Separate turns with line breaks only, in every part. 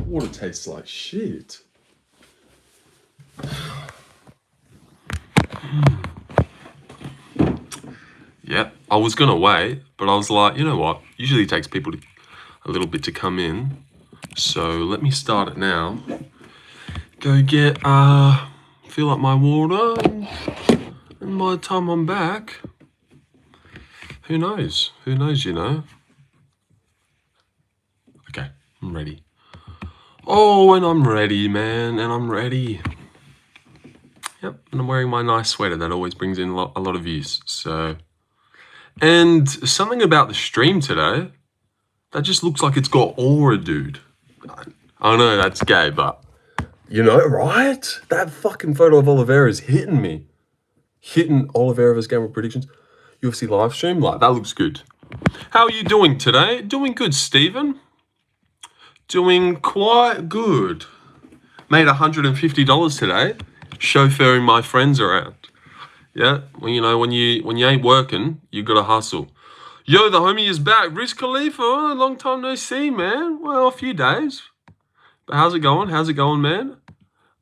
water tastes like shit. Yeah, I was gonna wait, but I was like, you know what? Usually it takes people a little bit to come in. So let me start it now. Go get, fill up my water, and by the time I'm back, who knows? Who knows, you know? Okay, I'm ready. Oh, and I'm ready, man, and I'm ready. Yep, and I'm wearing my nice sweater that always brings in a lot of views, so. And something about the stream today, that just looks like it's got aura, dude. I know that's gay, but you know, right? That fucking photo of Oliveira's hitting me. Hitting Oliveira's Gamrot predictions. UFC live stream, like, that looks good. How are you doing today? Doing good, Stephen. Doing quite good. Made $150 today, chauffeuring my friends around. Yeah, well, you know, when you ain't working, you gotta hustle. Yo, the homie is back. Riz Khalifa, long time no see, man. Well, a few days. But how's it going? How's it going, man?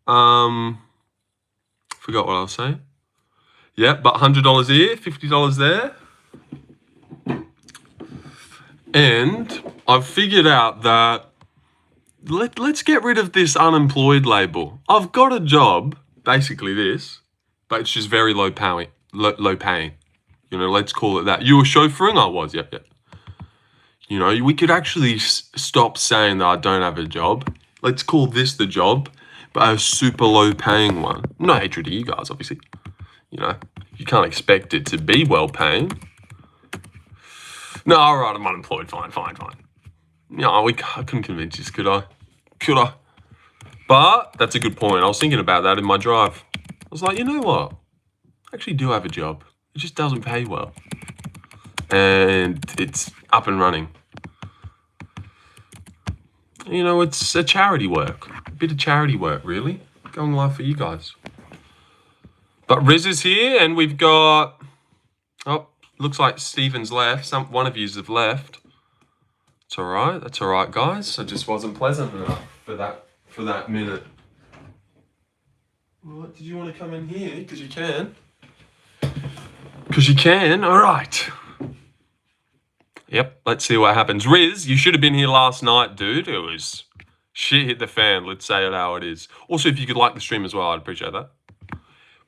Forgot what I was saying. Yeah, but $100 here, $50 there. And I've figured out that let's get rid of this unemployed label. I've got a job, basically this, but it's just very low paying. You know, let's call it that. You were chauffeuring? I was, yeah. You know, we could actually stop saying that I don't have a job. Let's call this the job, but a super low paying one. No hatred to you guys, obviously. You know, you can't expect it to be well paying. No, all right, I'm unemployed. Fine. No, I couldn't convince you, could I? But that's a good point. I was thinking about that in my drive. I was like, you know what? I actually do have a job. It just doesn't pay well. And it's up and running. You know, it's a charity work. A bit of charity work, really. Going live for you guys. But Riz is here, and we've got... Oh, looks like Stephen's left. One of yous have left. It's all right. That's all right, guys. It just wasn't pleasant enough for that minute. What? Did you want to come in here? Because you can. All right. Yep, let's see what happens. Riz, you should have been here last night, dude. It was shit hit the fan. Let's say it how it is. Also, if you could like the stream as well, I'd appreciate that.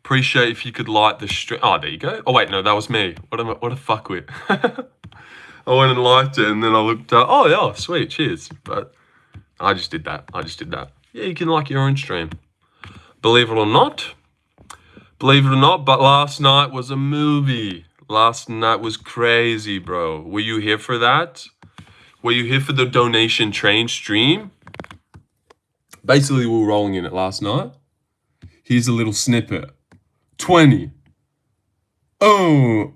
Appreciate if you could like the stream. Oh, there you go. Oh, wait, no, that was me. What a fuckwit. I went and liked it, and then I looked up. Oh, yeah, sweet, cheers. But I just did that. Yeah, you can like your own stream. Believe it or not, but last night was a movie. Last night was crazy, bro. Were you here for that? Were you here for the donation train stream? Basically, we were rolling in it last night. Here's a little snippet. 20. Oh.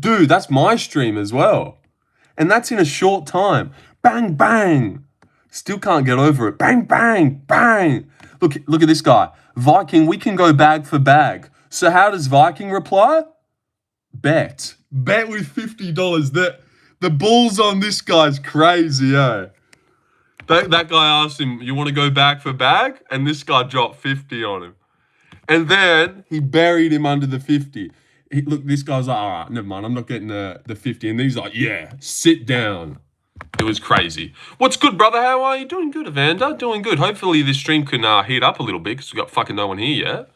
Dude, that's my stream as well. And that's in a short time. Bang, bang. Still can't get over it. Bang, bang, bang. Look at this guy. Viking, we can go bag for bag. So how does Viking reply? Bet with $50. The balls on this guy's crazy, eh? That guy asked him, you want to go bag for bag? And this guy dropped 50 on him. And then he buried him under the 50. Look, this guy's like, all right, never mind. I'm not getting the 50. And then he's like, yeah, sit down. It was crazy. What's good, brother? How are you? Doing good, Evander. Doing good. Hopefully this stream can heat up a little bit because we've got fucking no one here yet.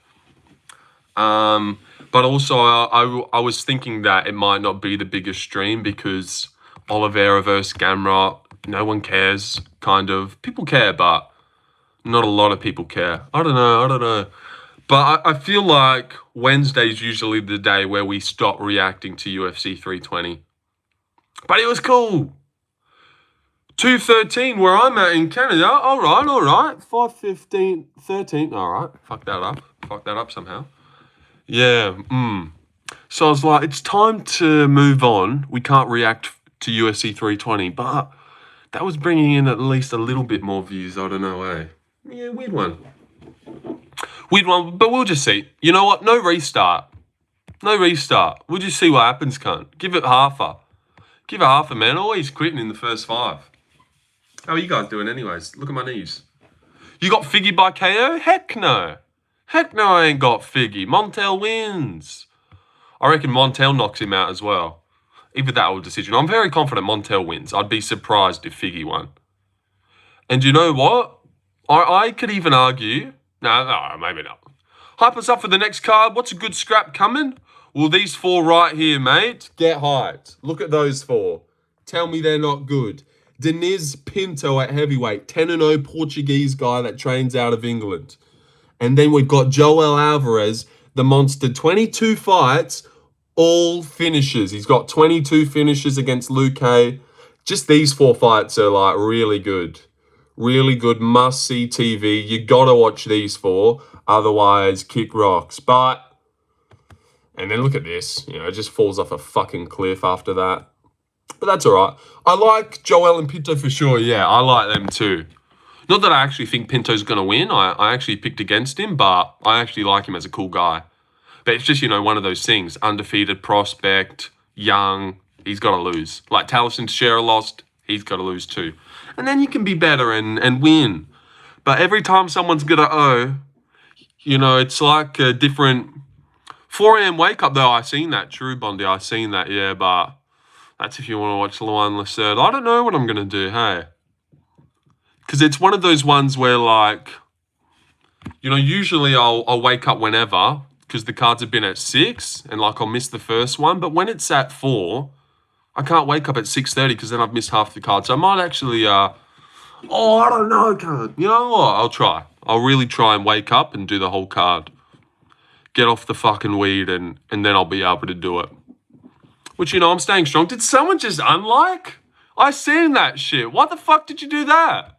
But also I was thinking that it might not be the biggest stream because Oliveira versus Gamrot, no one cares, kind of. People care, but not a lot of people care. I don't know. But I feel like Wednesday's usually the day where we stop reacting to UFC 320. But it was cool. 2:13 where I'm at in Canada. All right. 5:15, 13. All right. Fuck that up somehow. Yeah. So I was like, it's time to move on. We can't react to UFC 320, but that was bringing in at least a little bit more views. I don't know, eh? Yeah, weird one, but we'll just see. You know what? No restart. We'll just see what happens, cunt. Give it half a man. Always quitting in the first 5. How are you guys doing anyways? Look at my knees. You got Figgy by KO? Heck no. Heck no, I ain't got Figgy. Montel wins. I reckon Montel knocks him out as well. Either that or decision. I'm very confident Montel wins. I'd be surprised if Figgy won. And you know what? I could even argue... No, maybe not. Hype us up for the next card. What's a good scrap coming? Well, these 4 right here, mate. Get hyped. Look at those 4. Tell me they're not good. Deniz Pinto at heavyweight. 10-0 Portuguese guy that trains out of England. And then we've got Joel Alvarez, the monster. 22 fights, all finishes. He's got 22 finishes against Luke Hay. Just these 4 fights are like really good. Really good, must-see TV. You gotta watch these 4, otherwise kick rocks. But, and then look at this. You know, it just falls off a fucking cliff after that. But that's all right. I like Joel and Pinto for sure. Yeah, I like them too. Not that I actually think Pinto's gonna win. I actually picked against him, but I actually like him as a cool guy. But it's just, you know, one of those things. Undefeated prospect, young, he's got to lose. Like Taliesin Teixeira lost, he's got to lose too. And then you can be better and win. But every time someone's going to owe, you know, it's like a different... 4 a.m. wake up, though. I seen that. True, Bondi. I seen that, yeah. But that's if you want to watch Luan Lacerte. I don't know what I'm going to do, hey. Because it's one of those ones where, like... You know, usually I'll wake up whenever... because the cards have been at 6 and like I'll miss the first one. But when it's at 4, I can't wake up at 6:30 because then I've missed half the cards. So I might actually, I don't know, can't. You know what? I'll try. I'll really try and wake up and do the whole card. Get off the fucking weed and then I'll be able to do it. Which, you know, I'm staying strong. Did someone just unlike? I seen that shit. Why the fuck did you do that?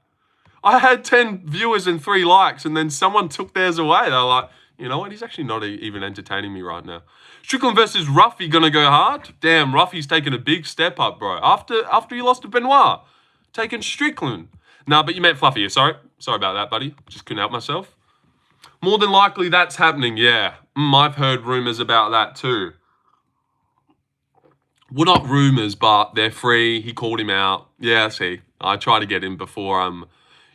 I had 10 viewers and 3 likes and then someone took theirs away. They're like... You know what? He's actually not even entertaining me right now. Strickland versus Ruffy gonna go hard? Damn, Ruffy's taken a big step up, bro. After you lost to Benoit. Taking Strickland. Nah, but you meant Fluffy. Sorry. Sorry about that, buddy. Just couldn't help myself. More than likely, that's happening, yeah. I've heard rumours about that too. Well, not rumours, but they're free. He called him out. Yeah, see. I tried to get him before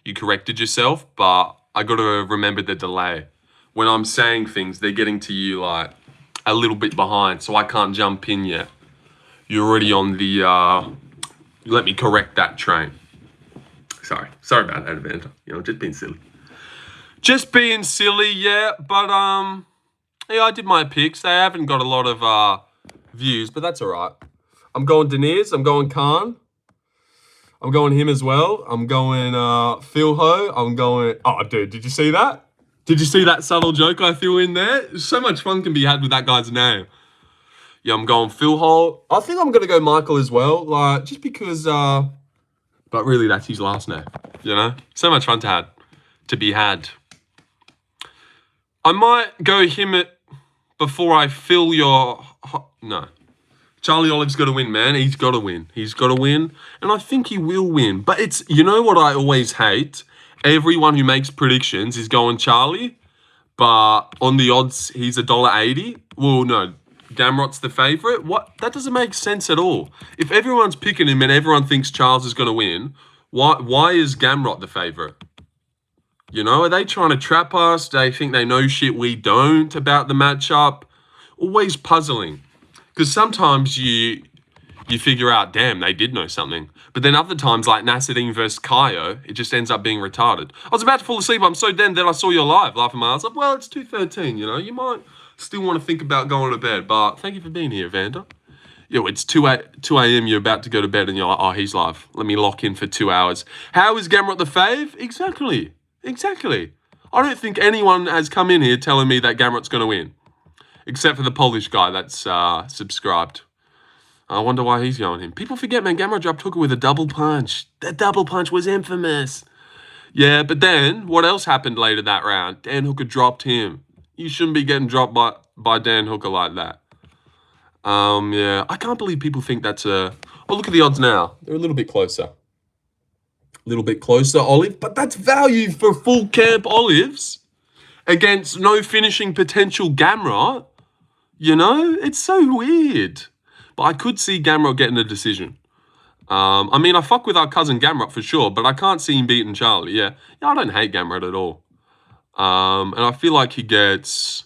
you corrected yourself, but I got to remember the delay. When I'm saying things, they're getting to you like a little bit behind, so I can't jump in yet. You're already on the, let me correct that train. Sorry about that, Evander. You know, just being silly. Just being silly, yeah, but, yeah, I did my picks. They haven't got a lot of, views, but that's all right. I'm going Deniz, I'm going Khan. I'm going him as well. I'm going, Phil Ho. I'm going, oh, dude, did you see that? Did you see that subtle joke I threw in there? So much fun can be had with that guy's name. Yeah, I'm going Phil Hall. I think I'm going to go Michael as well. Like, just because, but really that's his last name, you know? So much fun to be had. I might go him before I fill your, no. Charlie Olive's got to win, man. He's got to win. He's got to win. And I think he will win. But it's, you know what I always hate? Everyone who makes predictions is going Charlie, but on the odds, he's $1.80. Well, no, Gamrot's the favourite. What? That doesn't make sense at all. If everyone's picking him and everyone thinks Charles is going to win, why is Gamrot the favourite? You know, are they trying to trap us? Do they think they know shit we don't about the matchup? Always puzzling. Because sometimes you figure out, damn, they did know something. But then other times, like Nasruddin versus Kaio, it just ends up being retarded. I was about to fall asleep. I'm so dead. Then I saw you live, laughing my ass off. Well, it's 2:13, you know. You might still want to think about going to bed. But thank you for being here, Vander. Yo, it's 2 a.m. You're about to go to bed and you're like, oh, he's live. Let me lock in for 2 hours. How is Gamrot the fave? Exactly. I don't think anyone has come in here telling me that Gamrot's going to win. Except for the Polish guy that's subscribed. I wonder why he's going him. People forget, man, Gamrot dropped Hooker with a double punch. That double punch was infamous. Yeah, but then, what else happened later that round? Dan Hooker dropped him. You shouldn't be getting dropped by Dan Hooker like that. Yeah, I can't believe people think that's a... Oh, look at the odds now. They're a little bit closer. Olive. But that's value for full camp Olives against no finishing potential Gamrot. You know, it's so weird. But I could see Gamrot getting a decision. I mean, I fuck with our cousin Gamrot for sure, but I can't see him beating Charlie. Yeah, I don't hate Gamrot at all. And I feel like he gets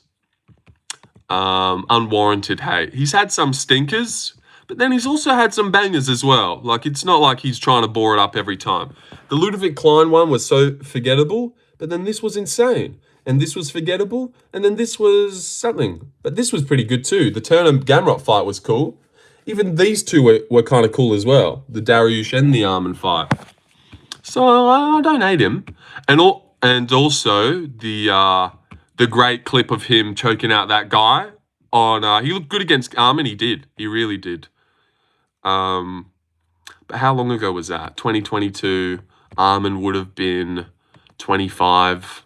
unwarranted hate. He's had some stinkers, but then he's also had some bangers as well. Like, it's not like he's trying to bore it up every time. The Ludovic Klein one was so forgettable, but then this was insane. And this was forgettable, and then this was something. But this was pretty good too. The Turner-Gamrot fight was cool. Even these two were kind of cool as well. The Dariush and the Armin fight. So I don't hate him. And also the great clip of him choking out that guy on he looked good against Armin. He did. He really did. But how long ago was that? 2022. Armin would have been 25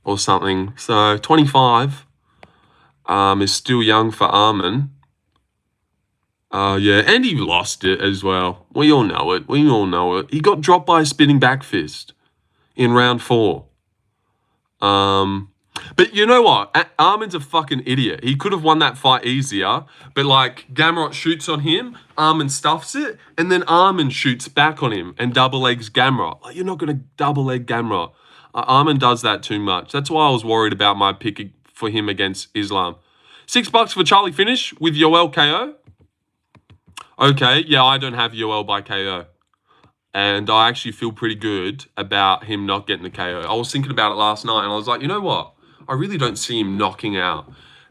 or something. So 25 is still young for Armin. Yeah, and he lost it as well. We all know it. We all know it. He got dropped by a spinning back fist in round 4. But you know what? Armin's a fucking idiot. He could have won that fight easier, but like Gamrot shoots on him, Armin stuffs it, and then Armin shoots back on him and double legs Gamrot. Like, you're not going to double leg Gamrot. Armin does that too much. That's why I was worried about my pick for him against Islam. $6 for Charlie finish with Yoel KO. Okay, yeah, I don't have Yoel by KO. And I actually feel pretty good about him not getting the KO. I was thinking about it last night, and I was like, you know what? I really don't see him knocking out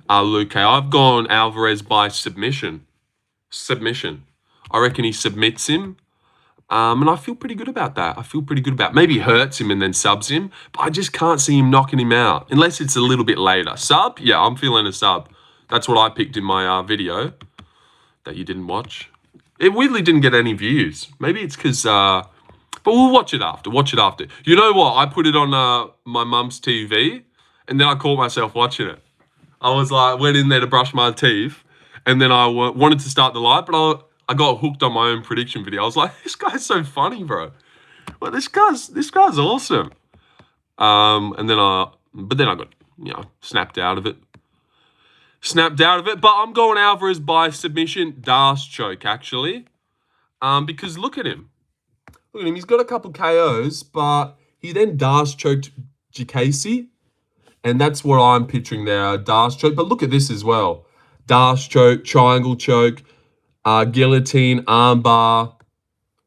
Luke. I've gone Alvarez by submission. I reckon he submits him. And I feel pretty good about that. Maybe he hurts him and then subs him, but I just can't see him knocking him out unless it's a little bit later. Sub? Yeah, I'm feeling a sub. That's what I picked in my video that you didn't watch. It weirdly didn't get any views. Maybe it's because, but we'll watch it after. You know what? I put it on my mum's TV, and then I caught myself watching it. I was like, went in there to brush my teeth, and then I wanted to start the live, but I got hooked on my own prediction video. I was like, this guy's so funny, bro. Well, this guy's awesome. But then I got, snapped out of it. But I'm going Alvarez by submission, Das choke, actually. Because look at him. He's got a couple KOs, but he then Das choked Jacasey. And that's what I'm picturing there, Das choke. But look at this as well. Das choke, triangle choke, guillotine, armbar.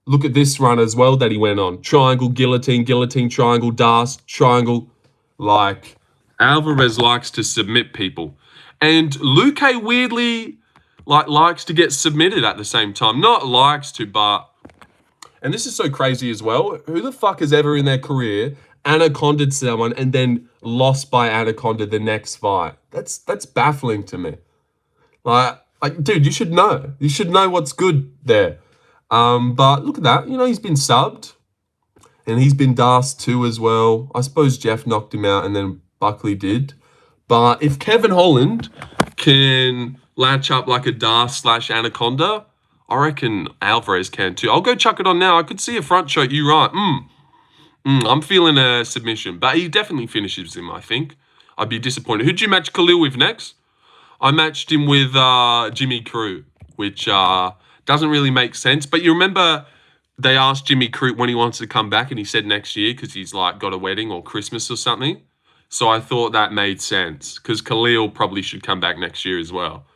Look at this run as well that he went on. Triangle, guillotine, triangle, Das, triangle. Like, Alvarez likes to submit people. And Luke weirdly likes to get submitted at the same time. Not likes to, but... And this is so crazy as well. Who the fuck has ever in their career anacondaed someone and then lost by anaconda the next fight? That's baffling to me. Like, dude, you should know. You should know what's good there. But look at that. He's been subbed. And he's been dasked too as well. I suppose Jeff knocked him out and then Buckley did. But if Kevin Holland can latch up like a Das/Anaconda, I reckon Alvarez can too. I'll go chuck it on now. I could see a front choke. You right. I'm feeling a submission. But he definitely finishes him, I think. I'd be disappointed. Who'd you match Khalil with next? I matched him with Jimmy Crute, which doesn't really make sense. But you remember they asked Jimmy Crute when he wants to come back, and he said next year because he's got a wedding or Christmas or something. So I thought that made sense because Khalil probably should come back next year as well.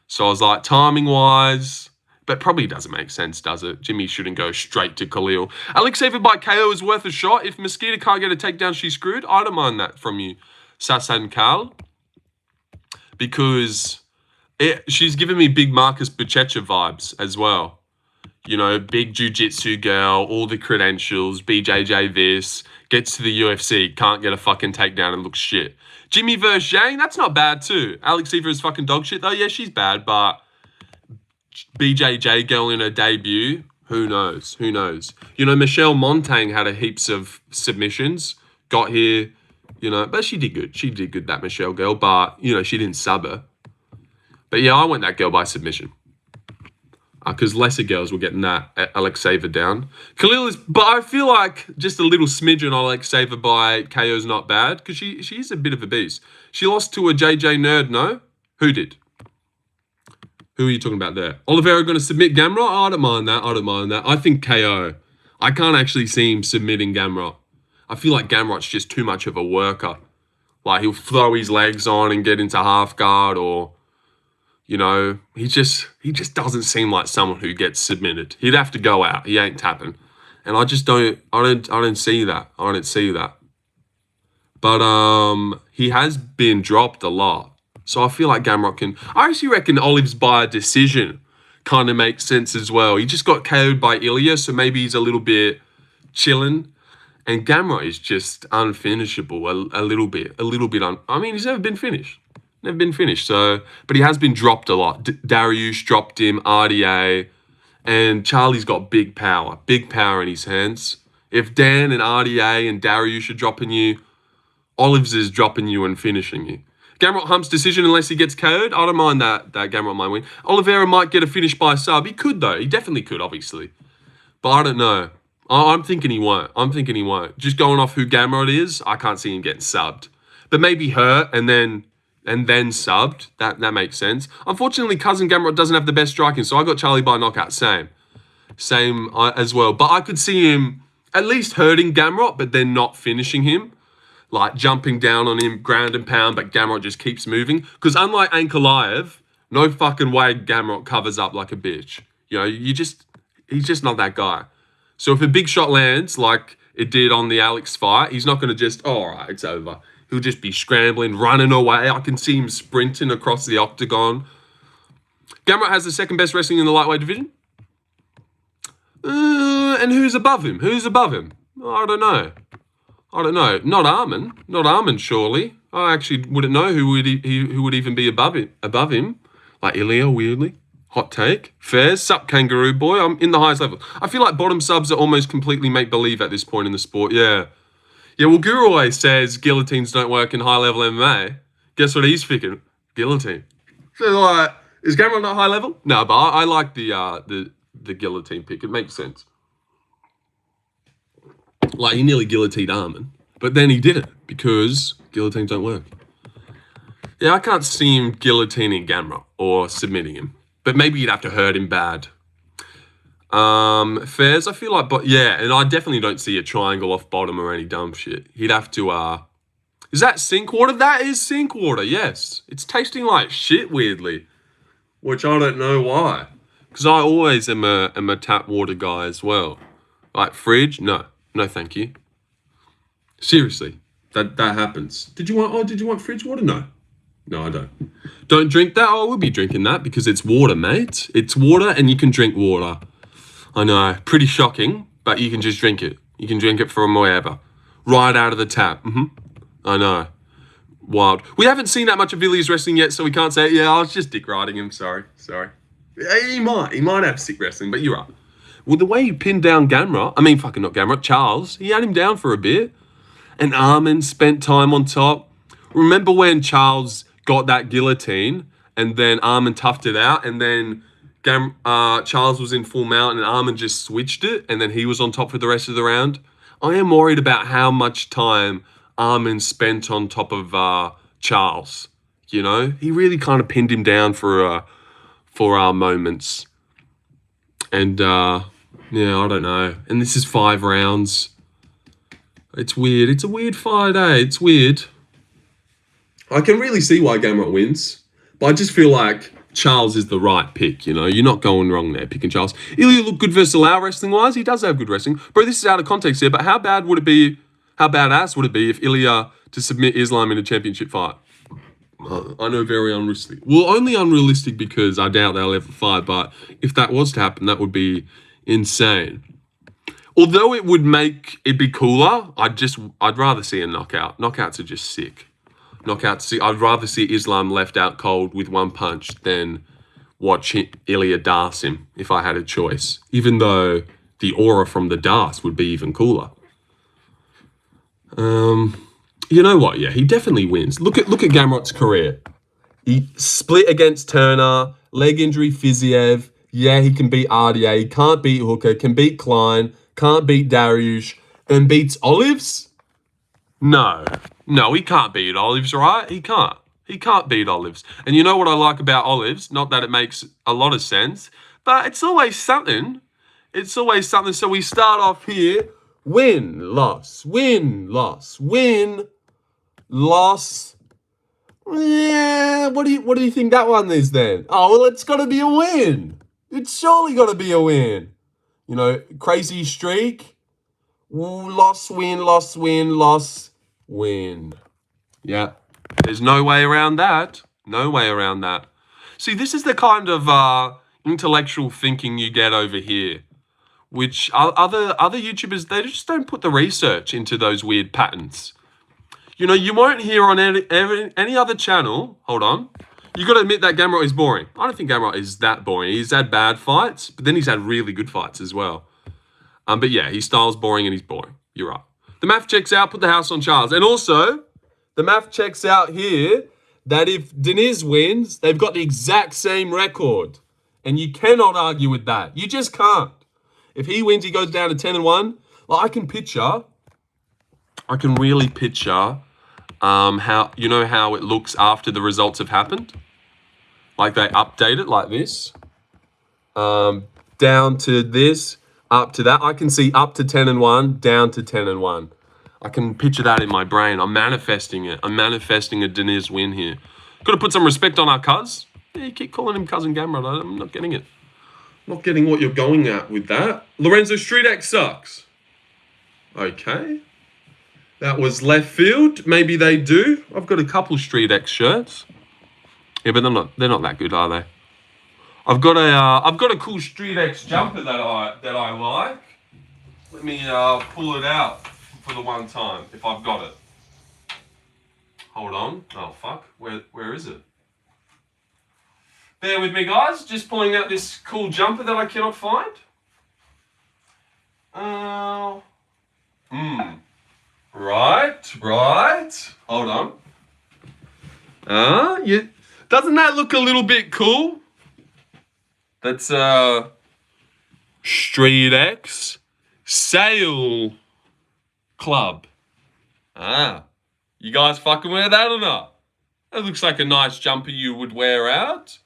So I was like, timing-wise, but probably doesn't make sense, does it? Jimmy shouldn't go straight to Khalil. Alexeva by KO is worth a shot. If Mosquito can't get a takedown, she's screwed. I don't mind that from you, Sasan Kal. Because she's giving me big Marcus Buchecha vibes as well. Big jiu-jitsu girl, all the credentials, BJJ this, gets to the UFC, can't get a fucking takedown and looks shit. Jimmy versus Zhang, that's not bad too. Alexeva is fucking dog shit though. Yeah, she's bad, but BJJ girl in her debut, who knows? Michelle Montaigne had a heaps of submissions, got here, but she did good. She did good, that Michelle girl, but, she didn't sub her. But yeah, I went that girl by submission. Because lesser girls were getting that Alexeva down. Khalil is, but I feel like just a little smidgen on Alexeva by KO is not bad because she's a bit of a beast. She lost to a JJ nerd, no? Who did? Who are you talking about there? Oliveira going to submit Gamrot? Oh, I don't mind that. I don't mind that. I think KO. I can't actually see him submitting Gamrot. I feel like Gamrot's just too much of a worker. Like, he'll throw his legs on and get into half guard, or, you know, he just doesn't seem like someone who gets submitted. He'd have to go out. He ain't tapping. And I just don't see that. I don't see that. But he has been dropped a lot. So I feel like Gamrot can... I actually reckon Olive's by a decision kind of makes sense as well. He just got KO'd by Ilya, so maybe he's a little bit chilling. And Gamrot is just unfinishable a little bit. I mean, he's never been finished. So, but he has been dropped a lot. Dariush dropped him, RDA. And Charlie's got big power in his hands. If Dan and RDA and Dariush are dropping you, Olives is dropping you and finishing you. Gamrot humps decision unless he gets KO'd. I don't mind that Gamrot might win. Oliveira might get a finish by a sub. He could, though. He definitely could, obviously. But I don't know. I'm thinking he won't. Just going off who Gamrot is, I can't see him getting subbed. But maybe hurt and then subbed. That makes sense. Unfortunately, cousin Gamrot doesn't have the best striking, so I got Charlie by knockout. Same as well. But I could see him at least hurting Gamrot, but then not finishing him. Like jumping down on him, ground and pound, but Gamrot just keeps moving. Because unlike Ankalaev, no fucking way Gamrot covers up like a bitch. You know, he's just not that guy. So if a big shot lands like it did on the Alex fight, he's not going to just, oh, all right, it's over. He'll just be scrambling, running away. I can see him sprinting across the octagon. Gamrot has the second best wrestling in the lightweight division. And who's above him? I don't know. Not Armin, surely. I actually wouldn't know who would even be above him. Like Ilya, weirdly. Hot take. Fairs, sup kangaroo boy. I'm in the highest level. I feel like bottom subs are almost completely make-believe at this point in the sport. Yeah, well, Guru always says guillotines don't work in high-level MMA. Guess what he's picking? Guillotine. So, like, is Gamrot not high level? No, but I like the guillotine pick. It makes sense. Like, he nearly guillotined Armin. But then he didn't, because guillotines don't work. Yeah, I can't see him guillotining Gamrot or submitting him. But maybe you'd have to hurt him bad. Fairs, I feel like... But yeah, and I definitely don't see a triangle off bottom or any dumb shit. He'd have to... Is that sink water? That is sink water, yes. It's tasting like shit, weirdly. Which I don't know why. Because I always am a tap water guy as well. Like, fridge? No, thank you. Seriously, that happens. Did you want fridge water? No, I don't. Don't drink that? Oh, I will be drinking that because it's water, mate. It's water and you can drink water. I know, pretty shocking, but you can just drink it. You can drink it from wherever. Right out of the tap. I know. Wild. We haven't seen that much of Ilya's wrestling yet, so we can't say, yeah, I was just dick riding him. Sorry. He might have sick wrestling, but you're right. Well, the way he pinned down Charles, he had him down for a bit. And Armin spent time on top. Remember when Charles got that guillotine and then Armin toughed it out and then Charles was in full mount and Armin just switched it and then he was on top for the rest of the round? I am worried about how much time Armin spent on top of Charles. You know, he really kind of pinned him down for our moments. And yeah, I don't know. And this is 5 rounds. It's weird. It's a weird fight, eh? It's weird. I can really see why Gamrot wins, but I just feel like Charles is the right pick, you know? You're not going wrong there, picking Charles. Ilya looked good versus Lau wrestling-wise. He does have good wrestling. Bro, this is out of context here, but how badass would it be if Ilya to submit Islam in a championship fight? I know, very unrealistic. Well, only unrealistic because I doubt they'll ever fight, but if that was to happen, that would be insane. Although it would make it be cooler, I'd rather see a knockout. Knockouts are just sick. I'd rather see Islam left out cold with one punch than watch Ilya dance him if I had a choice. Even though the aura from the dance would be even cooler. You know what? Yeah, he definitely wins. Look at Gamrot's career. He split against Turner, leg injury Fiziev. Yeah, he can beat RDA. He can't beat Hooker. Can beat Klein. Can't beat Dariush. Then beats Olives? No, he can't beat Olives, right? He can't. He can't beat Olives. And you know what I like about Olives? Not that it makes a lot of sense, but it's always something. It's always something. So we start off here. Win, loss, win, loss, win, loss. Yeah, what do you think that one is then? Oh, well, it's got to be a win. It's surely got to be a win. You know, crazy streak. Loss, win, loss, win, loss, win. Yeah. There's no way around that. No way around that. See, this is the kind of intellectual thinking you get over here, which other YouTubers, they just don't put the research into those weird patterns. You know, you won't hear on any other channel. Hold on. You got to admit that Gamrot is boring. I don't think Gamrot is that boring. He's had bad fights, but then he's had really good fights as well. But yeah, his style's boring and he's boring. You're right. The math checks out. Put the house on Charles. And also, the math checks out here that if Deniz wins, they've got the exact same record. And you cannot argue with that. You just can't. If he wins, he goes down to 10-1. Well, I can really picture how it looks after the results have happened. Like they update it like this. Down to this, up to that. I can see up to 10-1, down to 10-1. I can picture that in my brain. I'm manifesting it. I'm manifesting a Deniz win here. Got to put some respect on our cuz. Yeah, you keep calling him Cousin Gamrot. I'm not getting it. Not getting what you're going at with that. Lorenzo Street X sucks. Okay. That was left field. Maybe they do. I've got a couple Street X shirts. Yeah, but they're not that good, are they? I've got a cool Street X jumper that I like. Let me pull it out for the one time, if I've got it. Hold on. Oh, fuck. Where is it? Bear with me, guys. Just pulling out this cool jumper that I cannot find. Right. Hold on. Doesn't that look a little bit cool? That's Street X Sale Club. You guys fucking wear that or not? That looks like a nice jumper you would wear out.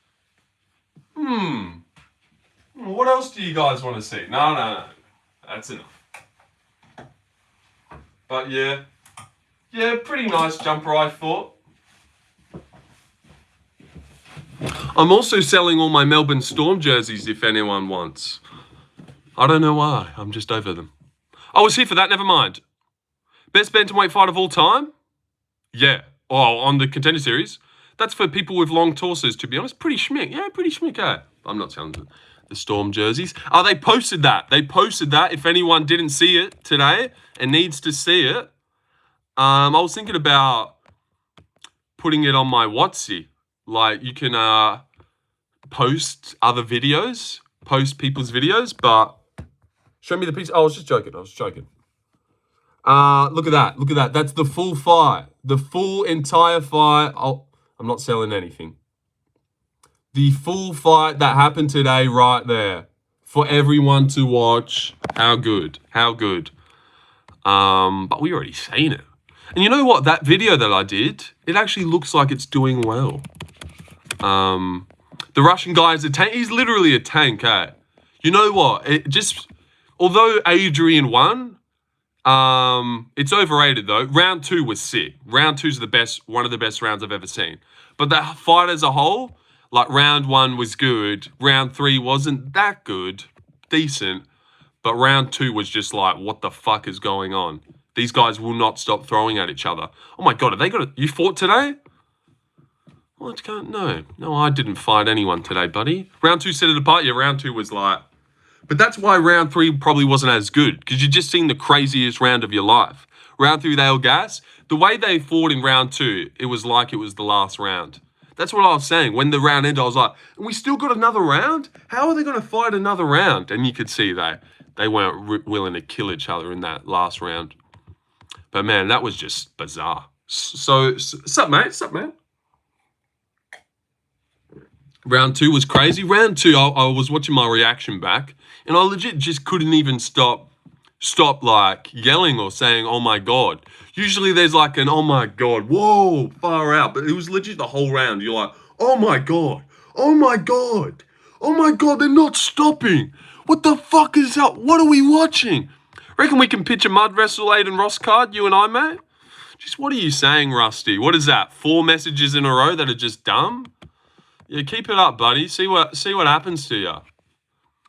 What else do you guys want to see? No. That's enough. But yeah, pretty nice jumper, I thought. I'm also selling all my Melbourne Storm jerseys if anyone wants. I don't know why. I'm just over them. I was here for that. Never mind. Best bantamweight fight of all time? Yeah. Oh, on the Contender Series. That's for people with long torsos, to be honest. Pretty schmick. Yeah, pretty schmick, eh? I'm not selling the Storm jerseys. Oh, they posted that. If anyone didn't see it today and needs to see it, I was thinking about putting it on my WhatsApp. Like, you can post other videos, post people's videos, but show me the piece. Oh, I was joking. Look at that. That's the full fight. The full entire fight. I'm not selling anything. The full fight that happened today right there for everyone to watch. How good. But we already seen it. And you know what? That video that I did, it actually looks like it's doing well. The Russian guy is a tank. He's literally a tank, eh? You know what? Although Adrian won, it's overrated though. Round 2 was sick. Round 2's one of the best rounds I've ever seen. But the fight as a whole, like round 1 was good. Round 3 wasn't that good. Decent. But round 2 was just like, what the fuck is going on? These guys will not stop throwing at each other. Oh my God, you fought today? What? No, I didn't fight anyone today, buddy. Round 2 set it apart. Yeah, round 2 was like... But that's why round 3 probably wasn't as good, because you just seen the craziest round of your life. Round 3, they all gas. The way they fought in round 2, it was like it was the last round. That's what I was saying. When the round ended, I was like, we still got another round? How are they going to fight another round? And you could see they weren't willing to kill each other in that last round. But man, that was just bizarre. So sup, man? Round 2 was crazy. Round 2, I was watching my reaction back, and I legit just couldn't even stop stop like yelling or saying, oh my God. Usually there's like an, oh my God, whoa, far out. But it was legit the whole round. You're like, oh my God, oh my God, oh my God, they're not stopping. What the fuck is up? What are we watching? Reckon we can pitch a mud wrestle Aiden Ross card, you and I, mate? Just what are you saying, Rusty? What is that? 4 messages in a row that are just dumb? Yeah, keep it up, buddy. See what happens to you.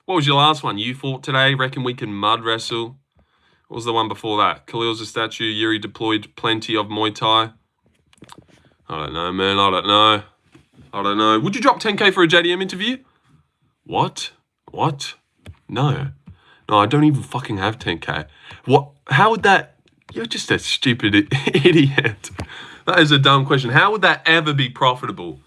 What was your last one? You fought today. Reckon we can mud wrestle. What was the one before that? Khalil's a statue. Yuri deployed plenty of Muay Thai. I don't know, man. I don't know. Would you drop 10K for a JDM interview? What? No, I don't even fucking have 10K. What? How would that... You're just a stupid idiot. That is a dumb question. How would that ever be profitable?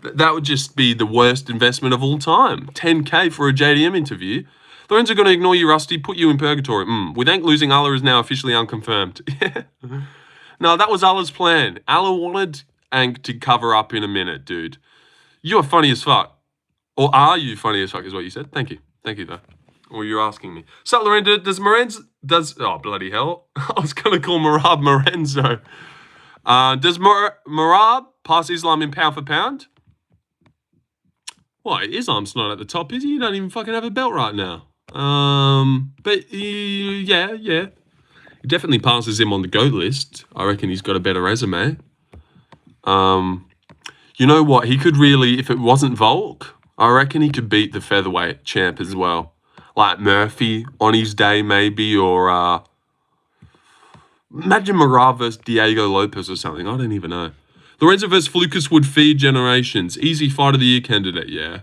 That would just be the worst investment of all time. 10K for a JDM interview. Lorenzo going to ignore you, Rusty. Put you in purgatory. We think losing Allah is now officially unconfirmed. No, that was Allah's plan. Allah wanted Ank to cover up in a minute, dude. You are funny as fuck. Or are you funny as fuck is what you said. Thank you. Thank you, though. Or you're asking me. So, Lorenzo, oh, bloody hell. I was going to call Marab Morenzo. Does Marab pass Islam in pound for pound? Why, Islam's not at the top, is he? You don't even fucking have a belt right now. But yeah. He definitely passes him on the GOAT list. I reckon he's got a better resume. You know what? He could really, if it wasn't Volk, I reckon he could beat the featherweight champ as well. Like Murphy on his day, maybe, or imagine Marab versus Diego Lopez or something. I don't even know. Lorenzo versus Flukas would feed generations. Easy fight of the year candidate, yeah.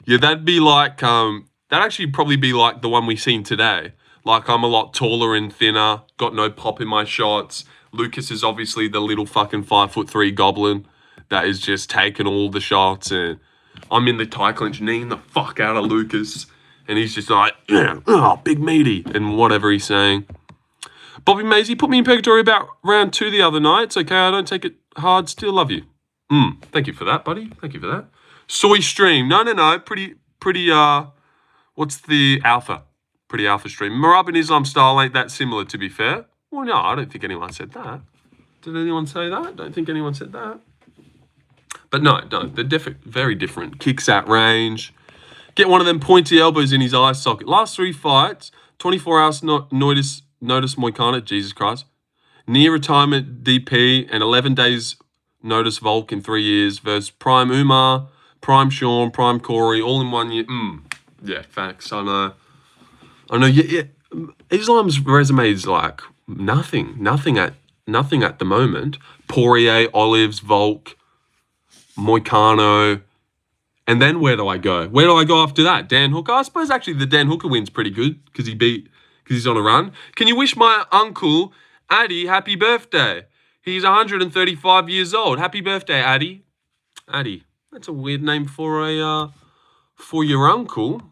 Yeah, that'd be like, that'd actually probably be like the one we seen today. Like, I'm a lot taller and thinner, got no pop in my shots. Lucas is obviously the little fucking 5'3" goblin that is just taking all the shots, and I'm in the tie clinch kneeing the fuck out of Lucas, and he's just like, big meaty, and whatever he's saying. Bobby Maisie put me in purgatory about round 2 the other night. It's okay, I don't take it hard, still love you. Thank you for that, buddy. Thank you for that. Soy stream. No. Pretty, what's the alpha? Pretty alpha stream. Marab and Islam style ain't that similar, to be fair. Well, no, I don't think anyone said that. Did anyone say that? Don't think anyone said that. But no, they're very different. Kicks at range. Get one of them pointy elbows in his eye socket. Last 3 fights, 24 hours notice Moicano, Jesus Christ. Near retirement DP and 11 days notice Volk in 3 years versus Prime Umar, Prime Sean, Prime Corey, all in 1 year. Yeah, facts. I know. Yeah. Islam's resume is like nothing at the moment. Poirier, Olives, Volk, Moicano. And then where do I go? Where do I go after that? Dan Hooker? I suppose actually the Dan Hooker win's pretty good because he's on a run. Can you wish my uncle Addy happy birthday? He's 135 years old. Happy birthday, Addy. Addy. That's a weird name for your uncle.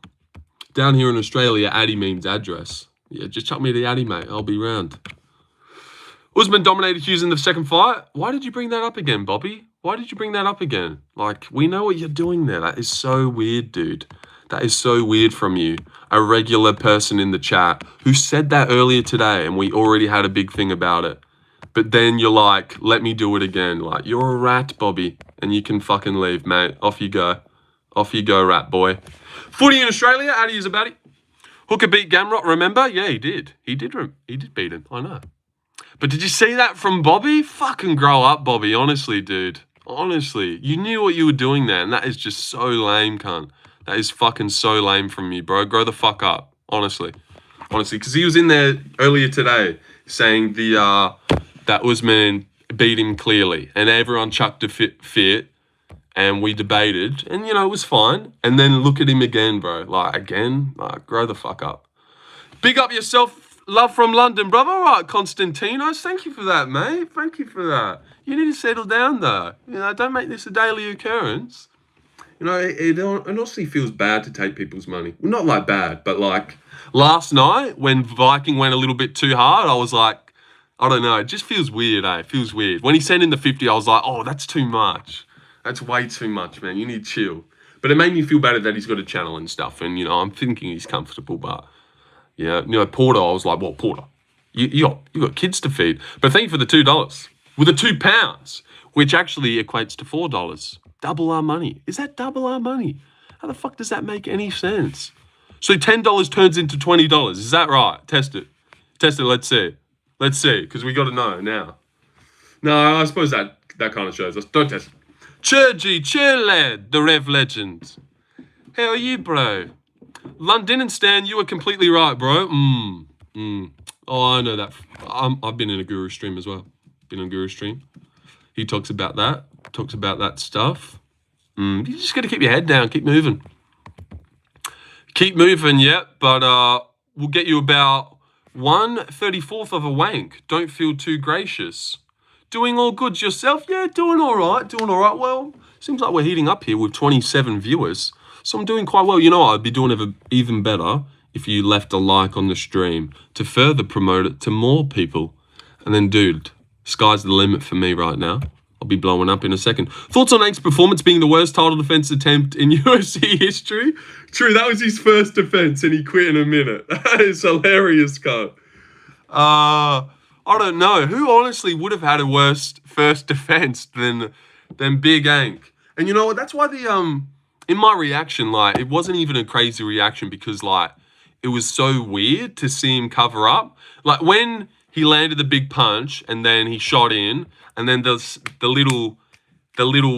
Down here in Australia, Addy means address. Yeah, just chuck me the Addy, mate. I'll be round. Usman dominated Hughes in the second fight. Why did you bring that up again, Bobby? Why did you bring that up again? Like, we know what you're doing there. That is so weird, dude. That is so weird from you. A regular person in the chat who said that earlier today and we already had a big thing about it. But then you're like, let me do it again. Like, you're a rat, Bobby. And you can fucking leave, mate. Off you go. Off you go, rat boy. Footy in Australia, Addy is about it. Hooker beat Gamrot, remember? Yeah, he did. He did beat him, I know. But did you see that from Bobby? Fucking grow up, Bobby. Honestly, dude. Honestly. You knew what you were doing there, and that is just so lame, cunt. That is fucking so lame from you, bro. Grow the fuck up. Honestly. Because he was in there earlier today saying that Usman beat him clearly. And everyone chucked a fit. And we debated. And, it was fine. And then look at him again, bro. Grow the fuck up. Big up yourself. Love from London, brother. All right, Constantinos. Thank you for that, mate. Thank you for that. You need to settle down, though. Don't make this a daily occurrence. It honestly feels bad to take people's money. Well, not like bad, but like last night when Viking went a little bit too hard, I was like, I don't know. It just feels weird, eh? It feels weird. When he sent in the 50, I was like, oh, that's too much. That's way too much, man. You need to chill. But it made me feel better that he's got a channel and stuff. And, I'm thinking he's comfortable, but... Yeah, Porter, I was like, well, Porter, you got kids to feed. But thank you for the $2. With the £2, which actually equates to $4. Double our money. Is that double our money? How the fuck does that make any sense? So $10 turns into $20. Is that right? Test it. Let's see. Because we got to know now. No, I suppose that kind of shows us. Don't test it. Churgy, lad, the Rev Legend. How are you, bro? London and Stan, you were completely right, bro. Oh, I know that. I've been in a Guru stream as well. He talks about that stuff. You just got to keep your head down, keep moving. Yeah, but we'll get you about 1/34 of a wank. Don't feel too gracious. Doing all good yourself? Yeah, doing all right. Well, seems like we're heating up here with 27 viewers. So I'm doing quite well. You know what? I'd be doing even better if you left a like on the stream to further promote it to more people. And then, dude, sky's the limit for me right now. I'll be blowing up in a second. Thoughts on Ank's performance being the worst title defense attempt in UFC history? True, that was his first defense and he quit in a minute. That is hilarious, Scott. I don't know. Who honestly would have had a worse first defense than Big Ank? And you know what? That's why in my reaction, like, it wasn't even a crazy reaction because, like, it was so weird to see him cover up. Like, when he landed the big punch and then he shot in, and then the little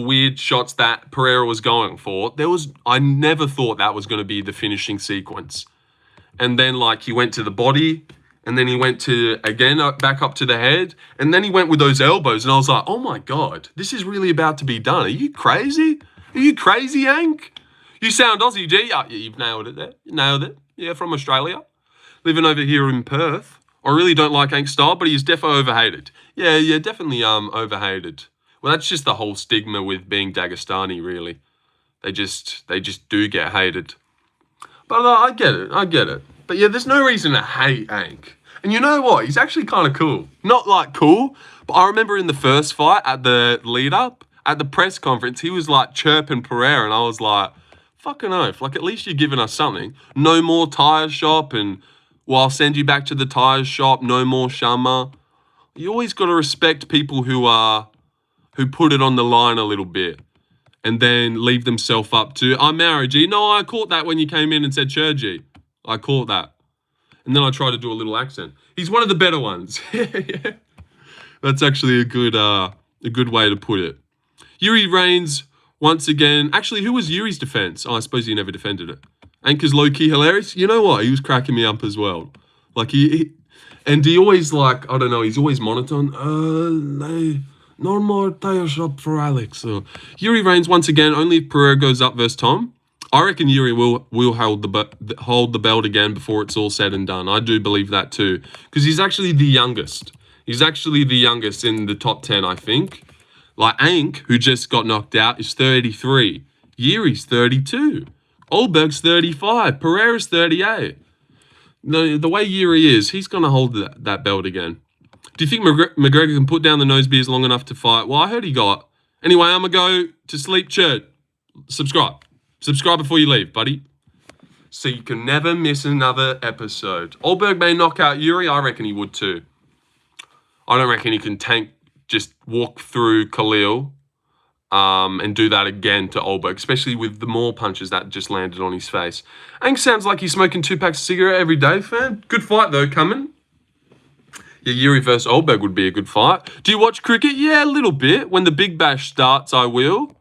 weird shots that Pereira was going for, I never thought that was going to be the finishing sequence. And then, like, he went to the body, and then he went to, again, back up to the head, and then he went with those elbows, and I was like, oh my God, this is really about to be done. Are you crazy? Hank? You sound Aussie, G. Yeah, you've nailed it there. You nailed it. Yeah, from Australia. Living over here in Perth. I really don't like Hank's style, but he's defo overhated. Yeah, definitely overhated. Well, that's just the whole stigma with being Dagestani, really. They just do get hated. But I get it. But yeah, there's no reason to hate Hank. And you know what? He's actually kind of cool. Not like cool, but I remember in the first fight at the lead-up, at the press conference, he was like chirping Pereira, and I was like, fucking oath. Like, at least you're giving us something. No more tire shop, and well, I'll send you back to the tire shop. No more Shama. You always got to respect people who put it on the line a little bit and then leave themselves up to, I'm married, G. No, I caught that when you came in and said Churgy. I caught that. And then I tried to do a little accent. He's one of the better ones. Yeah. That's actually a good way to put it. Yuri Reigns, once again. Actually, who was Yuri's defense? Oh, I suppose he never defended it. Anchor's low-key hilarious. You know what? He was cracking me up as well. Like, he always, like, I don't know, he's always monotone. No more tire shop for Alex. So, Yuri Reigns, once again, only if Pereira goes up versus Tom. I reckon Yuri will hold the belt again before it's all said and done. I do believe that too. Because he's actually the youngest. He's actually the youngest in the top 10, I think. Like, Ank, who just got knocked out, is 33. Yuri's 32. Olberg's 35. Pereira's 38. The way Yuri is, he's going to hold that belt again. Do you think McGregor can put down the nose beers long enough to fight? Well, I heard he got. Anyway, I'm going to go to sleep, Church. Subscribe. Subscribe before you leave, buddy. So you can never miss another episode. Olberg may knock out Yuri. I reckon he would too. I don't reckon he can just walk through Khalil and do that again to Olberg, especially with the more punches that just landed on his face. Ank sounds like he's smoking 2 packs of cigarette every day, fam. Good fight, though, coming. Yeah, Yuri versus Olberg would be a good fight. Do you watch cricket? Yeah, a little bit. When the Big Bash starts, I will.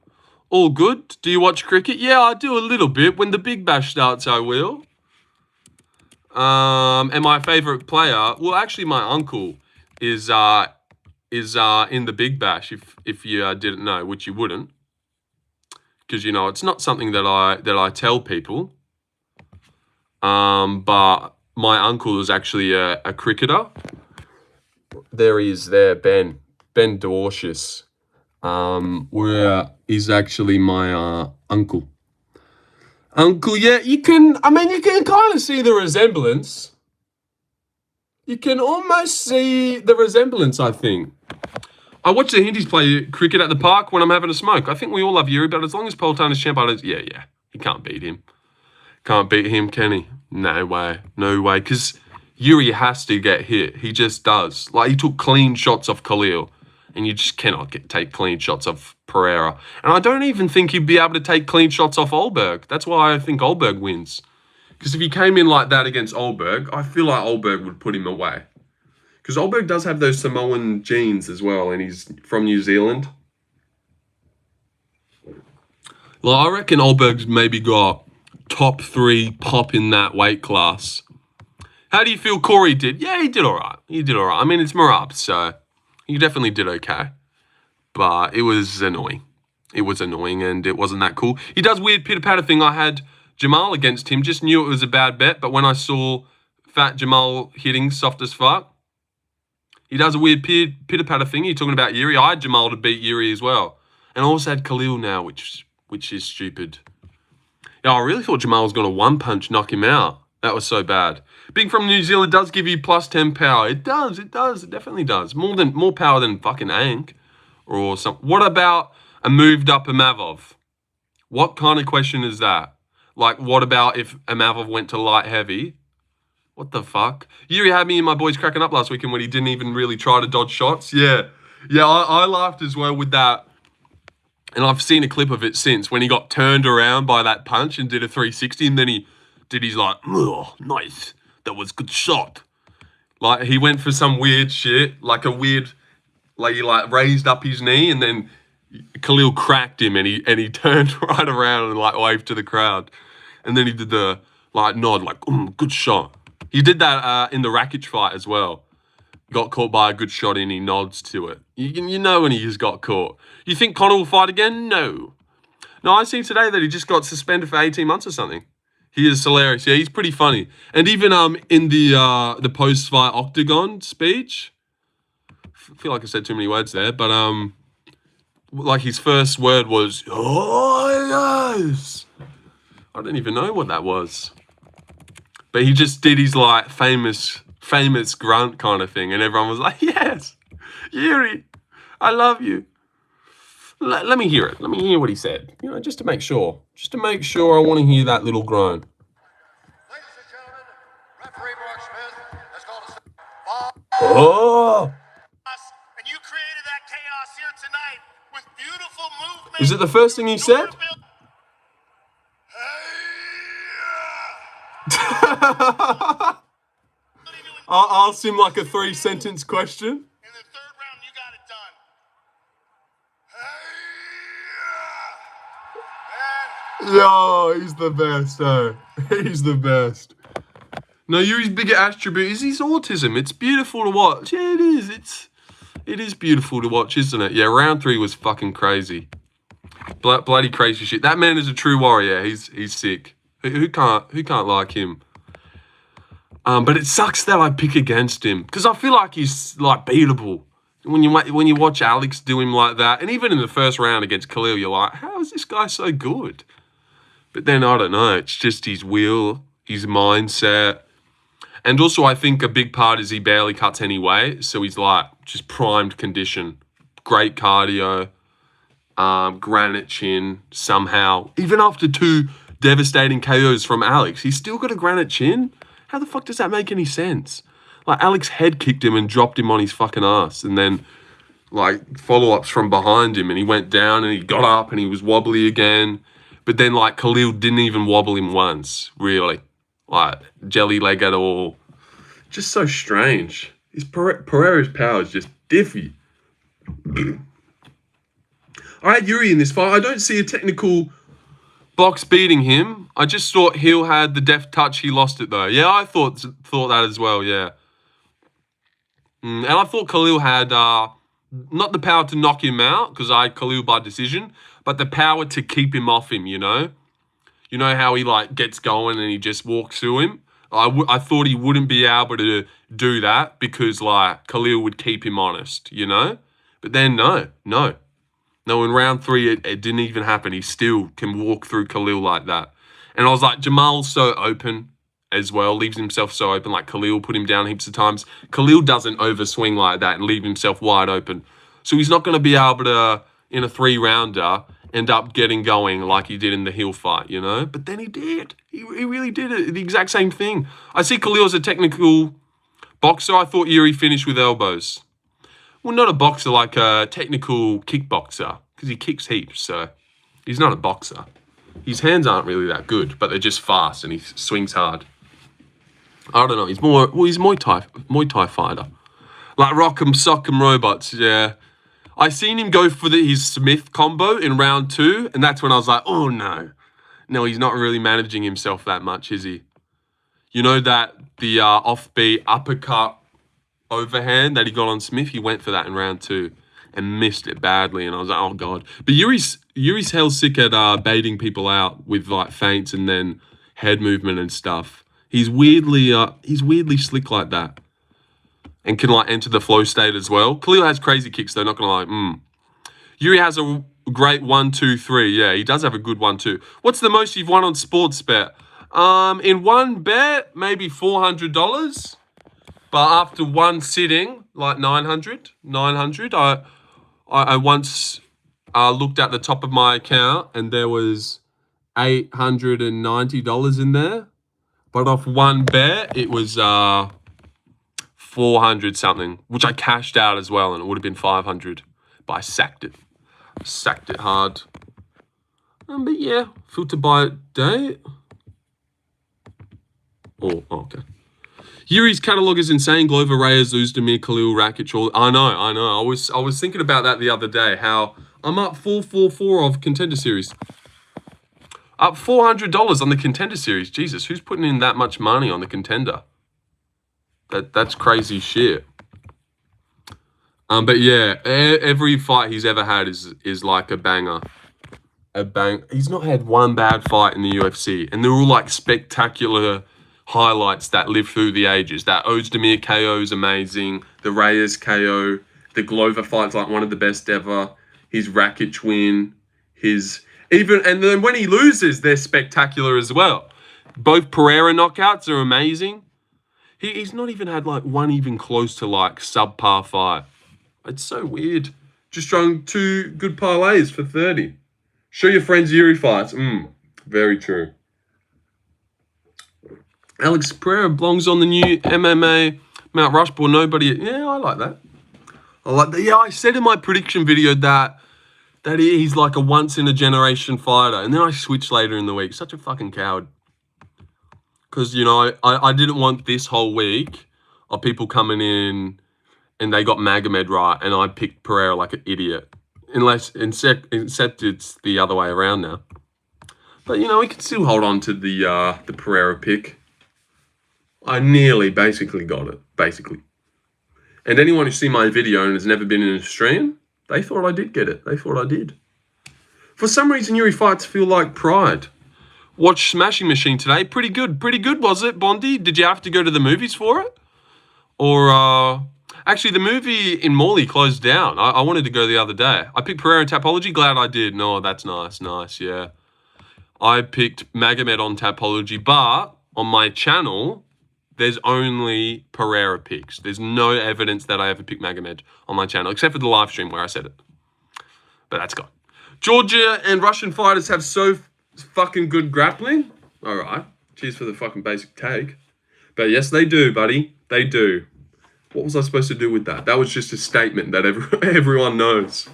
All good. Do you watch cricket? Yeah, I do a little bit. When the Big Bash starts, I will. And my favourite player, well, actually, my uncle is in the Big Bash. If you didn't know, which you wouldn't, because you know it's not something that I tell people. But my uncle is actually a cricketer. There he is. There, Ben Dwarshis. Where is actually my uncle. Yeah, you can kind of see the resemblance. You can almost see the resemblance, I think. I watch the Hindis play cricket at the park when I'm having a smoke. I think we all love Yuri, but as long as Poltan is champ, yeah. He can't beat him. Can't beat him, can he? No way. No way. Because Yuri has to get hit. He just does. Like, he took clean shots off Khalil. And you just cannot take clean shots off Pereira. And I don't even think he'd be able to take clean shots off Olberg. That's why I think Olberg wins. Because if he came in like that against Olberg, I feel like Olberg would put him away. Because Olberg does have those Samoan genes as well, and he's from New Zealand. Well, I reckon Olberg's maybe got top 3 pop in that weight class. How do you feel Corey did? Yeah, he did all right. He did all right. I mean, it's Marab, so he definitely did okay. But it was annoying. It was annoying, and it wasn't that cool. He does weird pitter-patter thing. I had Jamal against him. Just knew it was a bad bet, but when I saw fat Jamal hitting soft as fuck, he does a weird pitter-patter thing. You're talking about Yuri. I had Jamal to beat Yuri as well. And I also had Khalil now, which is stupid. Yeah, I really thought Jamal was going to one-punch knock him out. That was so bad. Being from New Zealand does give you plus 10 power. It does. It definitely does. More power than fucking Ank or something. What about a moved up Amavov? What kind of question is that? Like, what about if Amavov went to light heavy? What the fuck? Yuri had me and my boys cracking up last weekend when he didn't even really try to dodge shots. Yeah. Yeah, I laughed as well with that. And I've seen a clip of it since when he got turned around by that punch and did a 360. And then he did his like, oh, nice. That was good shot. Like, he went for some weird shit. Like he raised up his knee and then Khalil cracked him and he turned right around and like waved to the crowd. And then he did the like nod, like, good shot. He did that in the Rakic fight as well. Got caught by a good shot and he nods to it. You know when he just got caught. You think Conor will fight again? No. No, I seen today that he just got suspended for 18 months or something. He is hilarious. Yeah, he's pretty funny. And even in the post-fight Octagon speech, I feel like I said too many words there, but like his first word was, oh, yes. I don't even know what that was. But he just did his like famous grunt kind of thing, and everyone was like, yes, Yuri, I love you. Let me hear it. Let me hear what he said. You know, just to make sure. Just to make sure, I want to hear that little groan.
Ladies and gentlemen, referee Mark Smith has called a
Oh!
And you created that chaos here tonight with beautiful movement.
Is it the first thing he said? I'll ask him like a 3-sentence question.
In the third round, you got it done.
Yo, he's the best, though. He's the best. No, Yuri's bigger attribute is his autism. It's beautiful to watch. Yeah, it is. It is beautiful to watch, isn't it? Yeah, round 3 was fucking crazy. Bloody crazy shit. That man is a true warrior. He's sick. Who can't like him? But it sucks that I pick against him because I feel like he's like beatable. When you watch Alex do him like that, and even in the first round against Khalil, you're like, how is this guy so good? But then I don't know. It's just his will, his mindset, and also I think a big part is he barely cuts any weight, so he's like just primed condition, great cardio, granite chin somehow. Even after 2 devastating KOs from Alex, he's still got a granite chin. How the fuck does that make any sense? Like, Alex head kicked him and dropped him on his fucking ass. And then, like, follow-ups from behind him. And he went down and he got up and he was wobbly again. But then, like, Khalil didn't even wobble him once, really. Like, jelly leg at all. Just so strange. Pereira's power is just diffy. I had Yuri in this fight. I don't see a technical box beating him. I just thought Hill had the deft touch. He lost it though. Yeah, I thought that as well. Yeah, and I thought Khalil had not the power to knock him out because I had Khalil by decision, but the power to keep him off him. You know how he like gets going and he just walks through him. I thought he wouldn't be able to do that because like Khalil would keep him honest. But then no. No, in round 3, it didn't even happen. He still can walk through Khalil like that. And I was like, Jamal's so open as well, leaves himself so open. Like, Khalil put him down heaps of times. Khalil doesn't overswing like that and leave himself wide open. So he's not going to be able to, in a 3-rounder, end up getting going like he did in the heel fight, you know? But then he did. He really did it. The exact same thing. I see Khalil as a technical boxer. I thought Yuri finished with elbows. Well, not a boxer, like a technical kickboxer, because he kicks heaps, so he's not a boxer. His hands aren't really that good, but they're just fast and he swings hard. I don't know. He's Muay Thai fighter. Like Rock'em Sock'em Robots, yeah. I seen him go for his Smith combo in round 2, and that's when I was like, oh no. No, he's not really managing himself that much, is he? You know that the offbeat uppercut overhand that he got on Smith, he went for that in round 2 and missed it badly, and I was like, oh god. But Yuri's hell sick at baiting people out with like feints and then head movement and stuff. He's weirdly slick like that, and can like enter the flow state as well. Khalil has crazy kicks though, not gonna lie. Yuri has a great 1-2-3. Yeah, he does have a good 1-2. What's the most you've won on sports bet? In one bet, maybe $400. But after one sitting, like 900, I once looked at the top of my account and there was $890 in there. But off one bet, it was 400 something, which I cashed out as well, and it would have been 500. But I sacked it. Sacked it hard. But yeah, filter by date. Oh, okay. Yuri's catalog is insane. Glover, Reyes, Uzdemir, Khalil, Rakic. I know. I was thinking about that the other day. How I'm up 444 of Contender Series. Up $400 on the Contender Series. Jesus, who's putting in that much money on the Contender? That's crazy shit. But yeah, every fight he's ever had is like a banger. He's not had one bad fight in the UFC, and they're all like spectacular highlights that live through the ages. That Özdemir KO is amazing. The Reyes KO. The Glover fight's like one of the best ever. His Rakic win. And then when he loses, they're spectacular as well. Both Pereira knockouts are amazing. He's not even had like one even close to like subpar fight. It's so weird. Just throwing 2 good parlays for 30. Show your friends Yuri fights. Very true. Alex Pereira belongs on the new MMA Mount Rushmore. Nobody. Yeah, I like that. Yeah, I said in my prediction video that he's like a once in a generation fighter, and then I switched later in the week. Such a fucking coward. Because you know I didn't want this whole week of people coming in and they got Magomed right, and I picked Pereira like an idiot. Except it's the other way around now. But you know we can still hold on to the Pereira pick. I nearly basically got it, And anyone who's seen my video and has never been in a stream, they thought I did get it. They thought I did. For some reason, Yuri fights feel like pride. Watched Smashing Machine today. Pretty good, was it, Bondi? Did you have to go to the movies for it? Or, actually, the movie in Morley closed down. I wanted to go the other day. I picked Pereira and Tapology. Glad I did. No, that's nice, yeah. I picked Magomed on Tapology, but on my channel, there's only Pereira picks. There's no evidence that I ever picked Magomed on my channel, except for the live stream where I said it. But that's gone. Georgia and Russian fighters have so fucking good grappling. All right. Cheers for the fucking basic take. But yes, they do, buddy. They do. What was I supposed to do with that? That was just a statement that everyone knows.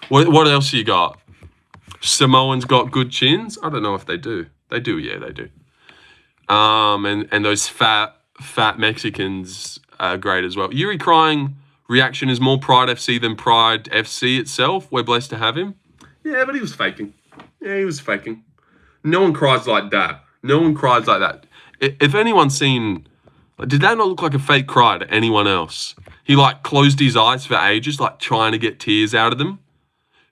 What else you got? Samoans got good chins? I don't know if they do. They do, yeah, they do. And those fat Mexicans are great as well. Yuri crying reaction is more Pride FC than Pride FC itself. We're blessed to have him. Yeah, but he was faking. No one cries like that. If anyone's seen... Did that not look like a fake cry to anyone else? He, like, closed his eyes for ages, like, trying to get tears out of them.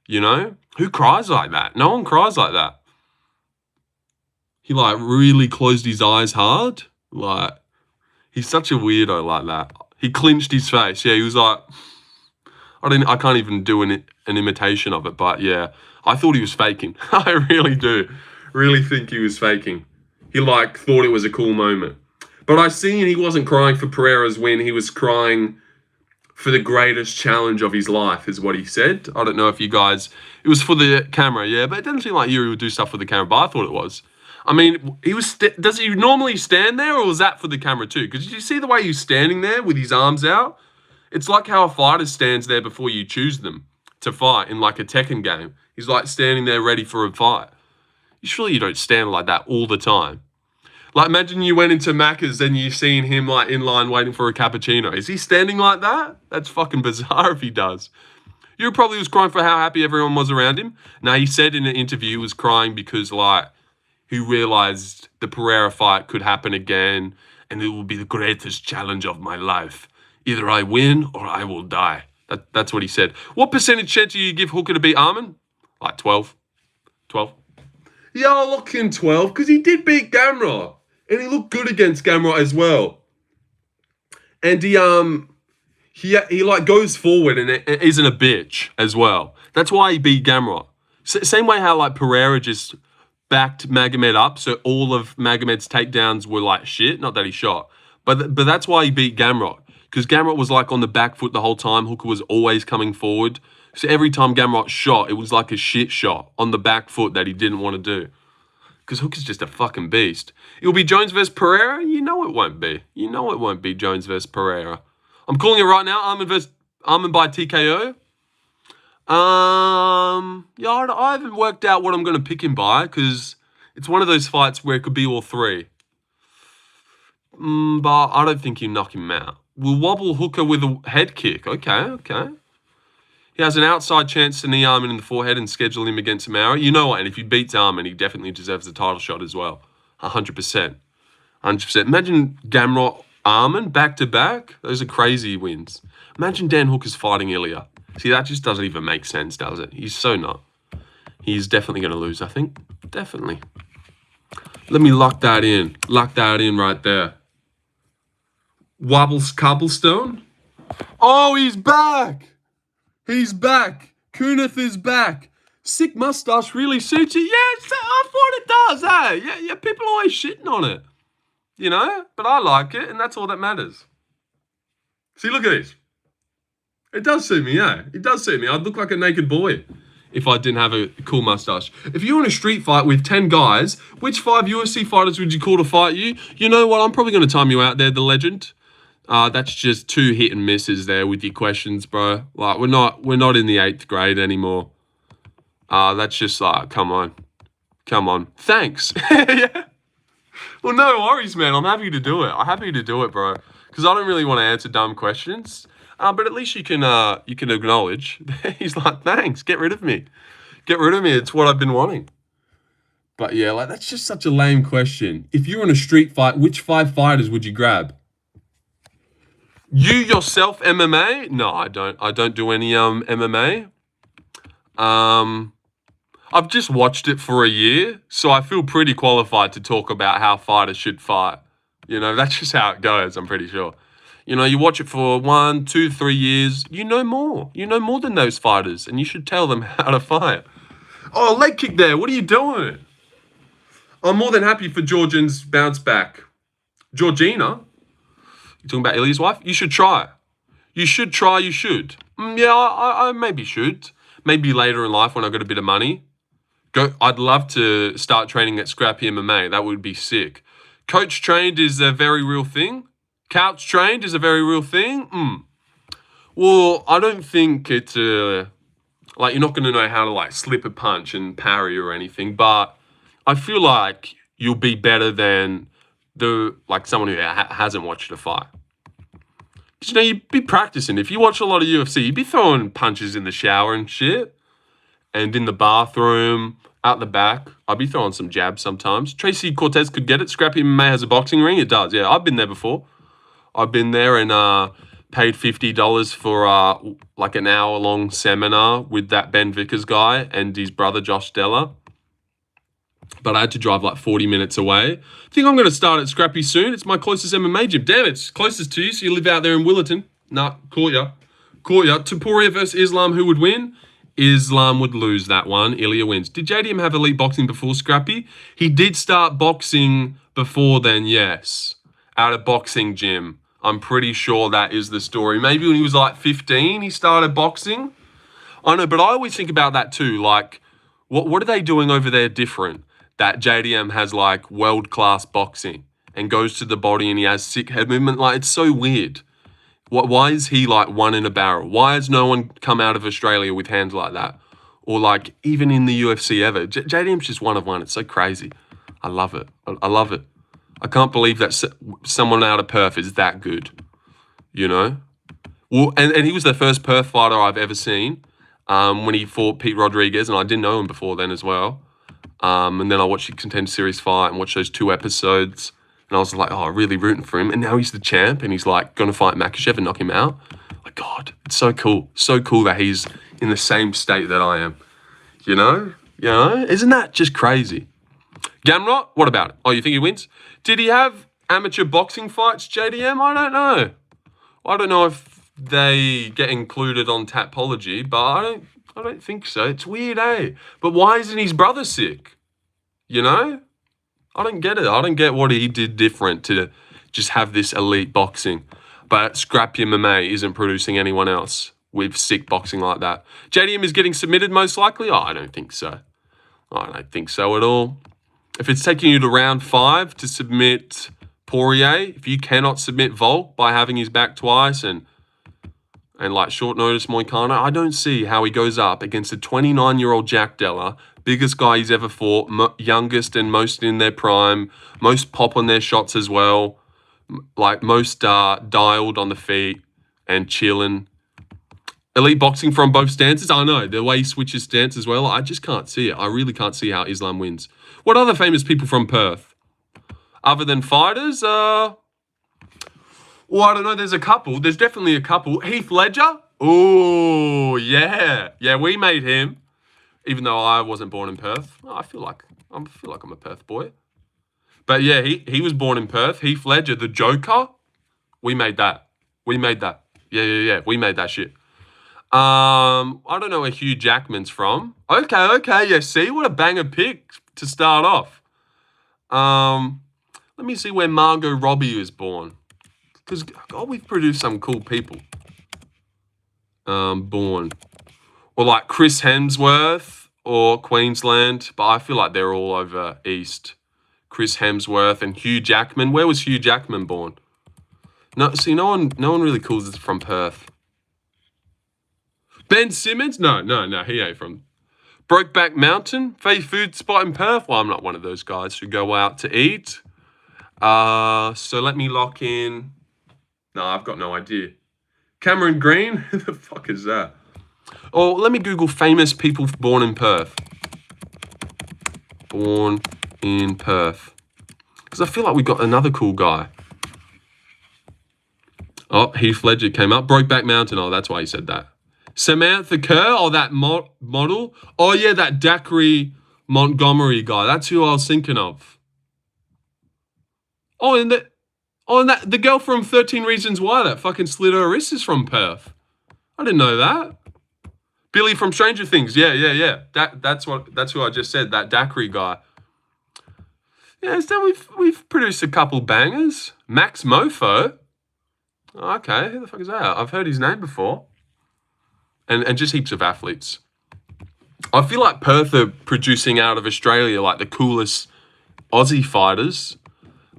You know? Who cries like that? No one cries like that. He, like, really closed his eyes hard. Like, he's such a weirdo like that. He clenched his face. Yeah, he was like... I can't even do an imitation of it, but, yeah. I thought he was faking. I really do. Really think he was faking. He, like, thought it was a cool moment. But I seen he wasn't crying for Pereira's win. He was crying for the greatest challenge of his life, is what he said. I don't know if you guys... It was for the camera, yeah, but it doesn't seem like Yuri would do stuff for the camera, but I thought it was. I mean, he was... does he normally stand there, or was that for the camera too? Because did you see the way he's standing there with his arms out? It's like how a fighter stands there before you choose them to fight in like a Tekken game. He's like standing there ready for a fight. Surely you don't stand like that all the time. Like, imagine you went into Macca's and you seen him like in line waiting for a cappuccino. Is he standing like that? That's fucking bizarre if he does. You probably was crying for how happy everyone was around him. Now, he said in an interview he was crying because like he realized the Pereira fight could happen again and it will be the greatest challenge of my life. Either I win or I will die. That's what he said. What percentage chance do you give Hooker to beat Arman? Like 12? 12? Yeah, I'll lock in 12 because he did beat Gamrot. And he looked good against Gamrot as well. And he like goes forward and isn't a bitch as well. That's why he beat Gamrot. Same way how like Pereira just backed Magomed up, so all of Magomed's takedowns were like shit. Not that he shot, but that's why he beat Gamrot, because Gamrot was like on the back foot the whole time. Hooker was always coming forward. So every time Gamrot shot, it was like a shit shot on the back foot that he didn't want to do. Because Hooker's just a fucking beast. It'll be Jones versus Pereira? You know it won't be. You know it won't be Jones versus Pereira. I'm calling it right now. Arman by TKO. Yeah, I haven't worked out what I'm going to pick him by, because it's one of those fights where it could be all three. But I don't think you knock him out. We'll wobble Hooker with a head kick. Okay. He has an outside chance to knee Arman in the forehead and schedule him against Amara. You know what? And if he beats Arman, he definitely deserves the title shot as well. 100%. 100%. Imagine Gamrot, Arman, back-to-back. Those are crazy wins. Imagine Dan Hooker's fighting Ilya. See, that just doesn't even make sense, does it? He's so not. He's definitely going to lose, I think. Definitely. Let me lock that in. Lock that in right there. Wobbles Cobblestone. Oh, he's back! He's back. Kunith is back. Sick mustache really suits you. Yeah, I thought it does, eh? Yeah, people are always shitting on it. You know? But I like it, and that's all that matters. See, look at this. It does suit me, yeah. It does suit me. I'd look like a naked boy if I didn't have a cool mustache. If you're in a street fight with 10 guys, which 5 UFC fighters would you call to fight you? You know what? I'm probably going to time you out there, the legend. That's just 2 hit and misses there with your questions, bro. Like, we're not in the 8th grade anymore. That's just like, come on. Thanks. Yeah. Well, no worries, man. I'm happy to do it. Bro. Because I don't really want to answer dumb questions. But at least you can acknowledge. He's like, thanks. Get rid of me. It's what I've been wanting. But yeah, like, that's just such a lame question. If you're in a street fight, which 5 fighters would you grab? You yourself MMA? No, I don't. I don't do any MMA. I've just watched it for a year, so I feel pretty qualified to talk about how fighters should fight. You know, that's just how it goes, I'm pretty sure. You know, you watch it for 1, 2, 3 years, you know more. You know more than those fighters, and you should tell them how to fight. Oh, leg kick there. What are you doing? I'm more than happy for Georgian's bounce back. Georgina? You talking about Ilya's wife? You should try. You should. Yeah, I maybe should. Maybe later in life when I got a bit of money. I'd love to start training at Scrappy MMA. That would be sick. Coach trained is a very real thing. Couch trained is a very real thing. Well, I don't think it's like you're not going to know how to like slip a punch and parry or anything. But I feel like you'll be better than someone who hasn't watched a fight. Because, you know, you'd be practicing. If you watch a lot of UFC, you'd be throwing punches in the shower and shit. And in the bathroom, out the back. I'd be throwing some jabs sometimes. Tracy Cortez could get it. Scrappy MMA has a boxing ring. It does, yeah. I've been there before. I've been there and paid $50 for like an hour-long seminar with that Ben Vickers guy and his brother Josh Della. But I had to drive like 40 minutes away. I think I'm going to start at Scrappy soon. It's my closest MMA gym. Damn, it's closest to you, so you live out there in Willerton. Nah, caught ya. Topuria versus Islam, who would win? Islam would lose that one. Ilya wins. Did JDM have elite boxing before Scrappy? He did start boxing before then, yes. At a boxing gym. I'm pretty sure that is the story. Maybe when he was like 15, he started boxing. I know, but I always think about that too. Like, what are they doing over there different? That JDM has like world-class boxing and goes to the body and he has sick head movement. Like, it's so weird. Why is he like one in a barrel? Why has no one come out of Australia with hands like that? Or like even in the UFC ever? JDM's just one of one. It's so crazy. I love it. I love it. I can't believe that someone out of Perth is that good, you know? Well, and he was the first Perth fighter I've ever seen when he fought Pete Rodriguez, and I didn't know him before then as well. And then I watched the Contender Series fight and watched those 2 episodes, and I was like, oh, really rooting for him. And now he's the champ, and he's like going to fight Makhachev and knock him out. Like, God, it's so cool. So cool that he's in the same state that I am. You know? Isn't that just crazy? Gamrot, what about it? Oh, you think he wins? Did he have amateur boxing fights, JDM? I don't know. I don't know if they get included on Tapology, but I don't think so. It's weird, eh? But why isn't his brother sick? You know? I don't get it. I don't get what he did different to just have this elite boxing. But Scrap MMA isn't producing anyone else with sick boxing like that. JDM is getting submitted most likely? Oh, I don't think so. I don't think so at all. If it's taking you to round 5 to submit Poirier, if you cannot submit Volk by having his back twice and like short notice Moicano, I don't see how he goes up against a 29-year-old Jack Della, biggest guy he's ever fought, youngest and most in their prime, most pop on their shots as well, like most dialed on the feet and chilling. Elite boxing from both stances. I know, the way he switches stance as well, I just can't see it. I really can't see how Islam wins. What other famous people from Perth? Other than fighters? Well, I don't know. There's a couple. There's definitely a couple. Heath Ledger? Oh, yeah. Yeah, we made him. Even though I wasn't born in Perth. I feel like I'm a Perth boy. But yeah, he was born in Perth. Heath Ledger, the Joker. We made that. Yeah. We made that shit. I don't know where Hugh Jackman's from. Okay. Yeah, see? What a banger pick to start off. Let me see where Margot Robbie was born. Because, God, we've produced some cool people. Born. Or like Chris Hemsworth or Queensland. But I feel like they're all over East. Chris Hemsworth and Hugh Jackman. Where was Hugh Jackman born? No, see, no one really calls us from Perth. Ben Simmons? No, he ain't from Brokeback Mountain, fave food spot in Perth. Well, I'm not one of those guys who go out to eat. So let me lock in. No, I've got no idea. Cameron Green? Who the fuck is that? Oh, let me Google famous people born in Perth. Born in Perth. Because I feel like we got another cool guy. Oh, Heath Ledger came up. Brokeback Mountain. Oh, that's why he said that. Samantha Kerr, or that model. Oh, yeah, that Daiquiri Montgomery guy. That's who I was thinking of. And the girl from 13 Reasons Why, that fucking slit her wrist, is from Perth. I didn't know that. Billy from Stranger Things. Yeah. That's who I just said, that Daiquiri guy. Yeah, so we've produced a couple bangers. Max Mofo. Okay, who the fuck is that? I've heard his name before. And just heaps of athletes. I feel like Perth are producing out of Australia like the coolest Aussie fighters.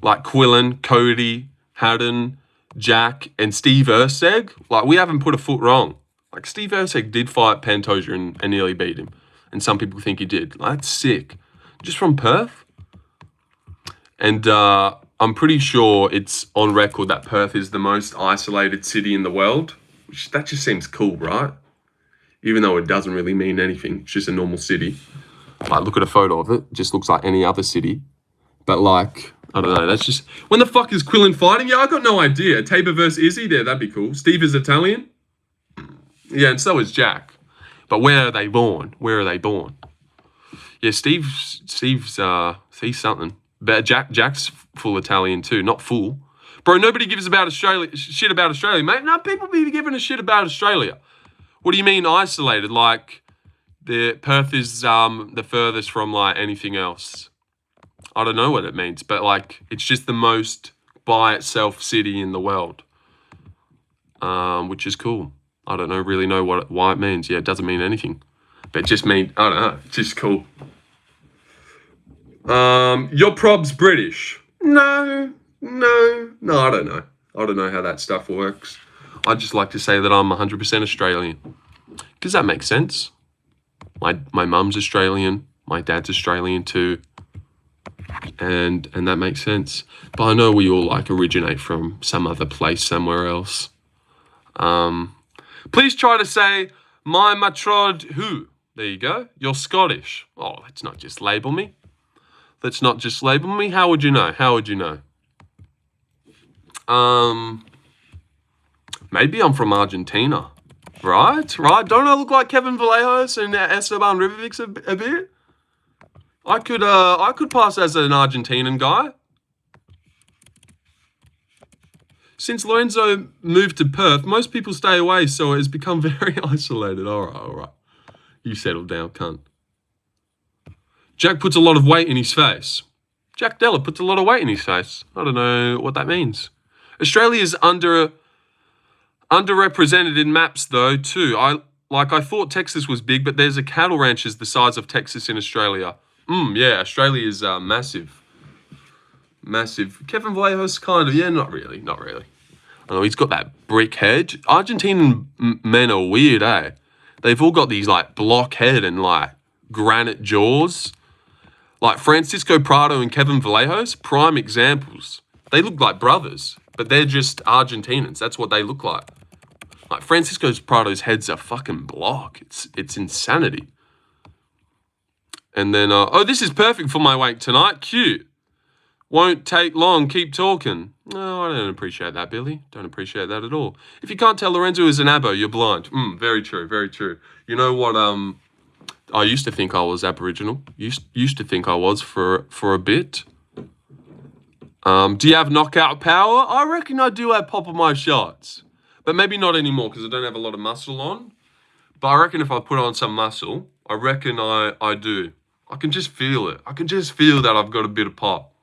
Like Quillen, Cody, Haddon, Jack, and Steve Erceg. Like, we haven't put a foot wrong. Like, Steve Erceg did fight Pantoja and nearly beat him. And some people think he did. Like, that's sick. Just from Perth. And I'm pretty sure it's on record that Perth is the most isolated city in the world. That just seems cool, right? Even though it doesn't really mean anything. It's just a normal city. Like, look at a photo of it. It just looks like any other city. But, like, I don't know. That's just... When the fuck is Quillen fighting? Yeah, I got no idea. Tabor versus Izzy? Yeah, that'd be cool. Steve is Italian? Yeah, and so is Jack. But where are they born? Yeah, Steve's he's something. But Jack's full Italian too. Not full. Bro, nobody gives shit about Australia, mate. No, people be giving a shit about Australia. What do you mean isolated? Like, Perth is the furthest from, like, anything else. I don't know what it means, but, like, it's just the most by itself city in the world. which is cool. I don't really know why it means. Yeah, it doesn't mean anything. But it just means, I don't know, it's just cool. Your prob's British. No, I don't know. I don't know how that stuff works. I just like to say that I'm 100% Australian. Because that makes sense. My mum's Australian. My dad's Australian too. And that makes sense. But I know we all like originate from some other place somewhere else. Please try to say, my matrod who? There you go. You're Scottish. Oh, let's not just label me. Let's not just label me. How would you know? How would you know? Maybe I'm from Argentina. Right? Don't I look like Kevin Vallejos and Esteban Rivovics a bit? I could pass as an Argentinian guy. Since Lorenzo moved to Perth, most people stay away, so it has become very isolated. All right. You settle down, cunt. Jack puts a lot of weight in his face. Jack Della puts a lot of weight in his face. I don't know what that means. Australia is underrepresented in maps, though, too. I thought Texas was big, but there's a cattle ranches the size of Texas in Australia. Yeah, Australia is massive. Massive. Kevin Vallejos, kind of. Yeah, not really. I know he's got that brick head. Argentinian men are weird, eh? They've all got these, like, block head and, like, granite jaws. Like, Francisco Prado and Kevin Vallejos, prime examples. They look like brothers, but they're just Argentinians. That's what they look like. Like, Francisco Prado's head's a fucking block. It's insanity. And then, this is perfect for my wake tonight. Cute. Won't take long. Keep talking. No, I don't appreciate that, Billy. Don't appreciate that at all. If you can't tell Lorenzo is an Abbo, you're blind. Very true. You know what, I used to think I was Aboriginal. Used to think I was for a bit. Do you have knockout power? I reckon I do have pop of my shots. But maybe not anymore because I don't have a lot of muscle on. But I reckon if I put on some muscle, I reckon I do. I can just feel it. I can just feel that I've got a bit of pop.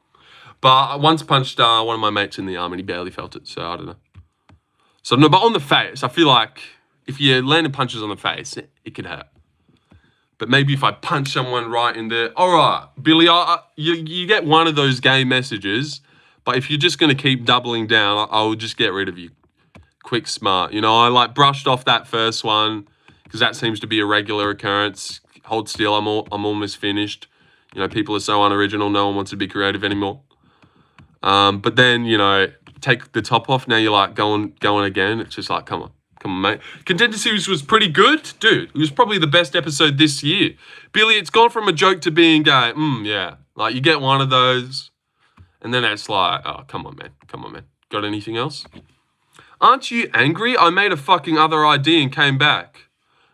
But I once punched one of my mates in the arm and he barely felt it, so I don't know. So no, but on the face, I feel like if you landed punches on the face, it could hurt. But maybe if I punch someone right in there, all right, Billy, you get one of those gay messages, but if you're just going to keep doubling down, I'll just get rid of you. Quick, smart. You know, I like brushed off that first one because that seems to be a regular occurrence. Hold still, I'm almost finished. You know, people are so unoriginal, no one wants to be creative anymore. But then, you know, take the top off, now you're like going again. It's just like, come on, mate. Contender Series was pretty good. Dude, it was probably the best episode this year. Billy, it's gone from a joke to being gay. Yeah. Like, you get one of those, and then it's like, oh, come on, man. Got anything else? Aren't you angry? I made a fucking other ID and came back.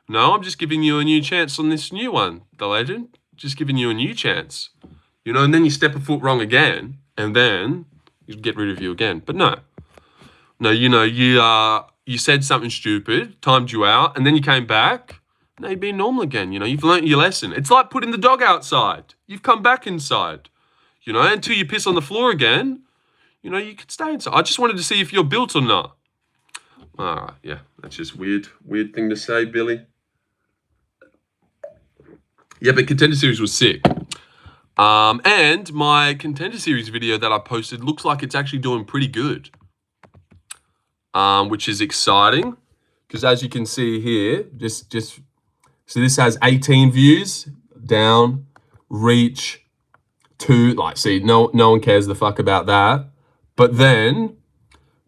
No, I'm just giving you a new chance on this new one, the legend. Just giving you a new chance. You know, and then you step a foot wrong again, and then you get rid of you again. But no, you know, you said something stupid, timed you out, and then you came back. Now you're being normal again. You know, you've learnt your lesson. It's like putting the dog outside. You've come back inside. You know, until you piss on the floor again, you know, you could stay inside. I just wanted to see if you're built or not. All right, yeah, that's just weird thing to say, Billy. Yeah, but Contender Series was sick. And my Contender Series video that I posted looks like it's actually doing pretty good. Which is exciting. Because as you can see here, so this has 18 views, down, reach, 2, like, see, no one cares the fuck about that. But then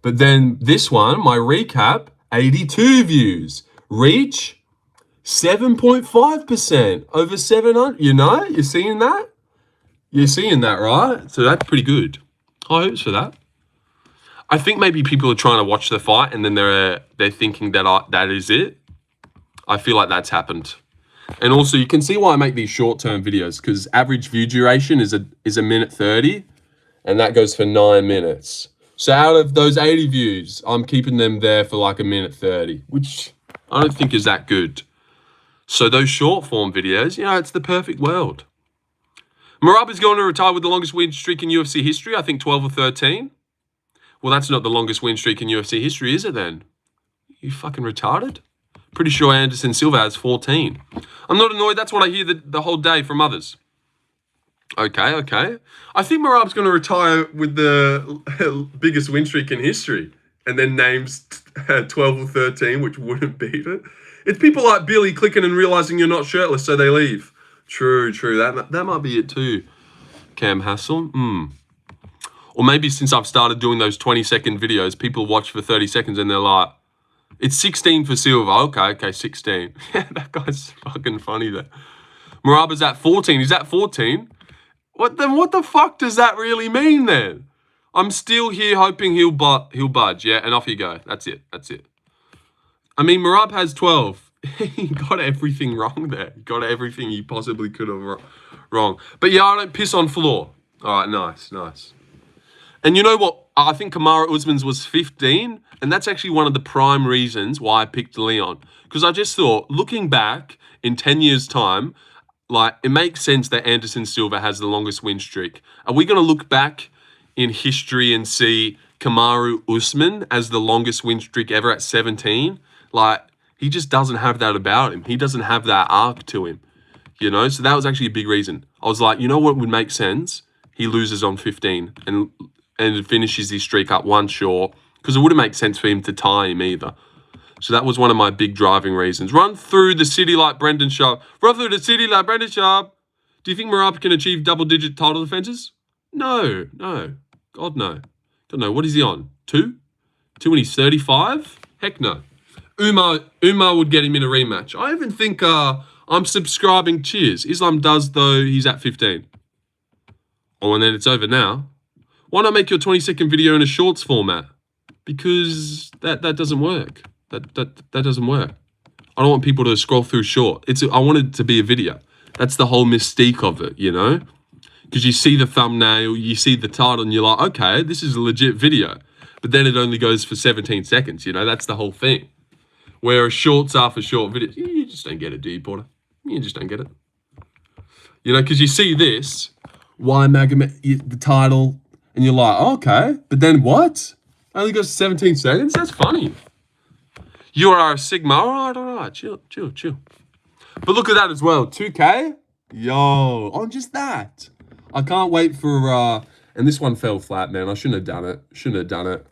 this one, my recap, 82 views, reach, 7.5%, over 700, you know, you're seeing that? You're seeing that, right? So that's pretty good. High hopes for that. I think maybe people are trying to watch the fight and then they're thinking that is it. I feel like that's happened. And also you can see why I make these short-term videos, because average view duration is a minute 30, and that goes for 9 minutes. So out of those 80 views, I'm keeping them there for like a minute 30, which I don't think is that good. So those short form videos, you know, it's the perfect world. Maraba's going to retire with the longest win streak in UFC history, I think 12 or 13. Well, that's not the longest win streak in UFC history, is it then? You fucking retarded? Pretty sure Anderson Silva has 14. I'm not annoyed. That's what I hear the whole day from others. Okay. I think Marab's going to retire with the biggest win streak in history and then names 12 or 13, which wouldn't beat it. It's people like Billy clicking and realizing you're not shirtless, so they leave. True. That might be it too, Cam Hassel. Or maybe since I've started doing those 20-second videos, people watch for 30 seconds and they're like, it's 16 for Silva. Okay, 16. Yeah, that guy's fucking funny there. Maraba's at 14. He's at 14. What the fuck does that really mean then? I'm still here hoping he'll budge. Yeah, and off you go. That's it. I mean, Marab has 12. He got everything wrong there. He got everything he possibly could have wrong. But yeah, I don't piss on floor. All right, nice. And you know what? I think Kamaru Usman's was 15, and that's actually one of the prime reasons why I picked Leon. Because I just thought, looking back in 10 years' time, like, it makes sense that Anderson Silva has the longest win streak. Are we going to look back in history and see Kamaru Usman as the longest win streak ever at 17? Like, he just doesn't have that about him. He doesn't have that arc to him, you know? So that was actually a big reason. I was like, you know what would make sense? He loses on 15 and finishes his streak up one short, because it wouldn't make sense for him to tie him either. So that was one of my big driving reasons. Run through the city like Brendan Sharp. Run through the city like Brendan Sharp. Do you think Marab can achieve double-digit title defenses? No. God, no. Don't know. What is he on? 2? 2 when he's 35? Heck no. Umar would get him in a rematch. I even think I'm subscribing. Cheers. Islam does, though. He's at 15. Oh, and then it's over now. Why not make your 20-second video in a shorts format? Because that doesn't work. That doesn't work. I don't want people to scroll through short. I want it to be a video. That's the whole mystique of it, you know? Because you see the thumbnail, you see the title, and you're like, okay, this is a legit video. But then it only goes for 17 seconds, you know? That's the whole thing. Whereas shorts are for short videos. You just don't get it, do you, Porter? You just don't get it. You know, because you see this, why Magomed, the title, and you're like, oh, okay, but then what? Only goes 17 seconds? That's funny. You are a Sigma. All right. Chill. But look at that as well. 2K? Yo, on just that. I can't wait for, and this one fell flat, man. I shouldn't have done it.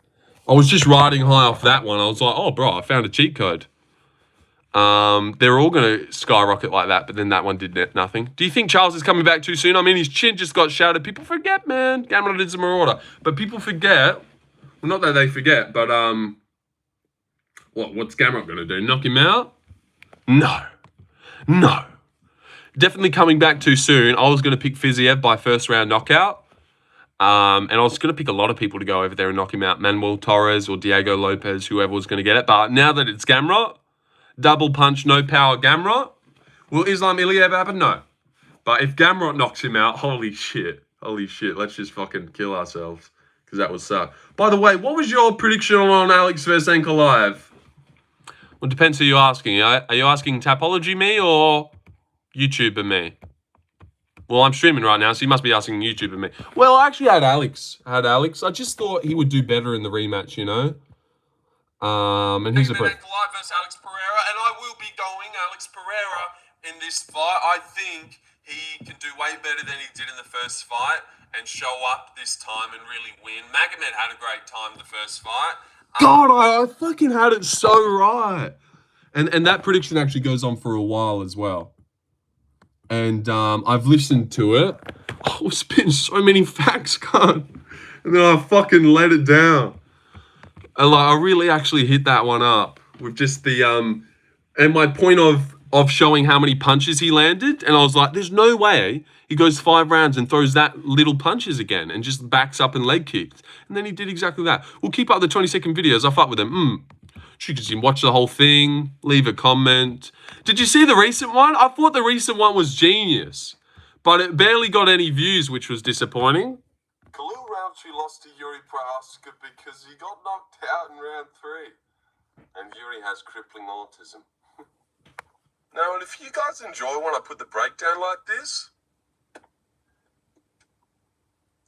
I was just riding high off that one. I was like, oh, bro, I found a cheat code. They're all going to skyrocket like that, but then that one did nothing. Do you think Charles is coming back too soon? I mean, his chin just got shattered. People forget, man. Gamrot is a marauder. But people forget. Well, not that they forget, but what's Gamrot going to do? Knock him out? No. Definitely coming back too soon. I was going to pick Fiziev by first round knockout. And I was going to pick a lot of people to go over there and knock him out. Manuel Torres or Diego Lopez, whoever was going to get it. But now that it's Gamrot, double punch, no power Gamrot, will Islam Iliev happen? No. But if Gamrot knocks him out, holy shit. Let's just fucking kill ourselves. Because that was so. By the way, what was your prediction on Alex versus Ankalaev? Well, it depends who you're asking. Are you asking Tapology me or YouTuber me? Well, I'm streaming right now, so you must be asking YouTuber me. Well, I actually had Alex. I just thought he would do better in the rematch, you know? And he's a pro. Ankalaev versus Alex Pereira, and I will be going Alex Pereira in this fight. I think he can do way better than he did in the first fight and show up this time and really win. Magomed had a great time the first fight. God, I fucking had it so right. And that prediction actually goes on for a while as well. And I've listened to it. I was spitting so many facts, cunt. And then I fucking let it down. And I really actually hit that one up with just the and my point of showing how many punches he landed. And I was like, there's no way he goes 5 rounds and throws that little punches again and just backs up and leg kicks. And then he did exactly that. We'll keep up the 20-second videos. I fight with him. You can watch the whole thing, leave a comment. Did you see the recent one? I thought the recent one was genius, but it barely got any views, which was disappointing. Khalil Roundtree lost to Yuri Prohaska because he got knocked out in round 3. And Yuri has crippling autism. Now, and if you guys enjoy when I put the breakdown like this,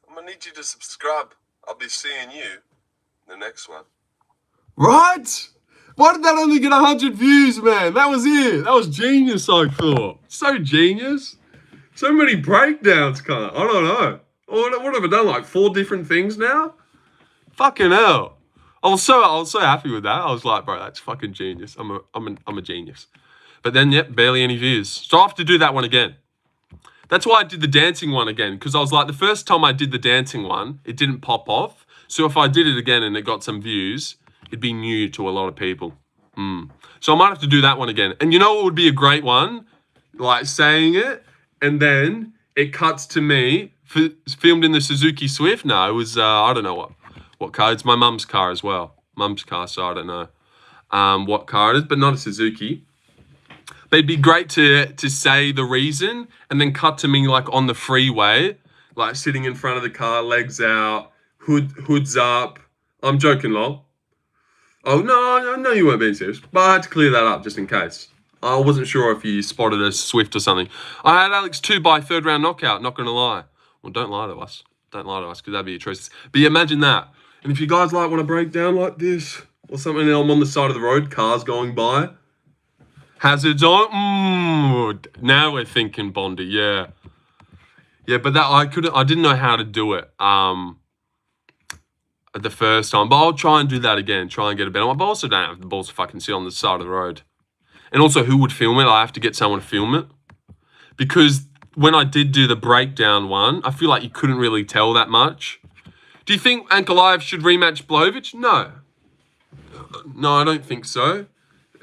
I'm going to need you to subscribe. I'll be seeing you in the next one. Right? Why did that only get 100 views, man? That was it. That was genius, I thought. So genius. So many breakdowns, cunt. I don't know. What have I done? Like 4 different things now? Fucking hell. I was so happy with that. I was like, bro, that's fucking genius. I'm a genius. But then, yep, barely any views. So I have to do that one again. That's why I did the dancing one again, because I was like, the first time I did the dancing one, it didn't pop off. So if I did it again and it got some views, it'd be new to a lot of people. So I might have to do that one again. And you know what would be a great one? Like saying it, and then it cuts to me, filmed in the Suzuki Swift. No, it was, I don't know what car. It's my mum's car as well. Mum's car, so I don't know what car it is, but not a Suzuki. But it'd be great to say the reason and then cut to me like on the freeway, like sitting in front of the car, legs out, hoods up. I'm joking, lol. Oh, no, you weren't being serious. But I had to clear that up just in case. I wasn't sure if you spotted a Swift or something. I had Alex 2 by 3rd round knockout, not going to lie. Well, don't lie to us. Don't lie to us, because that'd be atrocious. But yeah, imagine that. And if you guys like want to break down like this or something, and I'm on the side of the road, cars going by, hazards on. Now we're thinking Bondi, yeah. Yeah, but that I didn't know how to do it the first time. But I'll try and do that again, try and get a better one. But I also don't have the balls to fucking sit on the side of the road. And also, who would film it? I have to get someone to film it. Because when I did do the breakdown one, I feel like you couldn't really tell that much. Do you think Ankalaev should rematch Blachowicz? No. No, I don't think so.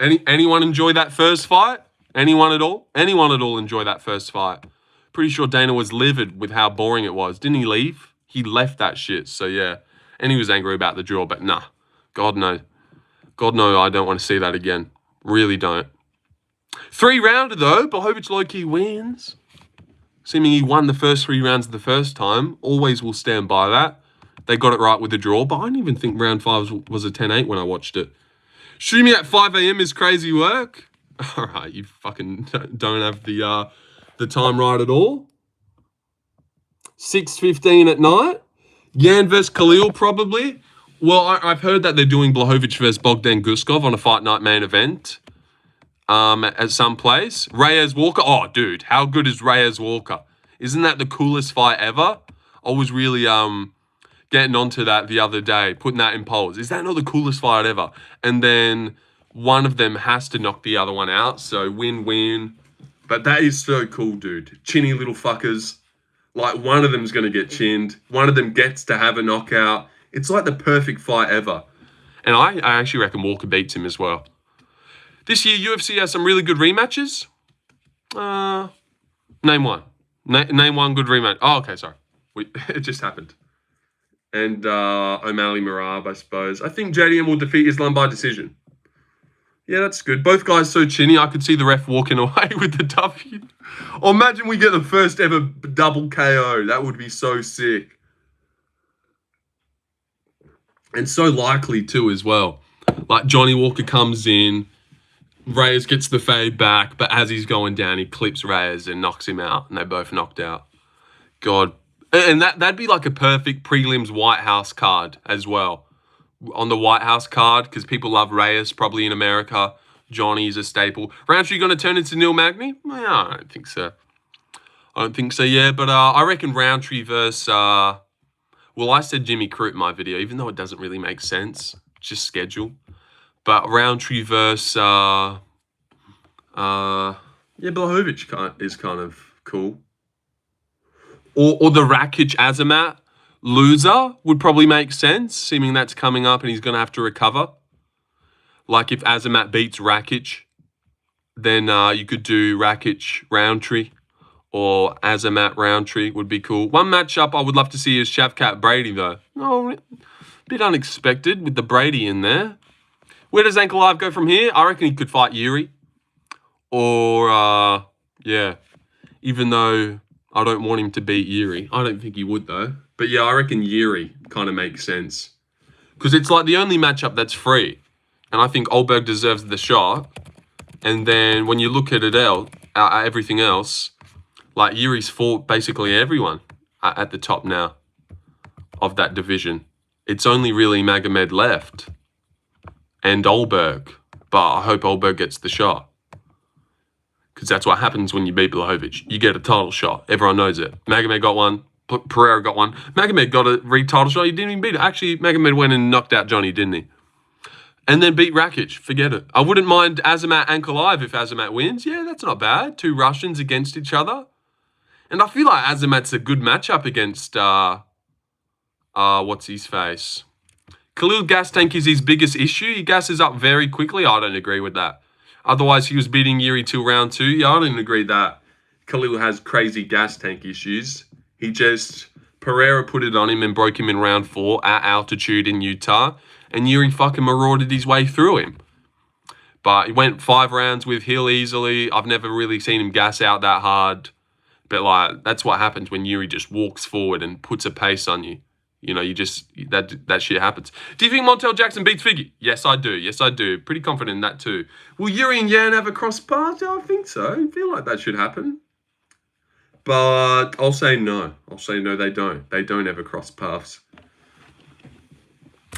Anyone enjoy that first fight? Anyone at all? Anyone at all enjoy that first fight? Pretty sure Dana was livid with how boring it was. Didn't he leave? He left that shit, so yeah. And he was angry about the draw, but nah. God, no. God, no, I don't want to see that again. Really don't. 3-rounder, though. Blachowicz low-key wins. Seeming he won the first 3 rounds the first time. Always will stand by that. They got it right with the draw, but I didn't even think round 5 was a 10-8 when I watched it. Streaming at 5 a.m. is crazy work. All right, you fucking don't have the time right at all. 6:15 at night. Yan versus Khalil, probably. Well, I've heard that they're doing Blachowicz versus Bogdan Guskov on a Fight Night main event at some place. Reyes Walker. Oh, dude, how good is Reyes Walker? Isn't that the coolest fight ever? I was really getting onto that the other day, putting that in polls. Is that not the coolest fight ever? And then one of them has to knock the other one out, so win-win. But that is so cool, dude. Chinny little fuckers. Like, one of them's going to get chinned. One of them gets to have a knockout. It's like the perfect fight ever. And I actually reckon Walker beats him as well. This year, UFC has some really good rematches. Name one. Name one good rematch. Oh, okay, sorry. It just happened. And O'Malley Marab, I suppose. I think JDM will defeat Islam by decision. Yeah, that's good. Both guys so chinny, I could see the ref walking away with the W. Or imagine we get the first ever double KO. That would be so sick. And so likely too as well. Like Johnny Walker comes in, Reyes gets the fade back, but as he's going down, he clips Reyes and knocks him out, and they both knocked out. God. And that'd be like a perfect prelims White House card as well. On the White House card, because people love Reyes, probably in America. Johnny's a staple. Roundtree going to turn into Neil Magny? Well, I don't think so. I don't think so, yeah. But I reckon Roundtree versus... well, I said Jimmy Crute in my video, even though it doesn't really make sense. Just schedule. But Roundtree versus... yeah, Blachowicz is kind of cool. Or the Rakic Azamat loser would probably make sense, seeming that's coming up and he's going to have to recover. Like if Azamat beats Rakic, then you could do Rakic Roundtree or Azamat Roundtree would be cool. One matchup I would love to see is Shavkat Brady, though. Oh, a bit unexpected with the Brady in there. Where does Ankalaev go from here? I reckon he could fight Yuri. Or, yeah, even though I don't want him to beat Yuri. I don't think he would, though. But yeah, I reckon Yuri kind of makes sense. Because it's like the only matchup that's free. And I think Olberg deserves the shot. And then when you look at it everything else, like Yuri's fought basically everyone at the top now of that division. It's only really Magomed left. And Olberg. but I hope Olberg gets the shot. Because that's what happens when you beat Blachowicz. You get a title shot. Everyone knows it. Magomed got one. Pereira got one. Magomed got a title shot. He didn't even beat it. Actually, Magomed went and knocked out Johnny, didn't he? And then beat Rakic. Forget it. I wouldn't mind Azamat Ankalaev if Azamat wins. Yeah, that's not bad. 2 Russians against each other. And I feel like Azamat's a good matchup against, what's his face? Khalil gas tank is his biggest issue. He gasses up very quickly. I don't agree with that. Otherwise, he was beating Yuri till round 2. Yeah, I don't agree that Khalil has crazy gas tank issues. Pereira put it on him and broke him in round 4 at altitude in Utah. And Yuri fucking marauded his way through him. But he went 5 rounds with Hill easily. I've never really seen him gas out that hard. But, like, that's what happens when Yuri just walks forward and puts a pace on you. You know, that shit happens. Do you think Montel Jackson beats Figgy? Yes, I do. Yes, I do. Pretty confident in that too. Will Yuri and Yan have a cross path? Yeah, I think so. I feel like that should happen. But I'll say no. I'll say no, they don't. They don't ever cross paths.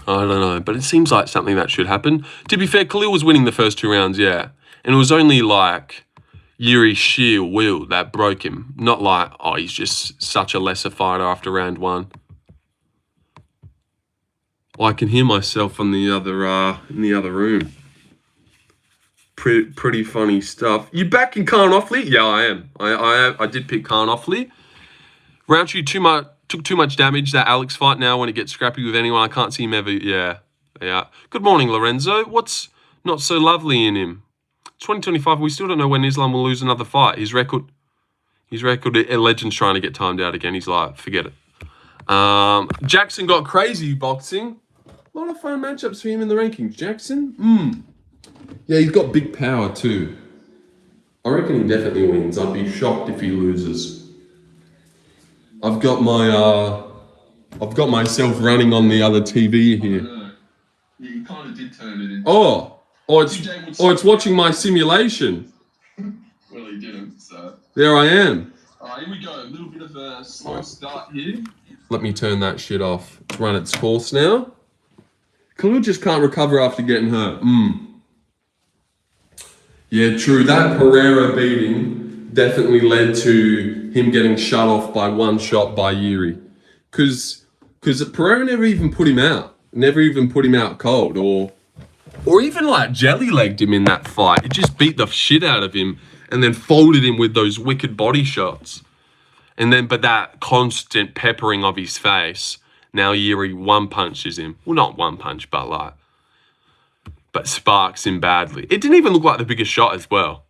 I don't know, but it seems like something that should happen. To be fair, Khalil was winning the first 2 rounds, yeah. And it was only like Yuri's sheer will that broke him. Not like, oh, he's just such a lesser fighter after round 1. I can hear myself in the other room. Pretty funny stuff. You back in Khan Offley? Yeah, I am. I did pick Khan Offley. Roundtree took too much damage that Alex fight. Now when it gets scrappy with anyone, I can't see him ever. Yeah. Good morning, Lorenzo. What's not so lovely in him? 2025. We still don't know when Islam will lose another fight. His record. Legend's trying to get timed out again. He's like, forget it. Jackson got crazy boxing. A lot of fun matchups for him in the rankings. Jackson? Yeah, he's got big power too. I reckon he definitely wins. I'd be shocked if he loses. I've got myself running on the other TV here.
Yeah, you kind of did turn it into...
it's watching my simulation.
Well, he didn't, so...
There I am.
Here we go. A little bit of a slow start here.
Let me turn that shit off. It's run its course now. Khalil just can't recover after getting hurt. Yeah, true. That Pereira beating definitely led to him getting shut off by 1 shot by Yuri. Because Pereira never even put him out. Never even put him out cold. Or even like jelly-legged him in that fight. It just beat the shit out of him and then folded him with those wicked body shots. But that constant peppering of his face, now Yuri 1-punches him. Well, not 1 punch, but sparks him badly. It didn't even look like the biggest shot as well.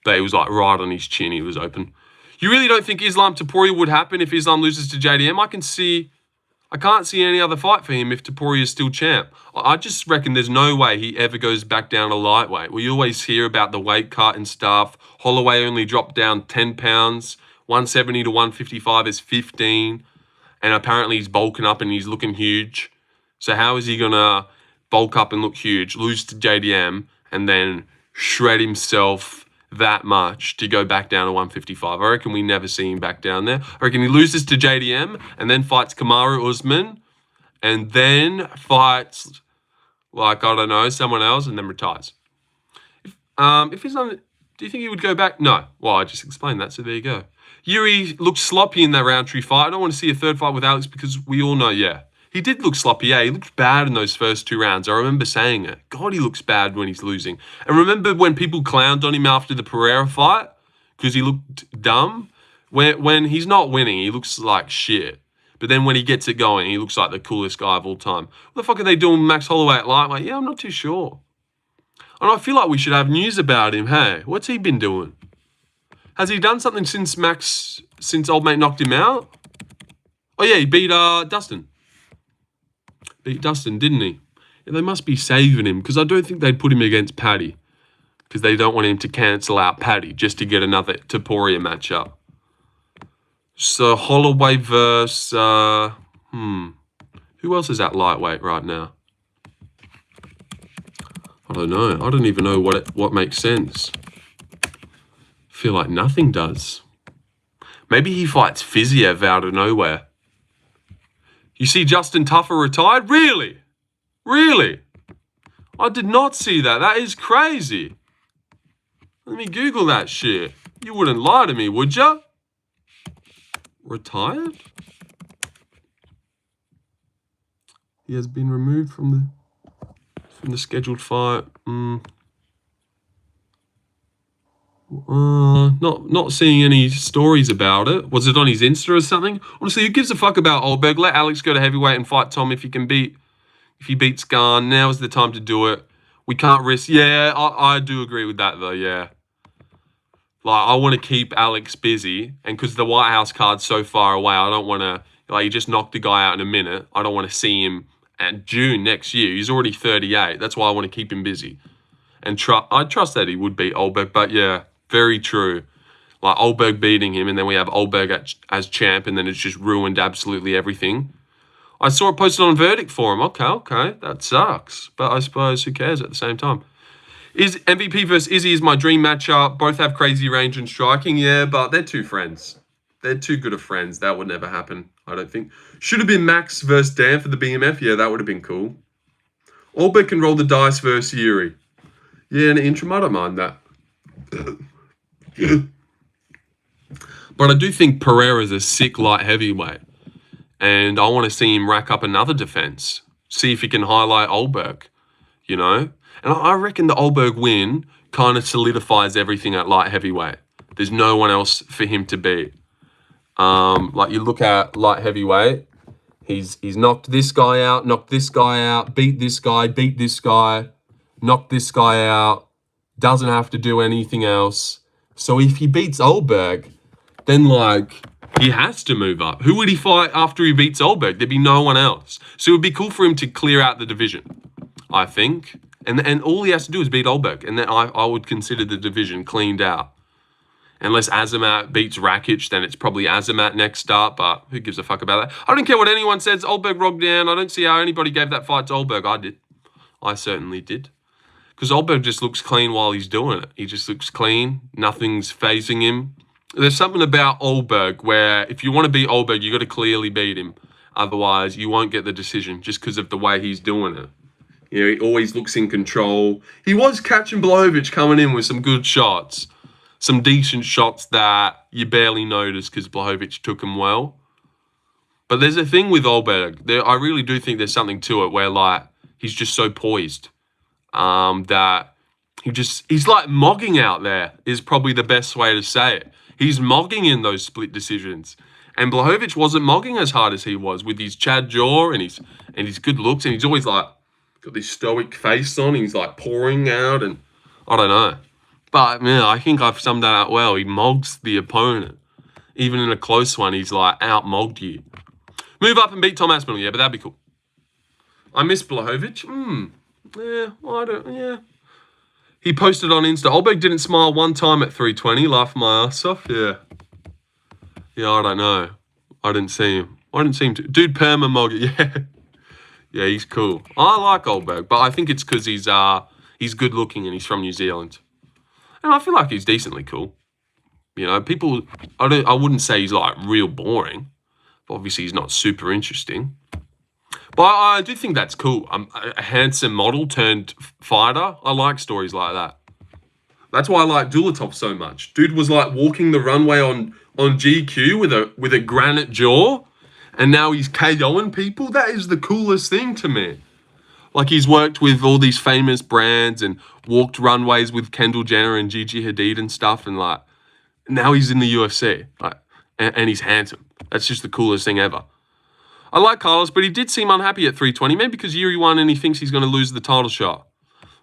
But it was like right on his chin, he was open. You really don't think Islam Topuria would happen if Islam loses to JDM? I can't see any other fight for him if Topuria is still champ. I just reckon there's no way he ever goes back down to lightweight. We always hear about the weight cut and stuff. Holloway only dropped down 10 pounds. 170 to 155 is 15. And apparently he's bulking up and he's looking huge. So how is he going to bulk up and look huge, lose to JDM, and then shred himself that much to go back down to 155? I reckon we never see him back down there. I reckon he loses to JDM and then fights Kamaru Usman and then fights, like, I don't know, someone else and then retires. If he's on, do you think he would go back? No. Well, I just explained that, so there you go. Yuri looked sloppy in that Roundtree fight. I don't want to see a third fight with Alex because we all know, yeah. He did look sloppy, yeah. He looked bad in those first 2 rounds. I remember saying it. God, he looks bad when he's losing. And remember when people clowned on him after the Pereira fight? Because he looked dumb? When he's not winning, he looks like shit. But then when he gets it going, he looks like the coolest guy of all time. What the fuck are they doing with Max Holloway at lightweight? Yeah, I'm not too sure. And I feel like we should have news about him, hey? What's he been doing? Has he done something since old mate knocked him out? Oh yeah, he beat Dustin. Beat Dustin, didn't he? Yeah, they must be saving him because I don't think they'd put him against Paddy because they don't want him to cancel out Paddy just to get another Topuria matchup. So Holloway versus who else is at lightweight right now? I don't know. I don't even know what makes sense. I feel like nothing does. Maybe he fights Fiziev out of nowhere. You see Justin Tuffer retired? Really? Really? I did not see that. That is crazy. Let me Google that shit. You wouldn't lie to me, would ya? Retired? He has been removed from the scheduled fight. Not seeing any stories about it. Was it on his Insta or something? Honestly, who gives a fuck about Oldberg? Let Alex go to heavyweight and fight Tom if he beats Garn. Now's the time to do it. We can't risk. Yeah, I do agree with that though. Yeah, like I want to keep Alex busy, and because the White House card's so far away, I don't want to. Like, he just knocked the guy out in a minute. I don't want to see him at June next year. He's already 38. That's why I want to keep him busy. And I trust that he would beat Oldberg, but yeah, very true. Like Oldberg beating him, and then we have Oldberg as champ, and then it's just ruined absolutely everything. I saw it posted on Verdict for him. Okay, that sucks. But I suppose who cares at the same time? Is MVP versus Izzy is my dream matchup. Both have crazy range and striking, yeah, but they're two friends. They're too good of friends. That would never happen, I don't think. Should have been Max versus Dan for the BMF. Yeah, that would have been cool. Oldberg can roll the dice versus Yuri. Yeah, in an interim, I don't mind that. But I do think Pereira's a sick light heavyweight. And I want to see him rack up another defense. See if he can highlight Oldberg, you know? And I reckon the Oldberg win kind of solidifies everything at light heavyweight. There's no one else for him to beat. Like you look at light heavyweight, he's knocked this guy out, beat this guy, knocked this guy out, doesn't have to do anything else. So if he beats Oldberg, then like he has to move up. Who would he fight after he beats Oldberg? There'd be no one else. So it would be cool for him to clear out the division, I think. And all he has to do is beat Oldberg, and then I would consider the division cleaned out. Unless Azamat beats Rakic, then it's probably Azamat next up, but who gives a fuck about that? I don't care what anyone says. Oldberg rogged down. I don't see how anybody gave that fight to Oldberg. I did. I certainly did. Because Oldberg just looks clean while he's doing it. He just looks clean. Nothing's phasing him. There's something about Oldberg where if you want to beat Oldberg, you got to clearly beat him. Otherwise, you won't get the decision just because of the way he's doing it. You know, he always looks in control. He was catching Blachowicz coming in with some good shots. Some decent shots that you barely notice because Blachowicz took him well. But there's a thing with Oldberg. I really do think there's something to it where, like, he's just so poised that he's like mogging out there is probably the best way to say it. He's mogging in those split decisions. And Blachowicz wasn't mogging as hard as he was with his Chad jaw and his good looks. And he's always, like, got this stoic face on. He's, like, pouring out and I don't know. But, man, I think I've summed that up well. He mogs the opponent. Even in a close one, he's, like, out-mogged you. Move up and beat Tom Aspinall. Yeah, but that'd be cool. I miss Blachowicz. Yeah. He posted on Insta. Oldberg didn't smile one time at 320. Laughed my ass off. Yeah. Yeah, I don't know. I didn't see him. Dude, perma mogger. Yeah. Yeah, he's cool. I like Oldberg, but I think it's because he's good looking and he's from New Zealand. And I feel like he's decently cool. You know, people, I wouldn't say he's like real boring. But obviously he's not super interesting. But I do think that's cool. A handsome model turned fighter. I like stories like that. That's why I like Dulatov so much. Dude was like walking the runway on GQ with a granite jaw. And now he's KOing people. That is the coolest thing to me. Like, he's worked with all these famous brands and walked runways with Kendall Jenner and Gigi Hadid and stuff. And, like, now he's in the UFC. Like, and he's handsome. That's just the coolest thing ever. I like Carlos, but he did seem unhappy at 320. Maybe because Yuri won and he thinks he's going to lose the title shot.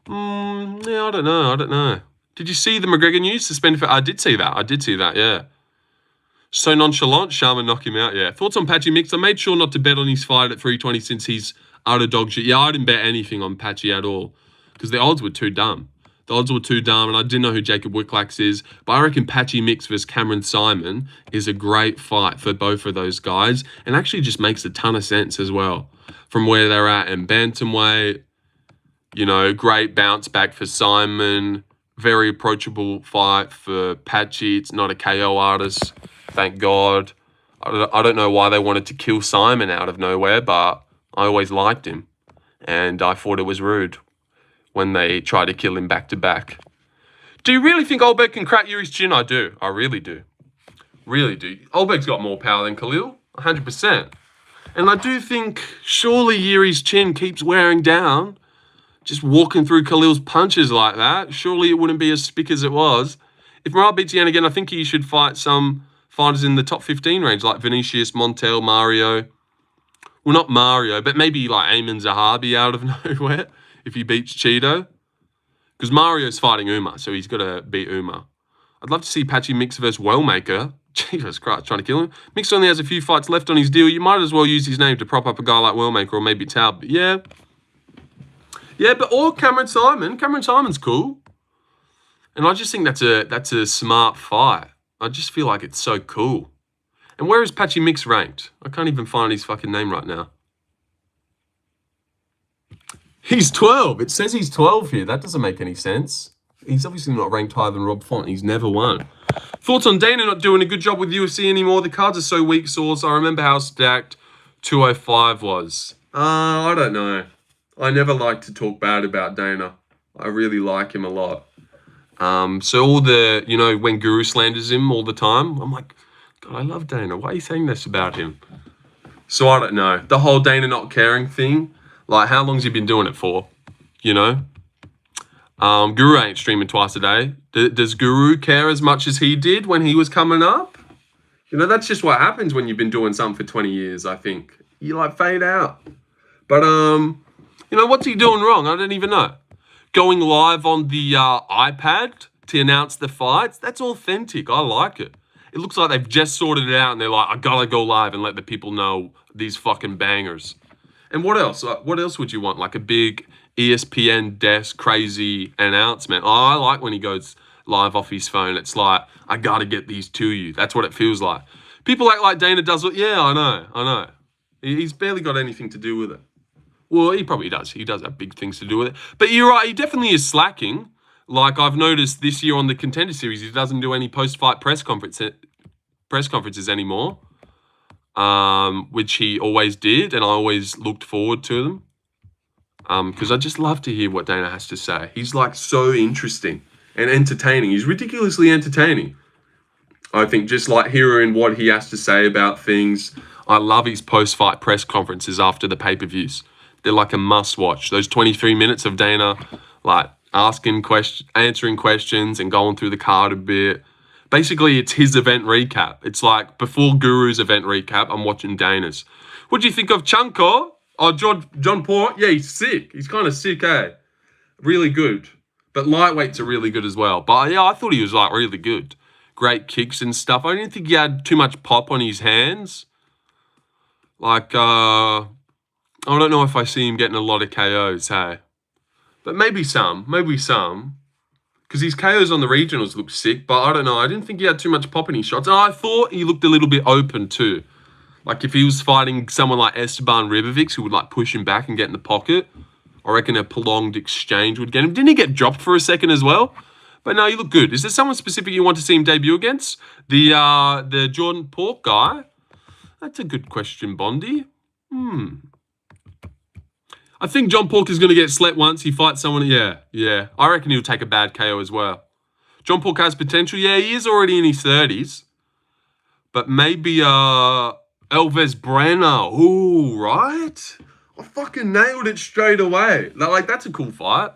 Yeah, I don't know. Did you see the McGregor news? Suspended for... I did see that, yeah. So nonchalant, Sharma knock him out, yeah. Thoughts on Patchy Mix? I made sure not to bet on his fight at 320 since he's out of dog shit. Yeah, I didn't bet anything on Patchy at all because the odds were too dumb. And I didn't know who Jacob Wicklax is, but I reckon Patchy Mix versus Cameron Simon is a great fight for both of those guys and actually just makes a ton of sense as well from where they're at in bantamweight. You know, great bounce back for Simon. Very approachable fight for Patchy. It's not a KO artist, thank God. I don't know why they wanted to kill Simon out of nowhere, but I always liked him. And I thought it was rude when they try to kill him back to back. Do you really think Olberg can crack Yuri's chin? I do. I really do. Really do. Olberg's got more power than Khalil, 100%. And I do think surely Yuri's chin keeps wearing down. Just walking through Khalil's punches like that, surely it wouldn't be as spick as it was. If Murat beats Yan again, I think he should fight some fighters in the top 15 range, like Vinicius, Montel, Mario. Well, not Mario, but maybe like Ayman Zahabi out of nowhere if he beats Cheeto. Because Mario's fighting Uma, so he's got to beat Uma. I'd love to see Patchy Mix versus Wellmaker. Jesus Christ, trying to kill him. Mix only has a few fights left on his deal. You might as well use his name to prop up a guy like Wellmaker or maybe Tao. But yeah. Yeah, but or Cameron Simon. Cameron Simon's cool. And I just think that's a smart fight. I just feel like it's so cool. And where is Patchy Mix ranked? I can't even find his fucking name right now. He's 12. It says he's 12 here. That doesn't make any sense. He's obviously not ranked higher than Rob Font. He's never won. Thoughts on Dana not doing a good job with UFC anymore? The cards are so weak, Source. I remember how stacked 205 was. I don't know. I never like to talk bad about Dana. I really like him a lot. So all the, when Guru slanders him all the time, I'm like, God, I love Dana. Why are you saying this about him? So I don't know. The whole Dana not caring thing, like how long's he been doing it for? Guru ain't streaming twice a day. Does Guru care as much as he did when he was coming up? That's just what happens when you've been doing something for 20 years, I think. You fade out. But, what's he doing wrong? I don't even know. Going live on the iPad to announce the fights, that's authentic. I like it. It looks like they've just sorted it out and they're like, I gotta go live and let the people know these fucking bangers. And what else? What else would you want? Like a big ESPN desk crazy announcement. Oh, I like when he goes live off his phone. It's like, I gotta get these to you. That's what it feels like. People act like Dana does it. Yeah, I know. He's barely got anything to do with it. Well, he probably does. He does have big things to do with it. But you're right, he definitely is slacking. Like I've noticed this year on the Contender Series, he doesn't do any post-fight press conferences anymore, which he always did, and I always looked forward to them. Because I just love to hear what Dana has to say. He's so interesting and entertaining. He's ridiculously entertaining. I think just hearing what he has to say about things. I love his post-fight press conferences after the pay-per-views. They're like a must-watch. Those 23 minutes of Dana, answering questions and going through the card a bit. Basically, it's his event recap. It's like before Guru's event recap, I'm watching Dana's. What do you think of Chunko? Oh, John Paul? Yeah, he's sick. He's kind of sick, eh? Really good. But lightweights are really good as well. But yeah, I thought he was really good. Great kicks and stuff. I didn't think he had too much pop on his hands. I don't know if I see him getting a lot of KOs, hey? But maybe some. Because his KOs on the regionals look sick, but I don't know. I didn't think he had too much pop in his shots. And I thought he looked a little bit open too. Like if he was fighting someone like Esteban Ribovics who would push him back and get in the pocket, I reckon a prolonged exchange would get him. Didn't he get dropped for a second as well? But no, he looked good. Is there someone specific you want to see him debut against? The Jordan Pork guy? That's a good question, Bondi. I think John Pork is going to get slept once he fights someone. Yeah. I reckon he'll take a bad KO as well. John Pork has potential. Yeah, he is already in his 30s. But maybe Elvis Brenner. Ooh, right? I fucking nailed it straight away. That's a cool fight.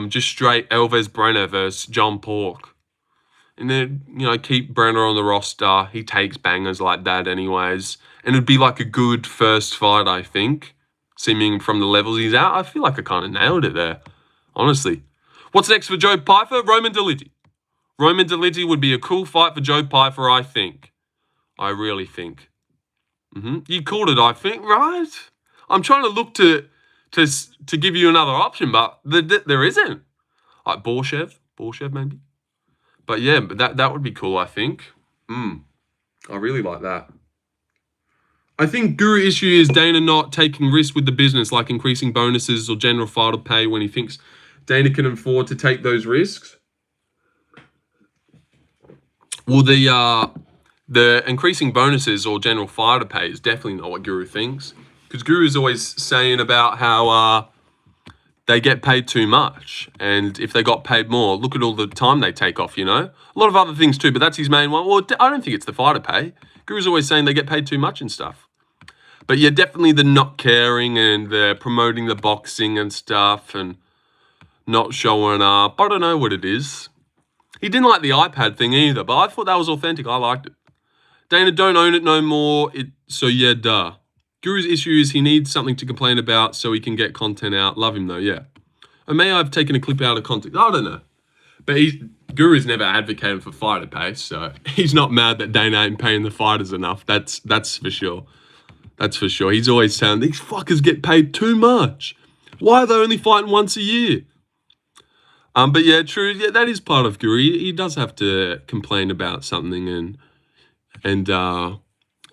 Just straight Elvis Brenner versus John Pork. And then, keep Brenner on the roster. He takes bangers like that anyways. And it'd be a good first fight, I think. Seeming from the levels he's at, I feel like I kind of nailed it there. Honestly. What's next for Joe Pyfer? Roman Dolidze. Roman Dolidze would be a cool fight for Joe Pyfer, I think. I really think. You called it, I think, right? I'm trying to look to give you another option, but there isn't. Like Borshev maybe. But yeah, that would be cool, I think. I really like that. I think Guru issue is Dana not taking risks with the business, like increasing bonuses or general fighter pay when he thinks Dana can afford to take those risks. Well, the increasing bonuses or general fighter pay is definitely not what Guru thinks. Because Guru's always saying about how they get paid too much. And if they got paid more, look at all the time they take off, you know? A lot of other things too, but that's his main one. Well, I don't think it's the fighter pay. Guru's always saying they get paid too much and stuff. But yeah, definitely the not caring and the promoting the boxing and stuff and not showing up. I don't know what it is. He didn't like the iPad thing either, but I thought that was authentic. I liked it. Dana, don't own it no more. So yeah, duh. Guru's issue is he needs something to complain about so he can get content out. Love him though, yeah. And may I've taken a clip out of context. I don't know. But Guru's never advocated for fighter pay, so he's not mad that Dana ain't paying the fighters enough. That's for sure. That's for sure. He's always saying, these fuckers get paid too much. Why are they only fighting once a year? But yeah, true. Yeah, that is part of Guru. He does have to complain about something and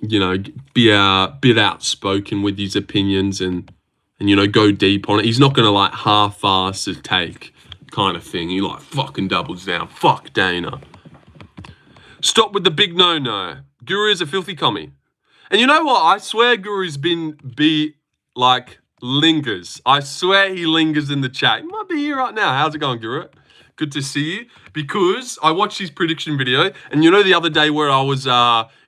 you know, be a bit outspoken with his opinions and you know, go deep on it. He's not going to like half-ass a take kind of thing. He like fucking doubles down. Fuck Dana. Stop with the big no-no. Guru is a filthy commie. And you know what? I swear Guru's lingers. I swear he lingers in the chat. He might be here right now. How's it going, Guru? Good to see you. Because I watched his prediction video, and you know the other day where I was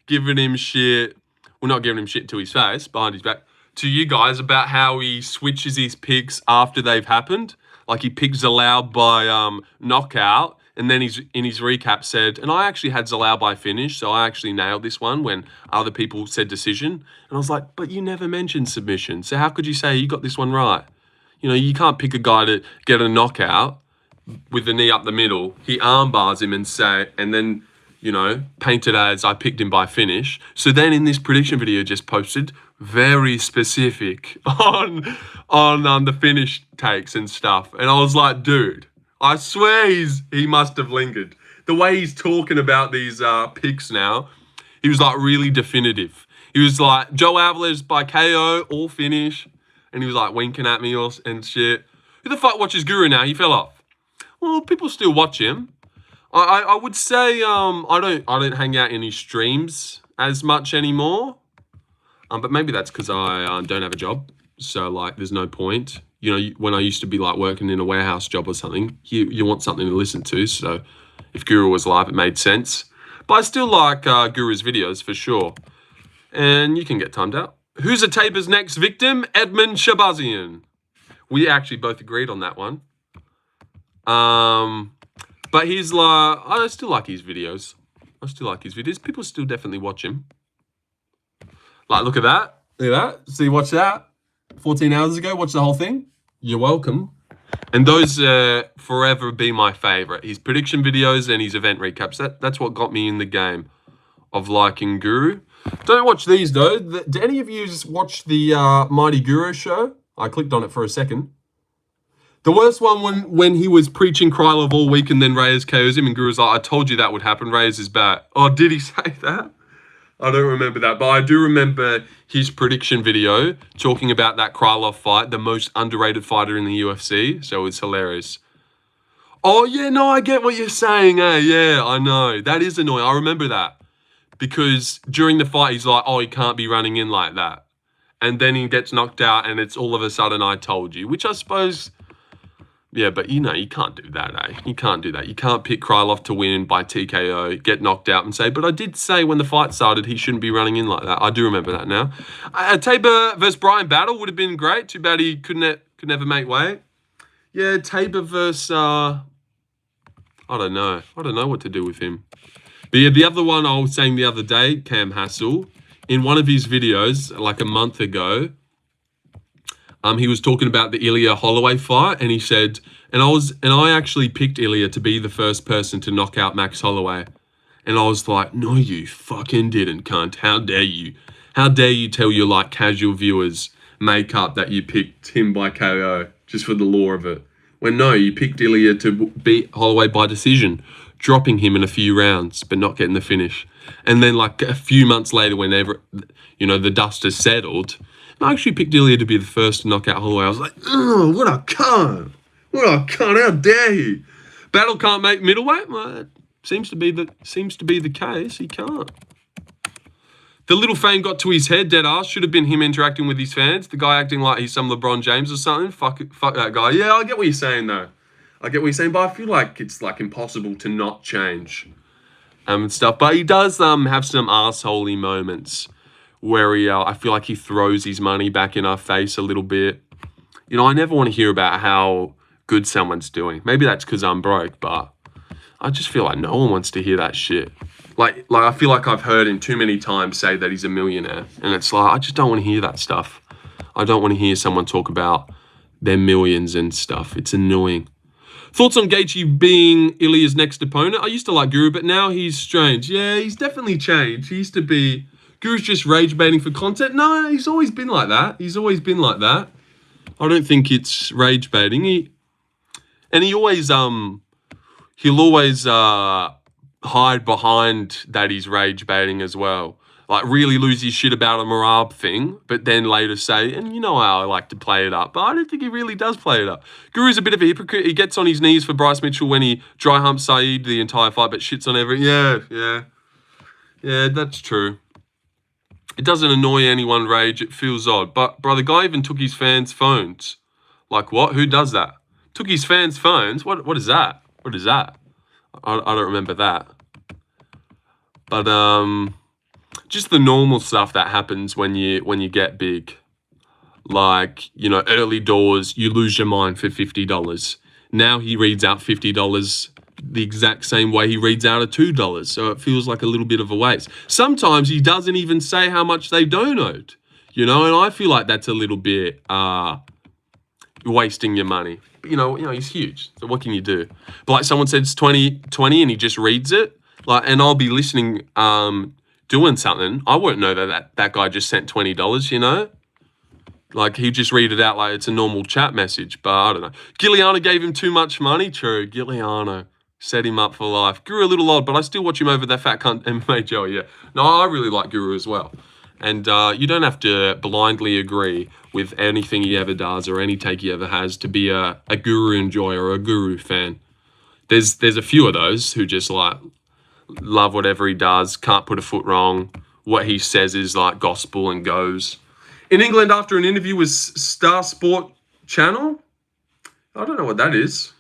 giving him shit, well, not giving him shit to his face, behind his back, to you guys about how he switches his picks after they've happened. Like he picked Zalal by knockout, and then he's in his recap said, and I actually had Zalal by finish, so I actually nailed this one when other people said decision. And I was like, but you never mentioned submission, so how could you say you got this one right? You know, you can't pick a guy to get a knockout with the knee up the middle. He armbars him and then, you know, paint it as I picked him by finish. So then in this prediction video just posted, very specific on the finish takes and stuff. And I was like, dude, I swear he must have lingered. The way he's talking about these picks now, he was like really definitive. He was like, Joe Alvarez by KO, all finish. And he was like winking at me and shit. Who the fuck watches Guru now? He fell off. Well, people still watch him. I would say I don't hang out in his streams as much anymore. But maybe that's because I don't have a job. So like there's no point. You know, when I used to be like working in a warehouse job or something, you want something to listen to. So if Guru was live, it made sense. But I still like Guru's videos for sure. And you can get timed out. Who's a taper's next victim? Edmund Shabazian. We actually both agreed on that one. But he's like, I still like his videos. People still definitely watch him. Like, look at that. Look at that. See, watch that. 14 hours ago, watch the whole thing. You're welcome. And those forever be my favorite. His prediction videos and his event recaps. That's what got me in the game of liking Guru. Don't watch these though. Do any of you just watch the Mighty Guru show? I clicked on it for a second. The worst one when he was preaching Krylov all week and then Reyes KOs him and Guru's like, I told you that would happen. Reyes is back. Oh, did he say that? I don't remember that, but I do remember his prediction video talking about that Krylov fight, the most underrated fighter in the UFC. So it's hilarious. Oh, yeah, no, I get what you're saying. Yeah, I know. That is annoying. I remember that. Because during the fight, he's like, oh, he can't be running in like that. And then he gets knocked out and it's all of a sudden, I told you. Which I suppose, yeah, but you know, you can't do that, eh? You can't do that. You can't pick Krylov to win by TKO, get knocked out and say, but I did say when the fight started, he shouldn't be running in like that. I do remember that now. Tabor versus Brian battle would have been great. Too bad he could never make weight. Yeah, Tabor versus, I don't know. I don't know what to do with him. But yeah, the other one I was saying the other day, Cam Hassel, in one of his videos, like a month ago, he was talking about the Ilya Holloway fight, and he said, and I actually picked Ilya to be the first person to knock out Max Holloway. And I was like, no, you fucking didn't, cunt. How dare you? How dare you tell your like casual viewers makeup that you picked him by KO just for the lore of it? When no, you picked Ilya to beat Holloway by decision, dropping him in a few rounds, but not getting the finish. And then like a few months later, whenever, you know, the dust has settled, I actually picked Ilya to be the first to knock out Holloway. I was like, oh, what a cunt. What a cunt, how dare he? Battle can't make middleweight? Well, seems to be the case. He can't. The little fame got to his head, dead ass. Should have been him interacting with his fans. The guy acting like he's some LeBron James or something. Fuck that guy. Yeah, I get what you're saying, though. I get what you're saying, but I feel like it's, like, impossible to not change and stuff. But he does have some arseholey moments where he, I feel like he throws his money back in our face a little bit. You know, I never want to hear about how good someone's doing. Maybe that's because I'm broke, but I just feel like no one wants to hear that shit. Like I feel like I've heard him too many times say that he's a millionaire. And it's like, I just don't want to hear that stuff. I don't want to hear someone talk about their millions and stuff. It's annoying. Thoughts on Gaethje being Ilya's next opponent? I used to like Guru, but now he's strange. Yeah, he's definitely changed. He used to be... Guru's just rage baiting for content. No, he's always been like that. He's always been like that. I don't think it's rage baiting. He'll always hide behind that he's rage baiting as well. Like really lose his shit about a Marab thing, but then later say, and you know how I like to play it up, but I don't think he really does play it up. Guru's a bit of a hypocrite. He gets on his knees for Bryce Mitchell when he dry humps Saeed the entire fight, but shits on every... Yeah, that's true. It doesn't annoy anyone, Rage. It feels odd. But, bro, the guy even took his fans' phones. Like, what? Who does that? Took his fans' phones? What is that? What is that? I don't remember that. But, just the normal stuff that happens when you get big. Like, you know, early doors, you lose your mind for $50. Now he reads out $50 the exact same way he reads out a $2, so it feels like a little bit of a waste. Sometimes he doesn't even say how much they donated, you know, and I feel like that's a little bit wasting your money. But, you know, he's huge, so what can you do? But like someone said, it's 2020 and he just reads it, like, and I'll be listening, doing something. I won't know that guy just sent $20, you know? Like, he just read it out like it's a normal chat message, but I don't know. Giuliano gave him too much money. True, Giuliano set him up for life. Guru a little odd, but I still watch him over that fat cunt MMA Joey, yeah. No, I really like Guru as well. And you don't have to blindly agree with anything he ever does or any take he ever has to be a Guru enjoyer or a Guru fan. There's a few of those who just, like, love whatever he does, can't put a foot wrong. What he says is, like, gospel and goes. In England, after an interview with Star Sport Channel, I don't know what that is.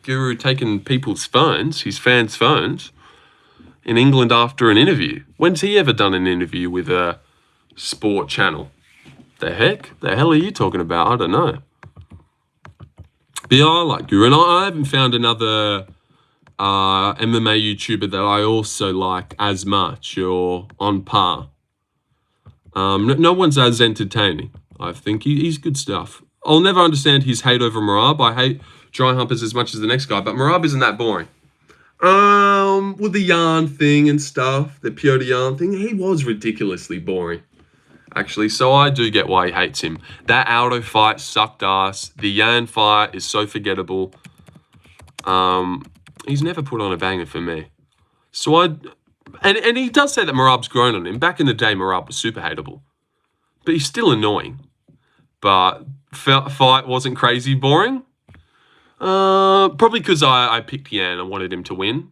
Guru taking people's phones, his fans' phones, in England after an interview. When's he ever done an interview with a sport channel? The hell are you talking about? I don't know. But yeah, I like Guru, and I haven't found another MMA YouTuber that I also like as much or on par. No one's as entertaining. I think he's good stuff. I'll never understand his hate over Marab. I hate dry humpers as much as the next guy, but Marab isn't that boring. With the yarn thing and stuff, the Piotr Yarn thing, he was ridiculously boring, actually. So I do get why he hates him. That Aldo fight sucked ass. The Yan fight is so forgettable. He's never put on a banger for me. So and he does say that Marab's grown on him. Back in the day, Marab was super hateable. But he's still annoying. But fight wasn't crazy boring. Probably because I picked Yan and wanted him to win.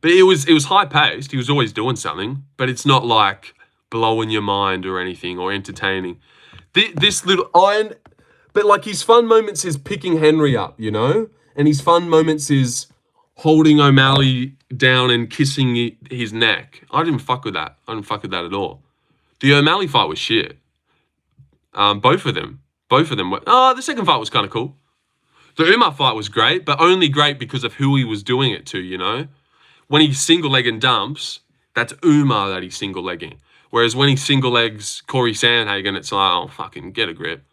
But it was high-paced. He was always doing something. But it's not like blowing your mind or anything or entertaining. This little iron... But like his fun moments is picking Henry up, you know? And his fun moments is holding O'Malley down and kissing his neck. I didn't fuck with that. I didn't fuck with that at all. The O'Malley fight was shit. Both of them were... the second fight was kind of cool. The Umar fight was great, but only great because of who he was doing it to, you know? When he single-leg and dumps, that's Umar that he's single-legging. Whereas when he single-legs Corey Sandhagen, it's like, oh, fucking get a grip.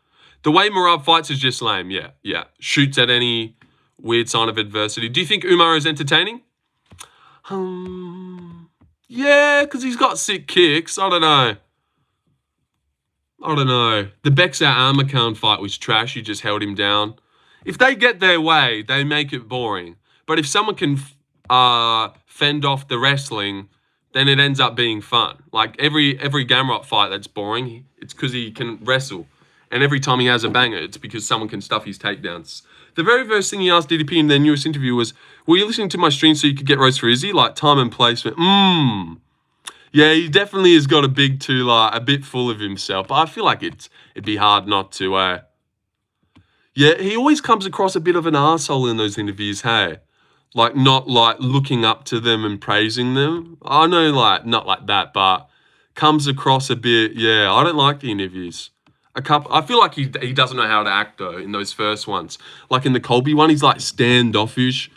The way Marab fights is just lame, yeah. Shoots at any weird sign of adversity. Do you think Umar is entertaining? Yeah, because he's got sick kicks. I don't know. The Bexar Armakan fight was trash. He just held him down. If they get their way, they make it boring. But if someone can fend off the wrestling, then it ends up being fun. Like every Gamrot fight that's boring, it's because he can wrestle. And every time he has a banger, it's because someone can stuff his takedowns. The very first thing he asked DDP in their newest interview was, were you listening to my stream so you could get roast for Izzy? Like time and placement. Yeah, he definitely has got a big too, like, a bit full of himself. But I feel like it'd be hard not to, Yeah, he always comes across a bit of an arsehole in those interviews, hey? Like, not, like, looking up to them and praising them. I know, like, not like that, but comes across a bit, yeah, I don't like the interviews. I feel like he doesn't know how to act, though, in those first ones. Like, in the Colby one, he's, like, standoffish.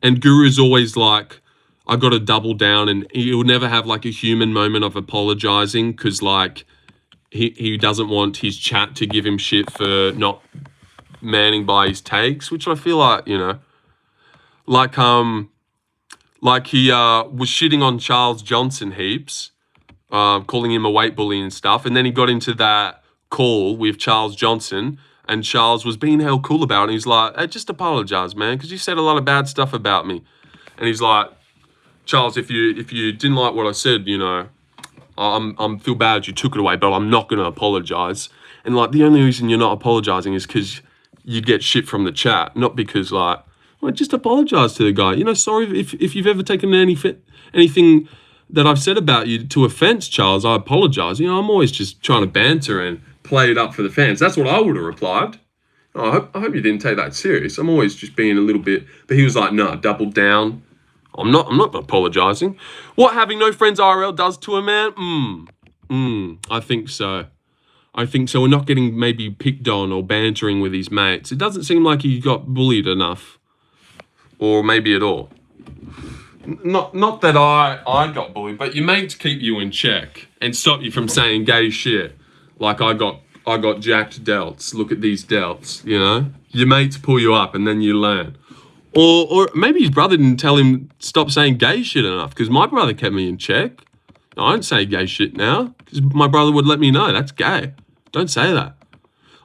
And Guru's always like, I got to double down, and he'll never have like a human moment of apologizing because like he doesn't want his chat to give him shit for not manning by his takes, which I feel like, you know, like he was shitting on Charles Johnson heaps, calling him a weight bully and stuff, and then he got into that call with Charles Johnson. And Charles was being hell cool about it. He's like, hey, just apologize, man, because you said a lot of bad stuff about me. And he's like, Charles, if you didn't like what I said, you know, I'm feel bad you took it away, but I'm not going to apologize. And like, the only reason you're not apologizing is because you get shit from the chat, not because like, well, just apologize to the guy. You know, sorry if you've ever taken anything that I've said about you to offense, Charles. I apologize. You know, I'm always just trying to banter and play it up for the fans. That's what I would have replied. Oh, I hope you didn't take that serious. I'm always just being a little bit. But he was like, no, double down. I'm not apologizing. What having no friends IRL does to a man? I think so. We're not getting maybe picked on or bantering with his mates. It doesn't seem like he got bullied enough. Or maybe at all. Not that I got bullied, but your mates keep you in check and stop you from saying gay shit. Like I got jacked delts. Look at these delts, you know? Your mates pull you up and then you learn. Or maybe his brother didn't tell him stop saying gay shit enough, because my brother kept me in check. I don't say gay shit now because my brother would let me know that's gay. Don't say that.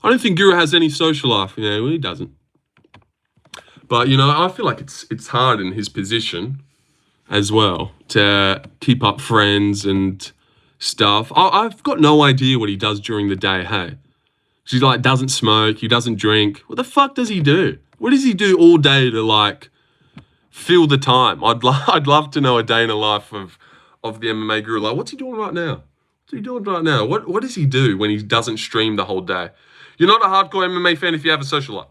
I don't think Guru has any social life. You know, he doesn't. But, you know, I feel like it's hard in his position as well to keep up friends and stuff. I've got no idea what he does during the day, hey? He like doesn't smoke, he doesn't drink. What the fuck does he do? What does he do all day to like fill the time? I'd love to know a day in the life of the MMA guru. Like, what's he doing right now? What does he do when he doesn't stream the whole day? You're not a hardcore MMA fan if you have a social life.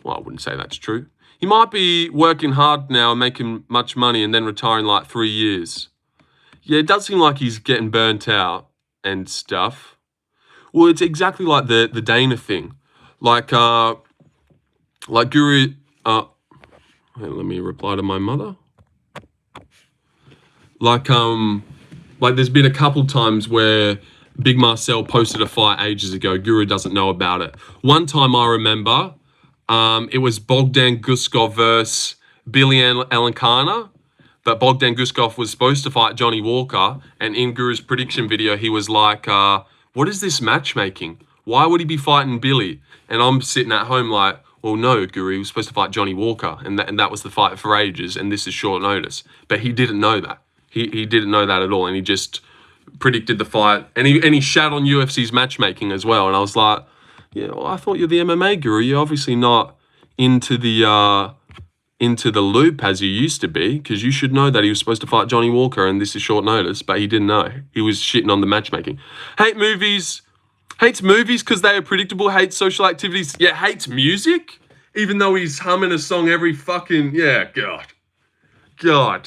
Well, I wouldn't say that's true. He might be working hard now and making much money and then retiring like 3 years. Yeah, it does seem like he's getting burnt out and stuff. Well, it's exactly like the Dana thing. Like Guru, wait, let me reply to my mother. Like there's been a couple times where Big Marcel posted a fight ages ago. Guru doesn't know about it. One time I remember, it was Bogdan Guskov versus Billy Alencana. But Bogdan Guskov was supposed to fight Johnny Walker. And in Guru's prediction video, he was like, what is this matchmaking? Why would he be fighting Billy? And I'm sitting at home like, well, no, Guru, he was supposed to fight Johnny Walker. And that was the fight for ages. And this is short notice. But he didn't know that. He didn't know that at all. And he just predicted the fight. And he shat on UFC's matchmaking as well. And I was like, yeah, well, I thought you're the MMA guru. You're obviously not into the loop as you used to be, because you should know that he was supposed to fight Johnny Walker and this is short notice, but he didn't know. He was shitting on the matchmaking. Hates movies because they are predictable. Hates social activities. Yeah, hates music, even though he's humming a song every fucking, yeah, God.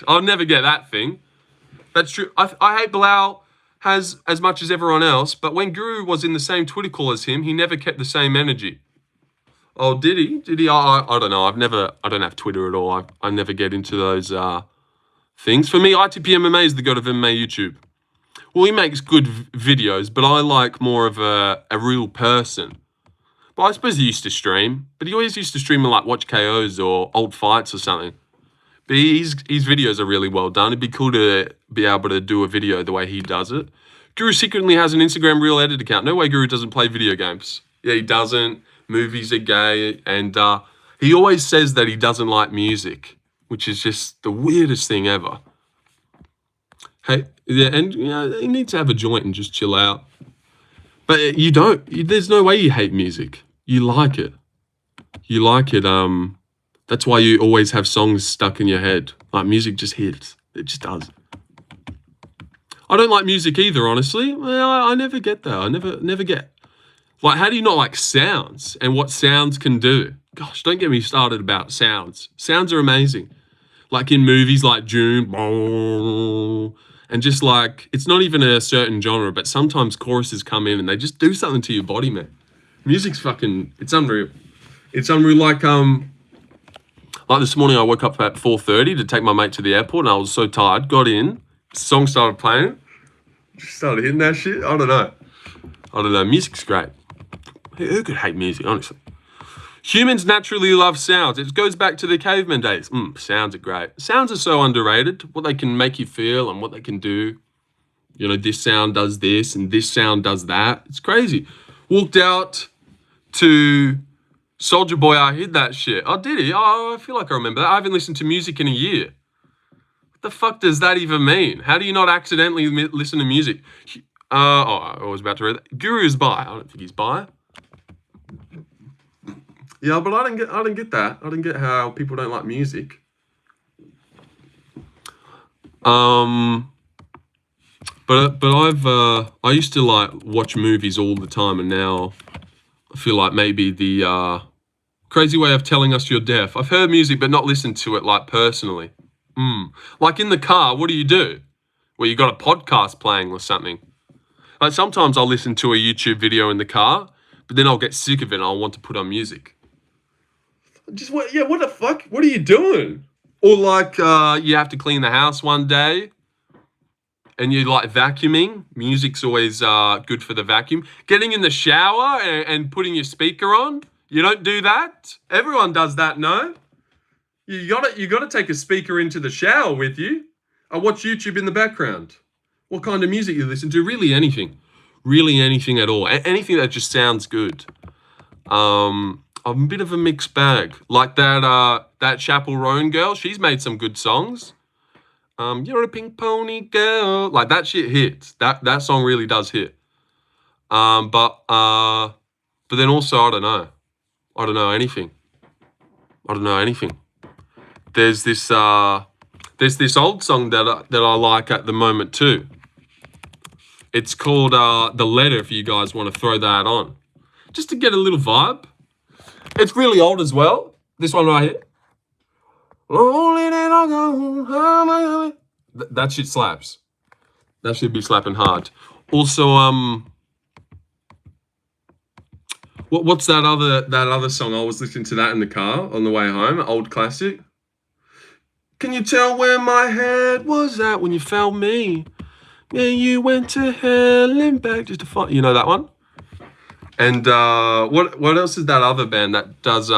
I'll never get that thing. That's true. I hate Bilal has as much as everyone else, but when Guru was in the same Twitter call as him, he never kept the same energy. Oh, did he? I don't know. I don't have Twitter at all. I never get into those things. For me, ITP MMA is the god of MMA YouTube. Well, he makes good videos, but I like more of a real person. But I suppose he used to stream, but he always used to stream and like watch KOs or old fights or something. But his videos are really well done. It'd be cool to be able to do a video the way he does it. Guru secretly has an Instagram Real Edit account. No way Guru doesn't play video games. Yeah, he doesn't. Movies are gay. And he always says that he doesn't like music, which is just the weirdest thing ever. Hey, yeah, and you know, you need to have a joint and just chill out. But you don't. There's no way you hate music. You like it. That's why you always have songs stuck in your head. Like, music just hits. It just does. I don't like music either, honestly. Well, I never get that. I never get. Like, how do you not like sounds and what sounds can do? Gosh, don't get me started about sounds. Sounds are amazing. Like in movies like June, and just like, it's not even a certain genre, but sometimes choruses come in and they just do something to your body, man. Music's fucking, it's unreal. It's unreal. Like this morning I woke up at 4:30 to take my mate to the airport and I was so tired, got in, song started playing, just started hitting that shit. I don't know. Music's great. Who could hate music, honestly? Humans naturally love sounds. It goes back to the caveman days. Sounds are great. Sounds are so underrated. What they can make you feel and what they can do. You know, this sound does this and this sound does that. It's crazy. Walked out to Soulja Boy, I hid that shit. Oh, did he? Oh, I feel like I remember that. I haven't listened to music in a year. What the fuck does that even mean? How do you not accidentally listen to music? I was about to read that. Guru's bi. I don't think he's bi. Yeah, but I don't get that. I don't get how people don't like music. But I used to like watch movies all the time, and now I feel like maybe the crazy way of telling us you're deaf. I've heard music but not listened to it like personally. Like in the car, what do? Well, you got a podcast playing or something. Like sometimes I'll listen to a YouTube video in the car, but then I'll get sick of it and I'll want to put on music. What the fuck? What are you doing? Or like you have to clean the house one day and you like vacuuming. Music's always good for the vacuum. Getting in the shower and putting your speaker on. You don't do that? Everyone does that, no? You gotta take a speaker into the shower with you. I watch YouTube in the background. What kind of music you listen to? Really anything. Really anything at all. Anything that just sounds good. I'm a bit of a mixed bag. Like that Chapel Roan girl, she's made some good songs. You're a pink pony girl. Like that shit hits. That song really does hit. But then also I don't know anything. There's this old song that I like at the moment too. It's called The Letter, if you guys want to throw that on. Just to get a little vibe. It's really old as well. This one right here. That shit slaps. That should be slapping hard. Also, what's that other song? I was listening to that in the car on the way home. Old classic. Can you tell where my head was at when you found me? Yeah, you went to hell and back just to find. You know that one? And what else is that other band that does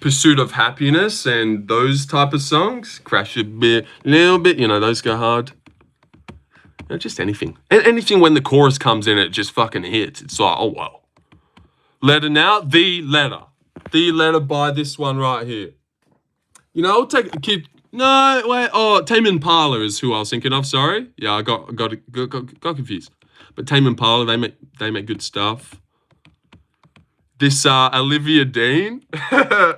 Pursuit of Happiness and those type of songs? Crash a bit, little bit. You know, those go hard. You know, just anything. Anything when the chorus comes in, it just fucking hits. It's like, oh, wow. Letter now, The Letter. The Letter by this one right here. You know, I'll take a kid. No, wait. Oh, Tame Impala is who I was thinking of. Sorry. Yeah, I got confused. But Tame Impala, they make good stuff. This Olivia Dean, a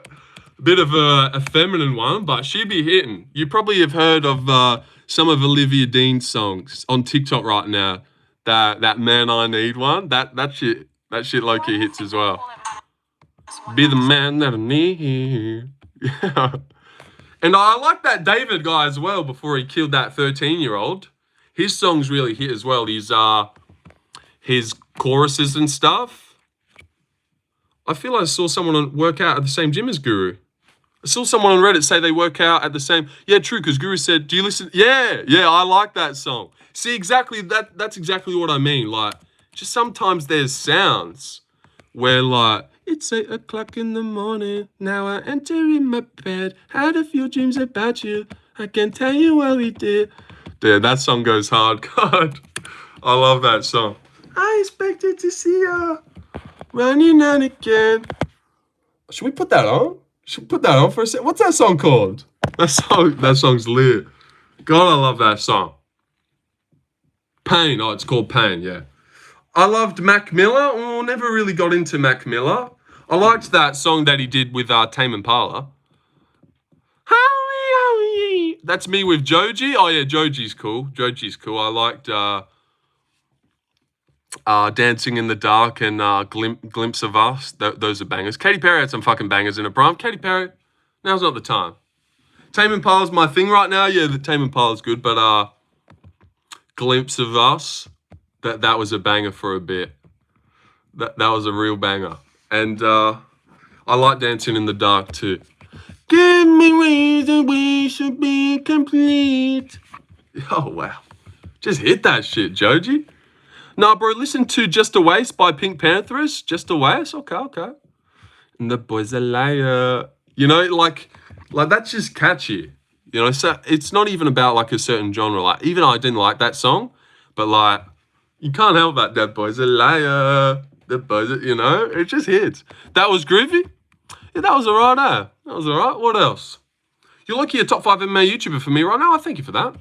bit of a feminine one, but she be hitting. You probably have heard of some of Olivia Dean's songs on TikTok right now. That Man I Need one. That shit low-key hits as well. Be the man that I need. Yeah. And I like that David guy as well before he killed that 13-year-old. His songs really hit as well. His choruses and stuff. I feel like I saw someone work out at the same gym as Guru. I saw someone on Reddit say they work out at the same... Yeah, true, because Guru said, do you listen... Yeah, I like that song. See, exactly, that's exactly what I mean. Like, just sometimes there's sounds where, like, it's 8 o'clock in the morning, now I enter in my bed, had a few dreams about you, I can tell you what we did. Dude, that song goes hard. God, I love that song. I expected to see you running on again. Should we put that on? Should we put that on for a sec? What's that song called? That song's lit. God, I love that song. Pain. Oh, it's called Pain, yeah. I loved Mac Miller. Oh, never really got into Mac Miller. I liked that song that he did with Tame Impala. That's me with Joji. Oh yeah, Joji's cool. Joji's cool. I liked Dancing in the Dark and Glimpse of Us. Those are bangers. Katy Perry had some fucking bangers in it. Bro, Katy Perry, now's not the time. Tame Impala's my thing right now. Yeah, the Tame Impala's good, but Glimpse of Us, that was a banger for a bit. That was a real banger. And I like Dancing in the Dark too. Give me reason we should be complete. Oh, wow. Just hit that shit, Joji. Nah, bro, listen to Just a Waste by Pink Panthers. Just a Waste? Okay. And the boy's a liar. You know, like that's just catchy. You know, so it's not even about like a certain genre. Like, even I didn't like that song, but like, you can't help that boy's a liar. That boy's, you know, it just hits. That was groovy. Yeah, that was alright, eh? That was alright. What else? You're lucky a top 5 MMA YouTuber for me right now. Thank you for that.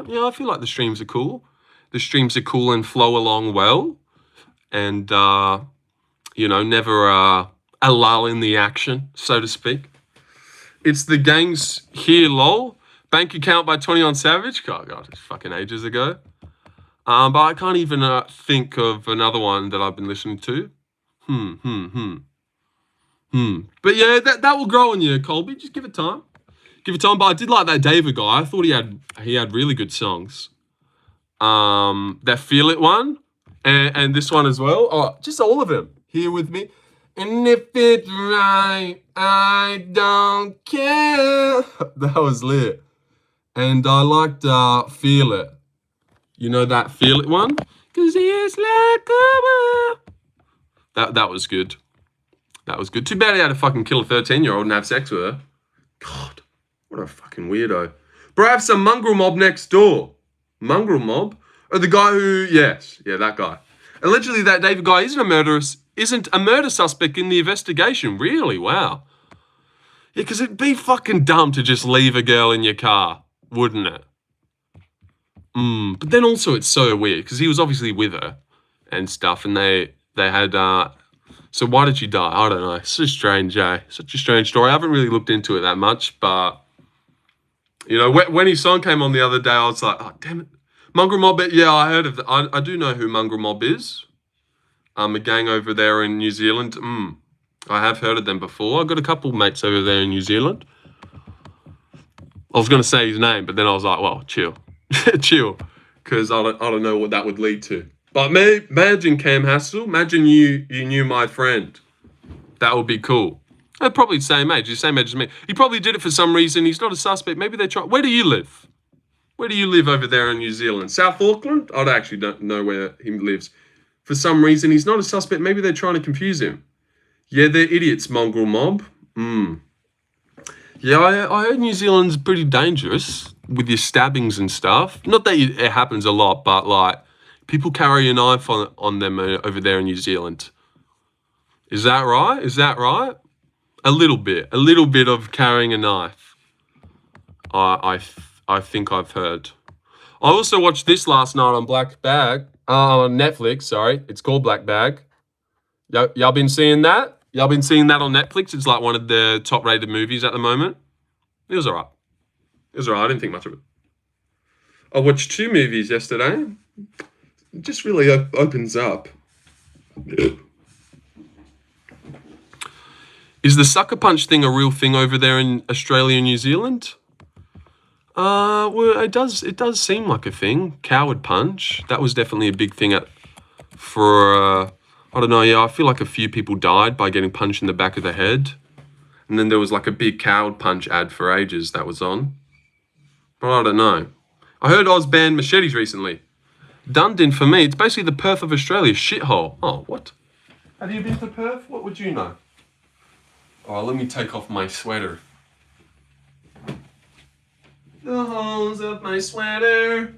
Yeah, I feel like the streams are cool. The streams are cool and flow along well. And, you know, never a lull in the action, so to speak. It's the gangs here, lol. Bank account by 21 Savage. Oh, God, it's fucking ages ago. But I can't even think of another one that I've been listening to. But yeah, that will grow on you, Colby. Just give it time. But I did like that David guy. I thought he had really good songs. That Feel It one, and this one as well. Oh, just all of them. Here with me. And if it's right, I don't care. That was lit. And I liked Feel It. You know that Feel It one? 'Cause he is like a... That was good. That was good. Too bad he had to fucking kill a 13-year-old and have sex with her. God, what a fucking weirdo. Bro, I have some mongrel mob next door. Mongrel mob? Oh, the guy who... Yes. Yeah, that guy. Allegedly, that David guy isn't a murder suspect in the investigation. Really? Wow. Yeah, because it'd be fucking dumb to just leave a girl in your car, wouldn't it? But then also it's so weird, because he was obviously with her and stuff, and they had... So why did she die? I don't know. It's so strange, eh? Such a strange story. I haven't really looked into it that much, but... You know, when his song came on the other day, I was like, oh, damn it. Mongrel Mob, yeah, I heard of that. I do know who Mongrel Mob is. A gang over there in New Zealand. I have heard of them before. I've got a couple mates over there in New Zealand. I was going to say his name, but then I was like, well, chill. Chill. Because I don't know what that would lead to. But imagine Cam Hassel. Imagine you knew my friend. That would be cool. They're probably the same age. He's the same age as me. He probably did it for some reason. He's not a suspect. Maybe they try... Where do you live? Where do you live over there in New Zealand? South Auckland? I actually don't know where he lives. For some reason, he's not a suspect. Maybe they're trying to confuse him. Yeah, they're idiots, Mongrel Mob. Yeah, I heard New Zealand's pretty dangerous with your stabbings and stuff. Not that it happens a lot, but like people carry a knife on them over there in New Zealand. Is that right? A little bit of carrying a knife. I think I've heard. I also watched this last night on on Netflix, sorry. It's called Black Bag. Y'all been seeing that? Y'all been seeing that on Netflix? It's like one of the top-rated movies at the moment. It was alright. I didn't think much of it. I watched 2 movies yesterday. It just really opens up. Is the sucker punch thing a real thing over there in Australia and New Zealand? Well, it does seem like a thing. Coward punch. That was definitely a big thing I don't know, yeah, I feel like a few people died by getting punched in the back of the head. And then there was like a big coward punch ad for ages that was on. But I don't know. I heard Oz banned machetes recently. Dunedin, for me, it's basically the Perth of Australia. Shithole. Oh, what? Have you been to Perth? What would you know? Oh, let me take off my sweater. The holes of my sweater.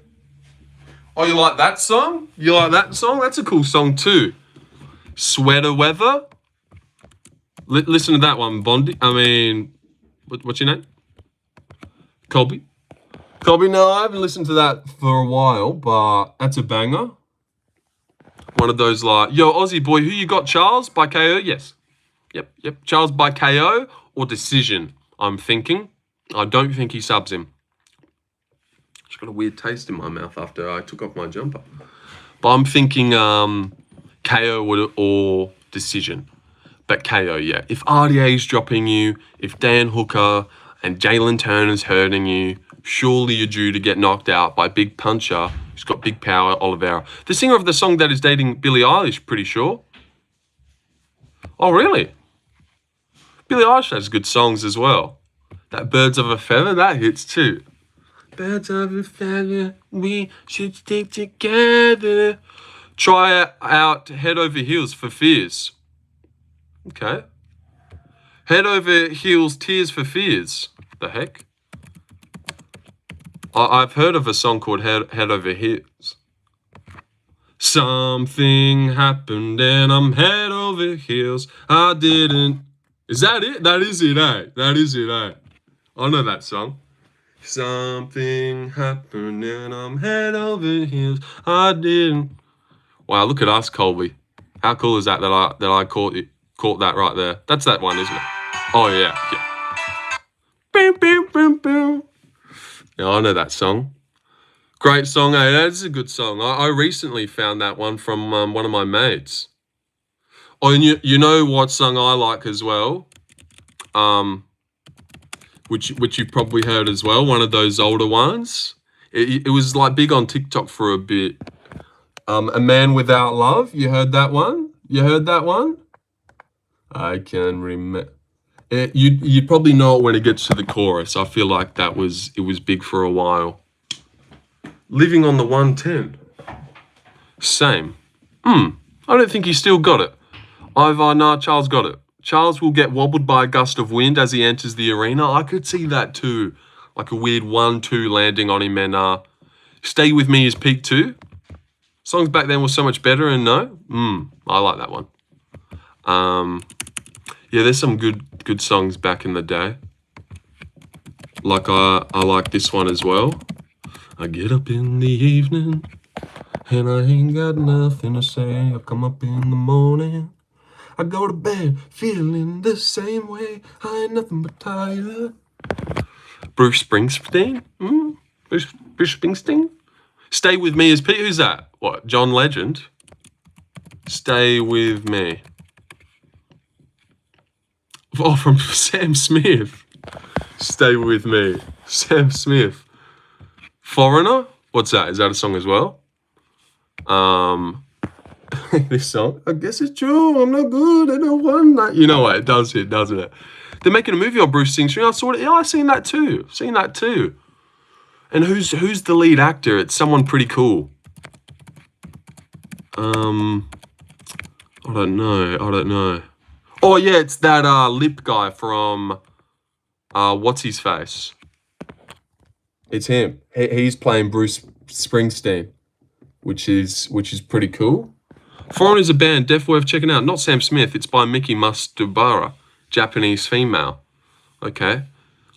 Oh, you like that song? That's a cool song too. Sweater weather. Listen to that one, Bondi. I mean, what's your name? Colby. No, I haven't listened to that for a while, but that's a banger. One of those like, yo, Aussie boy, who you got, Charles? By KO? Yes. Yep. Charles by KO or decision, I'm thinking. I don't think he subs him. Just got a weird taste in my mouth after I took off my jumper. But I'm thinking KO or Decision. But KO, yeah. If RDA's dropping you, if Dan Hooker and Jalen Turner's hurting you, surely you're due to get knocked out by big puncher who's got big power, Oliveira. The singer of the song that is dating Billie Eilish, pretty sure. Oh, really? Billie Eilish has good songs as well. That Birds of a Feather, that hits too. Birds of a feather, we should stick together. Try out Head Over Heels for Fears. Okay. Head Over Heels, Tears for Fears. The heck? I've heard of a song called Head Over Heels. Something happened and I'm head over heels. I didn't. Is that it? That is it, eh? That is it, eh? I know that song. Something happened and I'm head over heels. I didn't. Wow, look at us, Colby. How cool is that I caught that right there? That's that one, isn't it? Oh yeah, yeah. Boom, boom, boom, boom. Yeah, I know that song. Great song, eh? That's a good song. I recently found that one from one of my mates. Oh, and you know what song I like as well? Which you've probably heard as well, one of those older ones. It was like big on TikTok for a bit. A Man Without Love, you heard that one? You heard that one? I can remember. You'd probably know it when it gets to the chorus. I feel like it was big for a while. Living on the 110. Same. I don't think he still got it. Nah, Charles got it. Charles will get wobbled by a gust of wind as he enters the arena. I could see that too. Like a weird 1-2 landing on him, and Stay With Me is peak 2. Songs back then were so much better, and no? I like that one. Yeah, there's some good songs back in the day. Like I like this one as well. I get up in the evening and I ain't got nothing to say. I come up in the morning, I go to bed feeling the same way. I ain't nothing but tired. Bruce Springsteen? Bruce Springsteen? Stay With Me is Pete. Who's that? What, John Legend? Stay With Me. Oh, from Sam Smith. Stay With Me. Sam Smith. Foreigner? What's that? Is that a song as well? This song. I guess it's true. I'm not good. I don't want that. You know what? It does hit, doesn't it? They're making a movie on Bruce Springsteen. I saw it. Yeah, I've seen that too. Seen that too. And who's the lead actor? It's someone pretty cool. I don't know. Oh yeah, it's that lip guy from what's his face? It's him. He's playing Bruce Springsteen, which is pretty cool. Foreign is a band, definitely worth checking out. Not Sam Smith. It's by Miki Matsubara, Japanese female. Okay,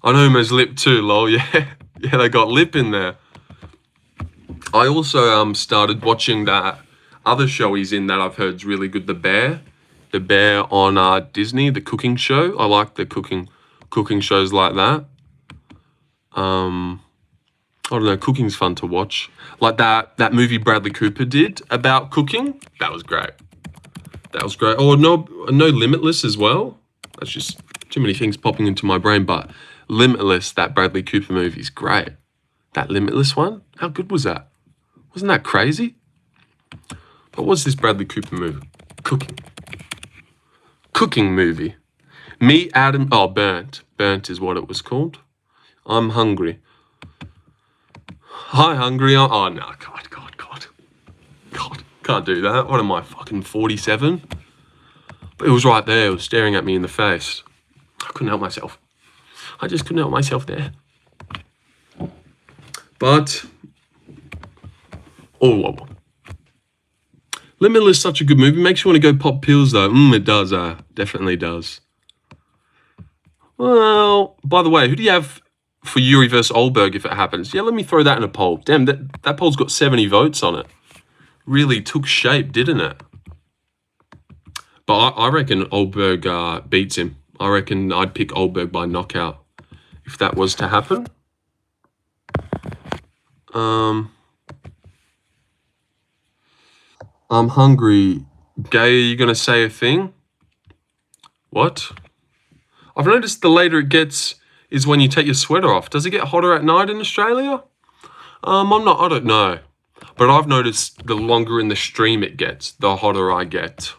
I know him as Lip too. Lol. Yeah, yeah, they got Lip in there. I also started watching that other show he's in that I've heard is really good. The Bear on Disney, the cooking show. I like the cooking shows like that. I don't know, cooking's fun to watch. Like that movie Bradley Cooper did about cooking. That was great. Oh, no Limitless as well. That's just too many things popping into my brain. But Limitless, that Bradley Cooper movie is great. That Limitless one, how good was that? Wasn't that crazy? What was this Bradley Cooper movie? Cooking movie. Me, Adam, Burnt. Burnt is what it was called. I'm hungry. Hi, hungry. Oh, no. God. Can't do that. What am I, fucking 47? But it was right there. It was staring at me in the face. I couldn't help myself. I just couldn't help myself there. But, Limitless is such a good movie. Makes you want to go pop pills, though. It does. Definitely does. Well, by the way, who do you have for Yuri versus Olberg if it happens? Yeah, let me throw that in a poll. Damn, that poll's got 70 votes on it. Really took shape, didn't it? But I reckon Olberg beats him. I reckon I'd pick Olberg by knockout if that was to happen. I'm hungry. Gay, are you gonna say a thing? What? I've noticed the later it gets is when you take your sweater off. Does it get hotter at night in Australia? I don't know. But I've noticed the longer in the stream it gets, the hotter I get.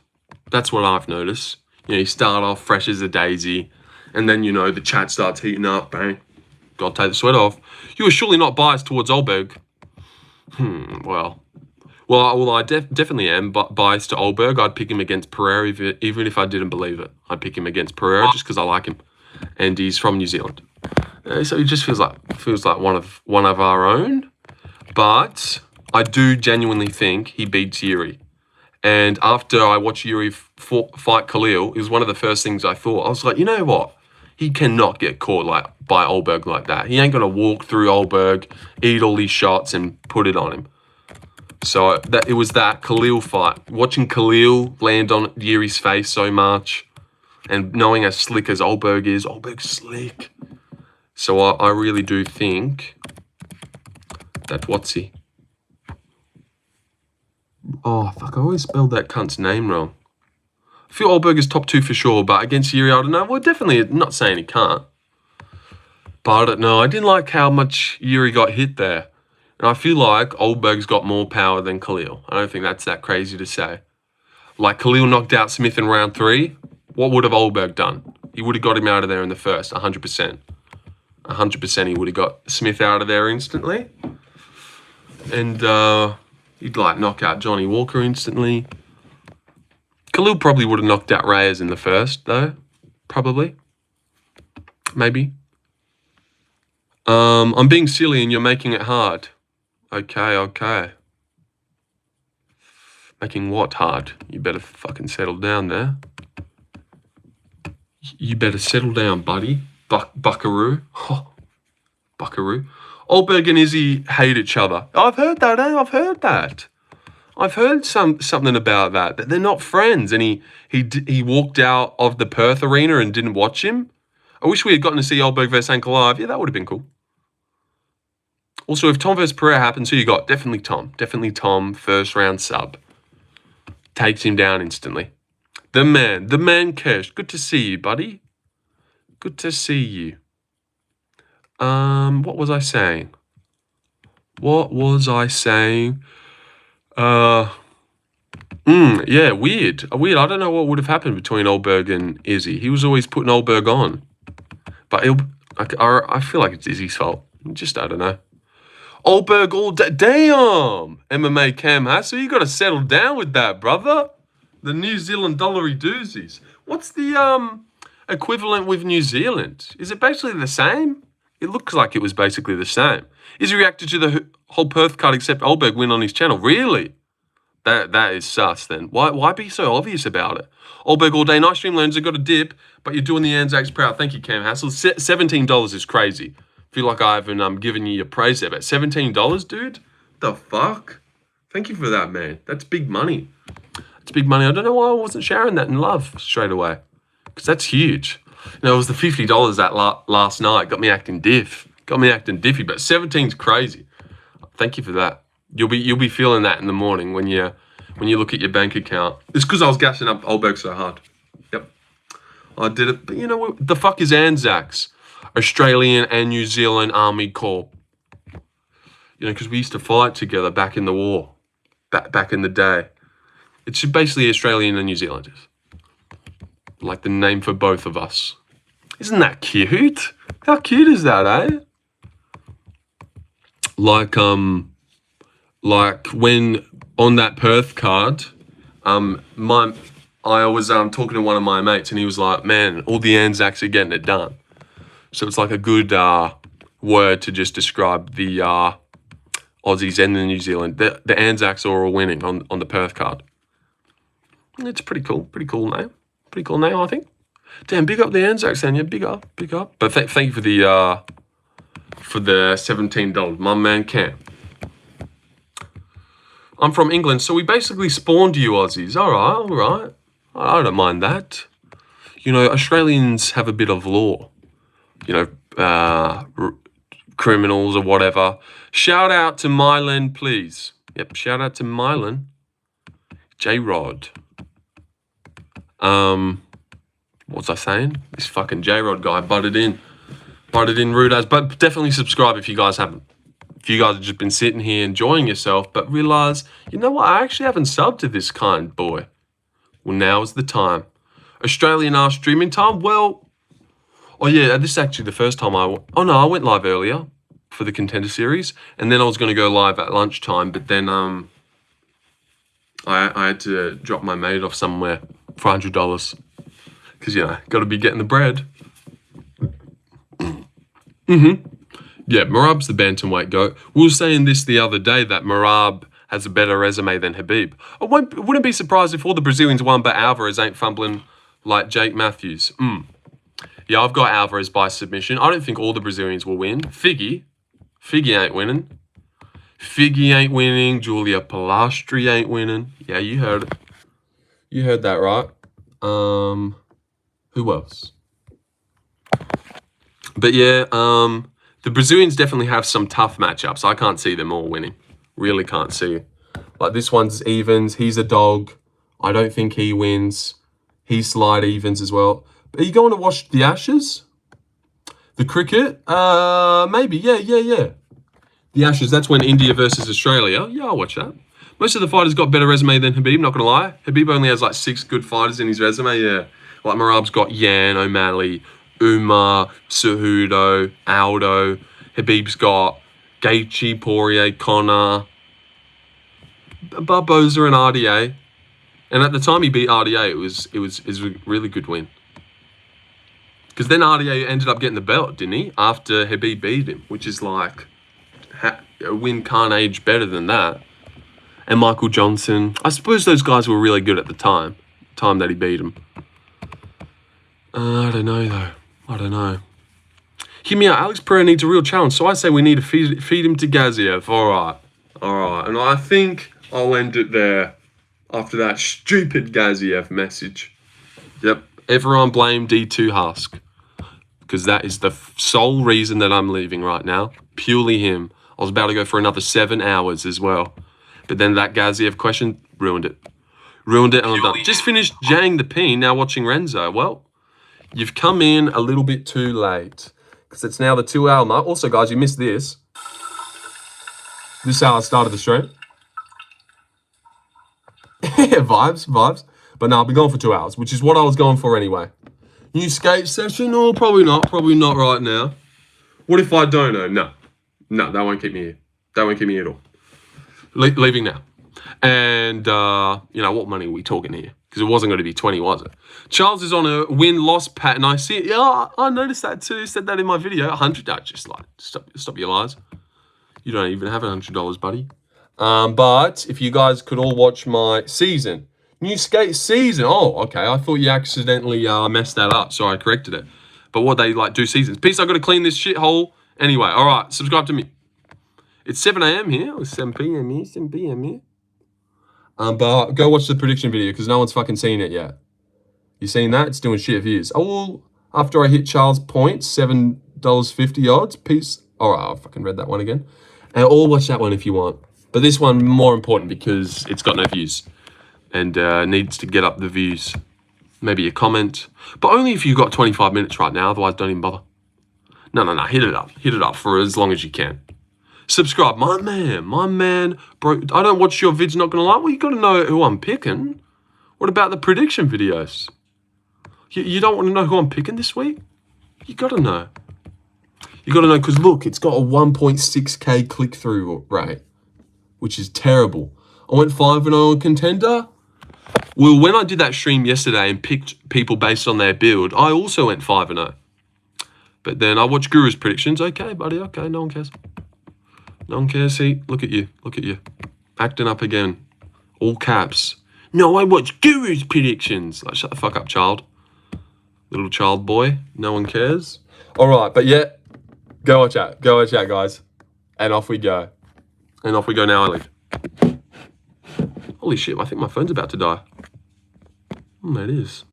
That's what I've noticed. You start off fresh as a daisy, and then, the chat starts heating up, bang. Gotta take the sweater off. You were surely not biased towards Olberg. Well, I definitely am biased to Olberg. I'd pick him against Pereira even if I didn't believe it. I'd pick him against Pereira just because I like him, and he's from New Zealand, so he just feels like one of our own. But I do genuinely think he beats Yuri. And after I watched Yuri fight Khalil, it was one of the first things I thought. I was like, you know what? He cannot get caught by Olberg like that. He ain't gonna walk through Olberg, eat all these shots, and put it on him. So it was that Khalil fight. Watching Khalil land on Yuri's face so much, and knowing as slick as Olberg is, Olberg's slick. So I really do think that Oh, fuck, I always spelled that cunt's name wrong. I feel Olberg is top 2 for sure, but against Yuri, I don't know. Well, definitely not saying he can't. But I don't know. I didn't like how much Yuri got hit there. And I feel like Olberg's got more power than Khalil. I don't think that's that crazy to say. Like, Khalil knocked out Smith in round 3. What would have Olberg done? He would have got him out of there in the first, 100%. 100% he would have got Smith out of there instantly. And he'd knock out Johnny Walker instantly. Khalil probably would have knocked out Reyes in the first, though. Probably. Maybe. I'm being silly and you're making it hard. Okay. Making what hard? You better fucking settle down there. You better settle down, buddy. Buckaroo. Oh, Buckaroo. Olberg and Izzy hate each other. I've heard that, I've heard that. I've heard something about that they're not friends, and he walked out of the Perth arena and didn't watch him. I wish we had gotten to see Olberg versus Anchor live. Yeah, that would have been cool. Also, if Tom versus Pereira happens, who you got? Definitely Tom. Definitely Tom, first round sub. Takes him down instantly. The man Cash. Good to see you, buddy. Good to see you. What was I saying? Yeah, weird. I don't know what would have happened between Olberg and Izzy. He was always putting Olberg on. But I feel like it's Izzy's fault. I don't know. Olberg all day. Damn! MMA Cam Hassel, you got to settle down with that, brother. The New Zealand dollary doozies. What's the equivalent with New Zealand? Is it basically the same? It looks like it was basically the same. Izzy reacted to the whole Perth card except Olberg win on his channel. Really? That is sus then. Why be so obvious about it? Olberg all day. Nice stream, learns. I got a dip, but you're doing the Anzacs proud. Thank you, Cam Hassel. $17 is crazy. Feel like I haven't given you your praise there, but $17, dude? The fuck? Thank you for that, man. That's big money. It's big money. I don't know why I wasn't sharing that in love straight away, because that's huge. It was the $50 that last night got me acting diffy, but 17's crazy. Thank you for that. You'll be feeling that in the morning when you look at your bank account. It's because I was gassing up Olberg so hard. Yep, I did it. But the fuck is Anzacs? Australian and New Zealand Army Corps. Because we used to fight together back in the war, back in the day. It's basically Australian and New Zealanders. Like the name for both of us. Isn't that cute? How cute is that, eh? Like when on that Perth card, I was talking to one of my mates and he was like, man, all the Anzacs are getting it done. So it's like a good word to just describe the Aussies and the New Zealand. The Anzacs are all winning on the Perth card. It's pretty cool. Pretty cool name, I think. Damn, big up the Anzacs, Anya. Big up. But thank you for the $17. My man Cam. I'm from England, so we basically spawned you Aussies. All right. I don't mind that. criminals or whatever. Shout out to Mylan, please. Yep, shout out to Mylan. J-Rod. What was I saying? This fucking J-Rod guy butted in rude as. But definitely subscribe if you guys haven't. If you guys have just been sitting here enjoying yourself, but realize, you know what, I actually haven't subbed to this kind boy. Well, now is the time. Australian hour streaming time? Well, oh yeah, this is actually the first time I went live earlier for the Contender Series, and then I was going to go live at lunchtime, but then I had to drop my mate off somewhere for $100, because, you know, got to be getting the bread. Yeah, Merab's the bantamweight GOAT. We were saying this the other day, that Merab has a better resume than Khabib. I wouldn't be surprised if all the Brazilians won, but Alvarez ain't fumbling like Jake Matthews. Yeah, I've got Alvarez by submission. I don't think all the Brazilians will win. Figgy ain't winning. Figgy ain't winning. Julia Palastri ain't winning. Yeah, you heard it. You heard that right. Who else? But yeah, the Brazilians definitely have some tough matchups. I can't see them all winning. Really can't see. Like, this one's evens. He's a dog. I don't think he wins. He's slide evens as well. But are you going to watch the Ashes? The cricket? Maybe. Yeah. The Ashes, that's when India versus Australia. Yeah, I'll watch that. Most of the fighters got better resume than Khabib, not going to lie. Khabib only has like 6 good fighters in his resume, yeah. Like, Merab's got Yan, O'Malley, Umar, Cejudo, Aldo. Khabib's got Gaethje, Poirier, Conor, Barboza and RDA. And at the time he beat RDA, it was a really good win. Because then RDA ended up getting the belt, didn't he? After Khabib beat him, which is like, a win can't age better than that. And Michael Johnson. I suppose those guys were really good at the time that he beat him. I don't know, though. I don't know. Hear me out. Alex Pereira needs a real challenge, so I say we need to feed him to Gaziev. All right. And I think I'll end it there after that stupid Gaziev message. Yep. Everyone blame D2 Husk, because that is the sole reason that I'm leaving right now. Purely him. I was about to go for another 7 hours as well. But then that Gaziev question ruined it. And I'm done. Just finished Jang the Peen, now watching Renzo. Well, you've come in a little bit too late, because it's now the 2-hour mark. Also, guys, you missed this. This is how I started the stream. vibes. But no, I'll be going for 2 hours, which is what I was going for anyway. New skate session? Oh, probably not. Probably not right now. What if I don't know? No, that won't keep me here. That won't keep me at all. Leaving now. And, you know, what money are we talking here? Because it wasn't going to be 20, was it? Charles is on a win-loss pattern. I see it. Yeah, I noticed that too. Said that in my video. 100. Just like, stop your lies. You don't even have $100, buddy. But if you guys could all watch my season. New skate season. Oh, okay. I thought you accidentally messed that up. So I corrected it. But what, they like do seasons? Peace, I've got to clean this shithole. Anyway, all right. Subscribe to me. It's 7 a.m. here. Or 7 p.m. here. 7 p.m. here. But go watch the prediction video, because no one's fucking seen it yet. You seen that? It's doing shit views. Oh, well, after I hit Charles' points, $7.50 odds. Peace. All right, I fucking read that one again. And all watch that one if you want. But this one more important because it's got no views. And needs to get up the views. Maybe a comment. But only if you've got 25 minutes right now. Otherwise, don't even bother. No. Hit it up. Hit it up for as long as you can. Subscribe. My man. Bro, I don't watch your vids, not going to lie. Well, you got to know who I'm picking. What about the prediction videos? You don't want to know who I'm picking this week? You got to know. You got to know, because look, it's got a 1.6k click-through rate, which is terrible. I went 5-0 on Contender. Well, when I did that stream yesterday and picked people based on their build, I also went 5-0. But then I watched Guru's predictions. Okay, buddy, okay, no one cares. No one cares. See, look at you. Acting up again. All caps. No, I watch Guru's predictions. Like, shut the fuck up, child. Little child boy. No one cares. All right, but yeah, go watch out. Go watch out, guys. And off we go. And off we go now, I leave. Holy shit, I think my phone's about to die. It is.